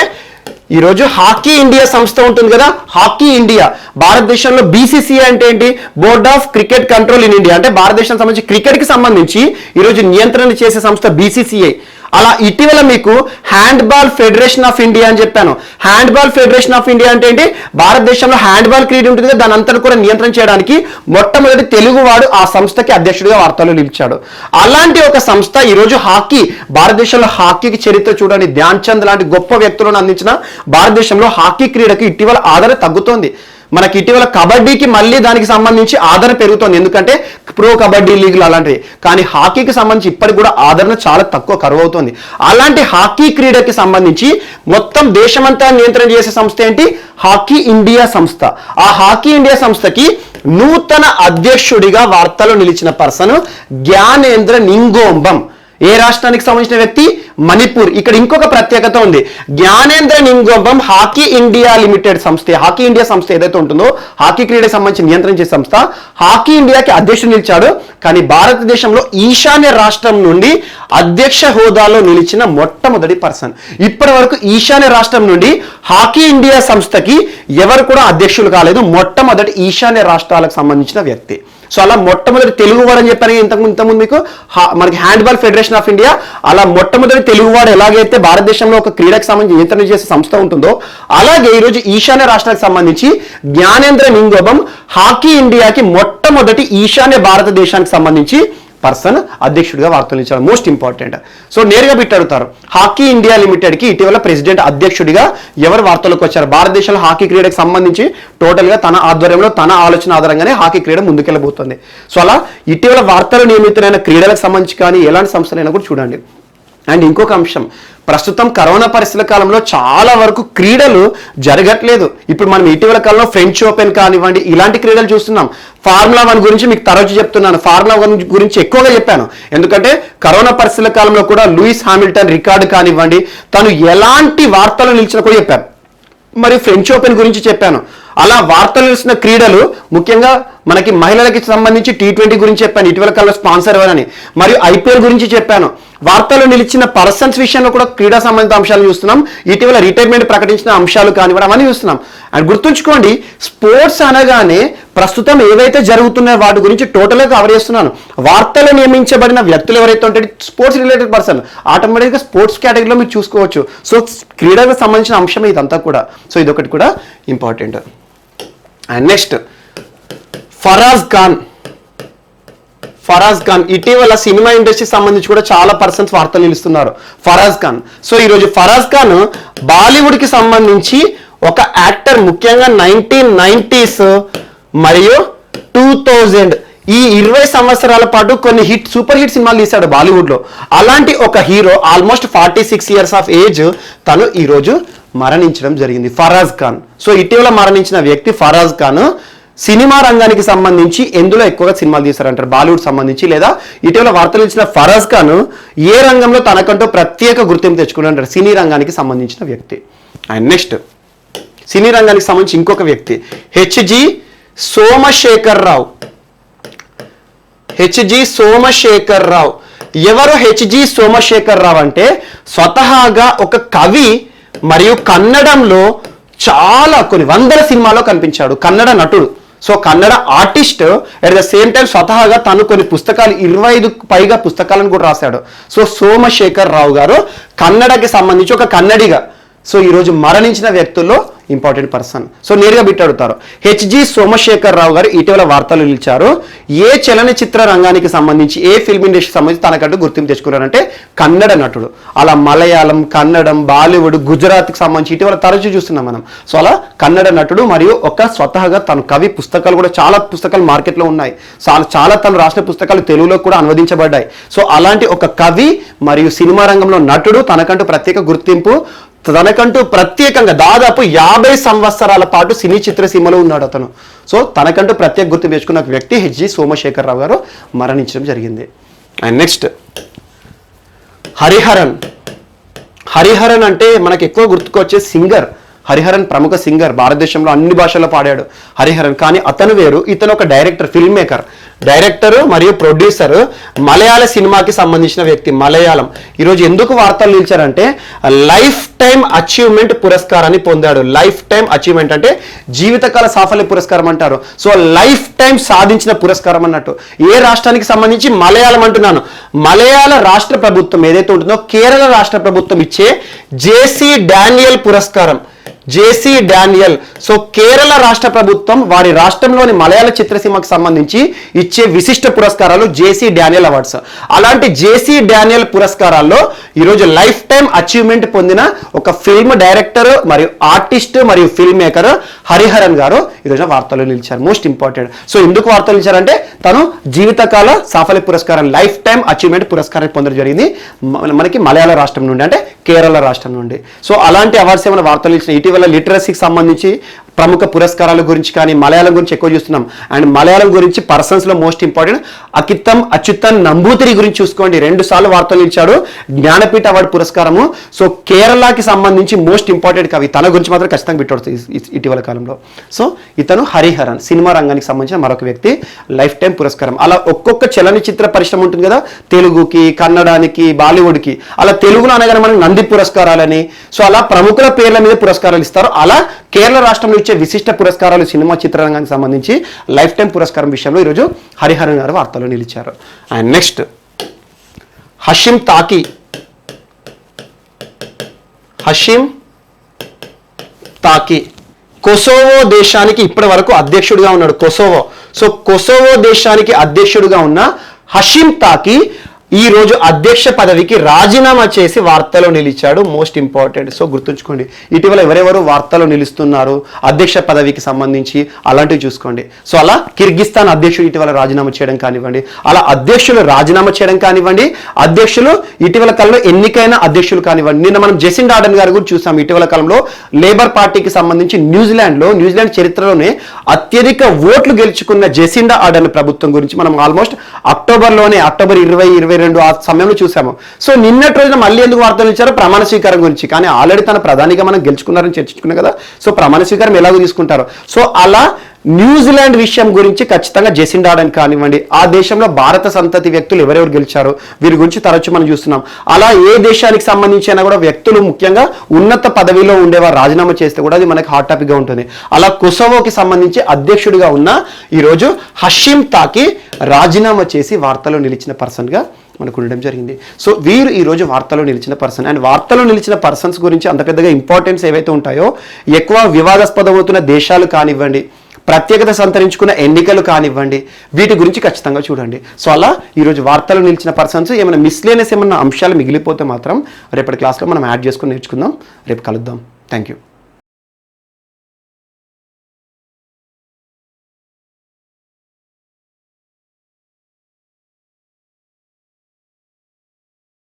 ఈరోజు హాకీ ఇండియా సంస్థ ఉంటుంది కదా, హాకీ ఇండియా భారతదేశంలో బీసీసీఐ అంటే ఏంటి, board of cricket control in India, అంటే భారతదేశం సంబంధించి క్రికెట్కి సంబంధించి ఈరోజు నియంత్రణ చేసే సంస్థ బీసీసీఐ. అలా ఇటీవల మీకు హ్యాండ్బాల్ ఫెడరేషన్ ఆఫ్ ఇండియా అని చెప్పాను. హ్యాండ్బాల్ ఫెడరేషన్ ఆఫ్ ఇండియా అంటే ఏంటి, భారతదేశంలో హ్యాండ్బాల్ క్రీడ ఉంటుంది కదా, దాని అంతా కూడా నియంత్రణ చేయడానికి మొట్టమొదటి తెలుగువాడు ఆ సంస్థకి అధ్యక్షుడిగా వార్తలు నిలిచాడు. అలాంటి ఒక సంస్థ ఈరోజు హాకీ, భారతదేశంలో హాకీకి చరిత్ర చూడండి, ధ్యాన్ చంద్ లాంటి గొప్ప వ్యక్తులను అందించిన భారతదేశంలో హాకీ క్రీడకి ఇటీవల ఆదరణ తగ్గుతోంది. మనకి ఇటీవల కబడ్డీకి మళ్ళీ దానికి సంబంధించి ఆదరణ పెరుగుతోంది, ఎందుకంటే ప్రో కబడ్డీ లీగ్లు అలాంటివి. కానీ హాకీకి సంబంధించి ఇప్పటికి కూడా ఆదరణ చాలా తక్కువ, కరువు అవుతుంది. అలాంటి హాకీ క్రీడకి సంబంధించి మొత్తం దేశమంతా నియంత్రణ చేసే సంస్థ ఏంటి, హాకీ ఇండియా సంస్థ. ఆ హాకీ ఇండియా సంస్థకి నూతన అధ్యక్షుడిగా వార్తలో నిలిచిన పర్సన్ జ్ఞానేంద్ర నింగోంబం. ఏ రాష్ట్రానికి సంబంధించిన వ్యక్తి, మణిపూర్. ఇక్కడ ఇంకొక ప్రత్యేకత ఉంది. జ్ఞానేంద్ర నింగోంబం హాకీ ఇండియా లిమిటెడ్ సంస్థ, హాకీ ఇండియా సంస్థ ఏదైతే ఉంటుందో హాకీ క్రీడకి సంబంధించి నియంత్రణ చేసే సంస్థ, హాకీ ఇండియాకి అధ్యక్షుడు నిలిచాడు. కానీ భారతదేశంలో ఈశాన్య రాష్ట్రం నుండి అధ్యక్ష హోదాలో నిలిచిన మొట్టమొదటి పర్సన్. ఇప్పటి వరకు ఈశాన్య రాష్ట్రం నుండి హాకీ ఇండియా సంస్థకి ఎవరు కూడా అధ్యక్షులు కాలేదు, మొట్టమొదటి ఈశాన్య రాష్ట్రాలకు సంబంధించిన వ్యక్తి. సో అలా మొట్టమొదటి తెలుగువాడు అని చెప్పాను ఇంతకుముందు మీకు, మనకి హ్యాండ్బాల్ ఫెడరేషన్ ఆఫ్ ఇండియా. అలా మొట్టమొదటి తెలుగువాడు ఎలాగైతే భారతదేశంలో ఒక క్రీడకు సంబంధించి నియంత్రణ చేసే సంస్థ ఉంటుందో, అలాగే ఈరోజు ఈశాన్య రాష్ట్రాలకు సంబంధించి జ్ఞానేంద్ర నింగోంబం హాకీ ఇండియాకి మొట్టమొదటి ఈశాన్య భారతదేశానికి సంబంధించి పర్సన్ అధ్యక్షుడిగా వార్తలు ఇచ్చారు. Most important. సో నేరుగా బిట్ అడుగుతారు, హాకీ ఇండియా లిమిటెడ్కి ఇటీవల ప్రెసిడెంట్ అధ్యక్షుడిగా ఎవరు వార్తలకు వచ్చారు? భారతదేశంలో హాకీ క్రీడకు సంబంధించి టోటల్గా తన ఆధ్వర్యంలో తన ఆలోచన ఆధారంగానే హాకీ క్రీడ ముందుకెళ్ళబోతుంది. సో అలా ఇటీవల వార్తలు నియమితులైన క్రీడలకు సంబంధించి కానీ ఎలాంటి సంస్థలైనా కూడా చూడండి. అండ్ ఇంకొక అంశం, ప్రస్తుతం కరోనా పరిస్థితుల కాలంలో చాలా వరకు క్రీడలు జరగట్లేదు. ఇప్పుడు మనం ఇటీవల కాలంలో ఫ్రెంచ్ ఓపెన్ కానివ్వండి, ఇలాంటి క్రీడలు చూస్తున్నాం. ఫార్ములా 1 గురించి మీకు తరచు చెప్తున్నాను, ఫార్ములా 1 గురించి ఎక్కువగా చెప్పాను, ఎందుకంటే కరోనా పరిస్థితుల కాలంలో కూడా లూయిస్ హామిల్టన్ రికార్డు కానివ్వండి, తను ఎలాంటి వార్తలు నిలిచినా కూడా చెప్పాను. మరి ఫ్రెంచ్ ఓపెన్ గురించి చెప్పాను. అలా వార్తలు నిలిచిన క్రీడలు ముఖ్యంగా మనకి మహిళలకి సంబంధించి T20 గురించి చెప్పాను, ఇటీవల కాలంలో స్పాన్సర్ ఎవరని. మరియు IPL గురించి చెప్పాను. వార్తలు నిలిచిన పర్సన్స్ విషయంలో కూడా క్రీడా సంబంధిత అంశాలు చూస్తున్నాం. ఇటీవల రిటైర్మెంట్ ప్రకటించిన అంశాలు కానివ్వడం అవన్నీ చూస్తున్నాం. అండ్ గుర్తుంచుకోండి, స్పోర్ట్స్ అనగానే ప్రస్తుతం ఏవైతే జరుగుతున్నాయో వాటి గురించి టోటల్గా కవర్ చేస్తున్నాను. వార్తలు నియమించబడిన వ్యక్తులు ఎవరైతే ఉంటే స్పోర్ట్స్ రిలేటెడ్ పర్సన్ ఆటోమేటిక్గా స్పోర్ట్స్ కేటగిరీలో మీరు చూసుకోవచ్చు. సో క్రీడలకు సంబంధించిన అంశమే ఇదంతా కూడా. సో ఇదొకటి కూడా important. And next Faraz Khan ఇటీవల సినిమా ఇండస్ట్రీకి సంబంధించి కూడా చాలా పర్సన్స్ వార్తలు నిలుస్తున్నారు. ఫరాజ్ ఖాన్. సో ఈరోజు ఫరాజ్ ఖాన్ బాలీవుడ్కి సంబంధించి ఒక యాక్టర్, ముఖ్యంగా 1990s మరియు 2000 ఈ 20 సంవత్సరాల పాటు కొన్ని సూపర్ హిట్ సినిమాలు తీశాడు బాలీవుడ్లో. అలాంటి ఒక hero almost 46 years of age తను ఈరోజు మరణించడం జరిగింది, ఫరాజ్ ఖాన్. సో ఇటీవల మరణించిన వ్యక్తి ఫరాజ్ ఖాన్ సినిమా రంగానికి సంబంధించి ఎందులో ఎక్కువగా సినిమాలు తీశారంటారు, బాలీవుడ్ సంబంధించి. లేదా ఇటీవల వార్తలు ఇచ్చిన ఫరాజ్ ఖాన్ ఏ రంగంలో తనకంటూ ప్రత్యేక గుర్తింపు తెచ్చుకున్నారంటారు, సినీ రంగానికి సంబంధించిన వ్యక్తి. అండ్ నెక్స్ట్ సినీ రంగానికి సంబంధించి ఇంకొక వ్యక్తి హెచ్జి సోమశేఖర్ రావు. ఎవరు హెచ్జి సోమశేఖర్ రావు అంటే స్వతహాగా ఒక కవి మరియు కన్నడంలో చాలా కొన్ని వందల సినిమాల్లో కనిపించాడు, కన్నడ నటుడు. So Kannada artist, at the same time స్వతహాగా తను కొన్ని పుస్తకాలు 25కు పైగా పుస్తకాలను కూడా రాశాడు. సో సోమశేఖర్ రావు గారు కన్నడకి సంబంధించి ఒక కన్నడిగా సో ఈరోజు మరణించిన వ్యక్తుల్లో ఇంపార్టెంట్ పర్సన్. సో నేరుగా బిట్ అడుగుతారు, హెచ్జి సోమశేఖర్ రావు గారు ఇటీవల వార్తలు నిలిచారు. ఏ చలనచిత్ర రంగానికి సంబంధించి, ఏ ఫిల్మ్ ఇండస్ట్రీకి సంబంధించి తనకంటూ గుర్తింపు తెచ్చుకున్నారంటే కన్నడ నటుడు. అలా మలయాళం, కన్నడం, బాలీవుడ్, గుజరాత్కి సంబంధించి ఇటీవల తరచూ చూస్తున్నాం మనం. సో అలా కన్నడ నటుడు మరియు ఒక స్వతహాగా తను కవి, పుస్తకాలు కూడా చాలా పుస్తకాలు మార్కెట్లో ఉన్నాయి. చాలా తను రాసిన పుస్తకాలు తెలుగులో కూడా అనువదించబడ్డాయి. సో అలాంటి ఒక కవి మరియు సినిమా రంగంలో నటుడు, తనకంటూ ప్రత్యేక గుర్తింపు, తనకంటూ ప్రత్యేకంగా దాదాపు 50 సంవత్సరాల పాటు సినీ చిత్రసీమలో ఉన్నాడు అతను. సో తనకంటూ ప్రత్యేక గుర్తింపు తెచ్చుకున్న వ్యక్తి హెచ్జి సోమశేఖర్ రావు గారు మరణించడం జరిగింది. అండ్ నెక్స్ట్ హరిహరన్ అంటే మనకు ఎక్కువ గుర్తుకొచ్చే సింగర్, హరిహరన్ ప్రముఖ సింగర్, భారతదేశంలో అన్ని భాషల్లో పాడాడు హరిహరన్. కానీ అతను వేరు, ఇతను ఒక డైరెక్టర్, ఫిల్మ్ మేకర్, డైరెక్టర్ మరియు ప్రొడ్యూసర్, మలయాళ సినిమాకి సంబంధించిన వ్యక్తి. మలయాళం ఈరోజు ఎందుకు వార్తలు నిలిచారంటే లైఫ్ టైం అచీవ్మెంట్ పురస్కారాన్ని పొందాడు. లైఫ్ టైం అచీవ్మెంట్ అంటే జీవితకాల సాఫల్య పురస్కారం అంటారు. సో లైఫ్ టైం సాధించిన పురస్కారం అన్నట్టు. ఏ రాష్ట్రానికి సంబంధించి? మలయాళం అంటున్నాను. మలయాళ రాష్ట్ర ప్రభుత్వం ఏదైతే ఉంటుందో కేరళ రాష్ట్ర ప్రభుత్వం ఇచ్చే జేసీ డానియల్ పురస్కారం. జేసీ డానియల్. సో కేరళ రాష్ట్ర ప్రభుత్వం వారి రాష్ట్రంలోని మలయాళ చిత్రసీమకు సంబంధించి ఇచ్చే విశిష్ట పురస్కారాలు జేసీ డానియల్ అవార్డ్స్. అలాంటి జేసీ డానియల్ పురస్కారాల్లో ఈరోజు లైఫ్ టైం అచీవ్మెంట్ పొందిన ఒక ఫిల్మ్ డైరెక్టర్ మరియు ఆర్టిస్ట్ మరియు ఫిల్మ్ మేకర్ హరిహరన్ గారు ఈరోజు వార్తల్లో నిలిచారు. Most important. సో ఎందుకు వార్తలు నిలిచారంటే తను జీవితకాల సాఫల్య పురస్కారం, లైఫ్ టైం అచీవ్మెంట్ పురస్కారం పొందడం జరిగింది మనకి మలయాళ రాష్ట్రం నుండి, అంటే కేరళ రాష్ట్రం నుండి. సో అలాంటి అవార్డ్స్ ఏమైనా వార్తలు ఇచ్చిన ఇటీవల లిటరసీకి సంబంధించి ప్రముఖ పురస్కారాల గురించి కానీ మలయాళం గురించి ఎక్కువ చూస్తున్నాం. అండ్ మలయాళం గురించి పర్సన్స్లో మోస్ట్ ఇంపార్టెంట్ అచ్యుతన్ నంబూతిరి గురించి చూసుకోండి. 2 సార్లు వార్తలు ఇచ్చాడు, జ్ఞానపీఠ అవార్డు పురస్కారము. సో కేరళకి సంబంధించి మోస్ట్ ఇంపార్టెంట్ కవి, తన గురించి మాత్రం ఖచ్చితంగా పెట్టవచ్చు ఇటీవల కాలంలో. సో ఇతను హరిహరన్, సినిమా రంగానికి సంబంధించిన మరొక వ్యక్తి, లైఫ్ టైం పురస్కారం. అలా ఒక్కొక్క చలనచిత్ర పరిశ్రమ ఉంటుంది కదా, తెలుగుకి, కన్నడానికి, బాలీవుడ్కి. అలా తెలుగులో అనగానే మనకి నంది పురస్కారాలని, సో అలా ప్రముఖుల పేర్ల మీద పురస్కారాలు ఇస్తారు. అలా కేరళ రాష్ట్రంలో ఇచ్చే విశిష్ట పురస్కారాలు సినిమా చిత్రరంగానికి సంబంధించి లైఫ్ టైం పురస్కారం విషయంలో ఈరోజు హరిహరన్ గారు వార్తల్లో నిలిచారు. అండ్ నెక్స్ట్ హషీం తాకి కొసోవో దేశానికి ఇప్పటి వరకు అధ్యక్షుడిగా ఉన్నాడు. సో కొసోవో దేశానికి అధ్యక్షుడిగా ఉన్న హషీం తాకి ఈ రోజు అధ్యక్ష పదవికి రాజీనామా చేసి వార్తలో నిలిచాడు. Most important. సో గుర్తుంచుకోండి, ఇటీవల ఎవరెవరు వార్తలో నిలుస్తున్నారు అధ్యక్ష పదవికి సంబంధించి అలాంటివి చూసుకోండి. సో అలా కిర్గిస్తాన్ అధ్యక్షుడు ఇటీవల రాజీనామా చేయడం కానివ్వండి, అలా అధ్యక్షులు రాజీనామా చేయడం కానివ్వండి, అధ్యక్షులు ఇటీవల కాలంలో ఎన్నికైన అధ్యక్షులు కానివ్వండి. నిన్న మనం జెసిండా ఆర్డర్న్ గారి గురించి చూసాం. ఇటీవల కాలంలో లేబర్ పార్టీకి సంబంధించి న్యూజిలాండ్ చరిత్రలోనే అత్యధిక ఓట్లు గెలుచుకున్న జెసిండా ఆర్డర్న్ ప్రభుత్వం గురించి మనం ఆల్మోస్ట్ అక్టోబర్ 2022 ఆ సమయంలో చూసాము. సో నిన్నటి రోజున మళ్ళీ ఎందుకు వార్తలు ఇచ్చారో ప్రమాణ స్వీకారం గురించి. కానీ ఆల్రెడీ తన ప్రధానిగా మనం గెలుచుకున్నారని చర్చించుకున్నాం కదా. సో ప్రమాణ స్వీకారం ఎలాగో తీసుకుంటారు. సో అలా న్యూజిలాండ్ విషయం గురించి ఖచ్చితంగా జెసిండా ఆర్డర్న్ కానివ్వండి, ఆ దేశంలో భారత సంతతి వ్యక్తులు ఎవరెవరు గెలిచారు వీరి గురించి తరచు మనం చూస్తున్నాం. అలా ఏ దేశానికి సంబంధించిన కూడా వ్యక్తులు ముఖ్యంగా ఉన్నత పదవిలో ఉండేవారు రాజీనామా చేస్తే కూడా అది మనకి హాట్ టాపిక్గా ఉంటుంది. అలా కొసోవోకి సంబంధించి అధ్యక్షుడిగా ఉన్న ఈరోజు హషీం తాకి రాజీనామా చేసి వార్తలో నిలిచిన పర్సన్గా మనకు ఉండడం జరిగింది. సో వీరు ఈరోజు వార్తలో నిలిచిన పర్సన్. అండ్ వార్తలో నిలిచిన పర్సన్స్ గురించి అంత పెద్దగా ఇంపార్టెన్స్ ఏవైతే ఉంటాయో, ఎక్కువ వివాదాస్పదమవుతున్న దేశాలు కానివ్వండి, ప్రత్యేకత సంతరించుకున్న ఎన్నికలు కానివ్వండి, వీటి గురించి ఖచ్చితంగా చూడండి. సో అలా ఈరోజు వార్తలు నిలిచిన పర్సన్స్ ఏమైనా మిస్లేనియస్ ఏమైనా అంశాలు మిగిలిపోతే మాత్రం రేపటి క్లాస్లో మనం యాడ్ చేసుకుని నేర్చుకుందాం. రేపు కలుద్దాం. Thank you.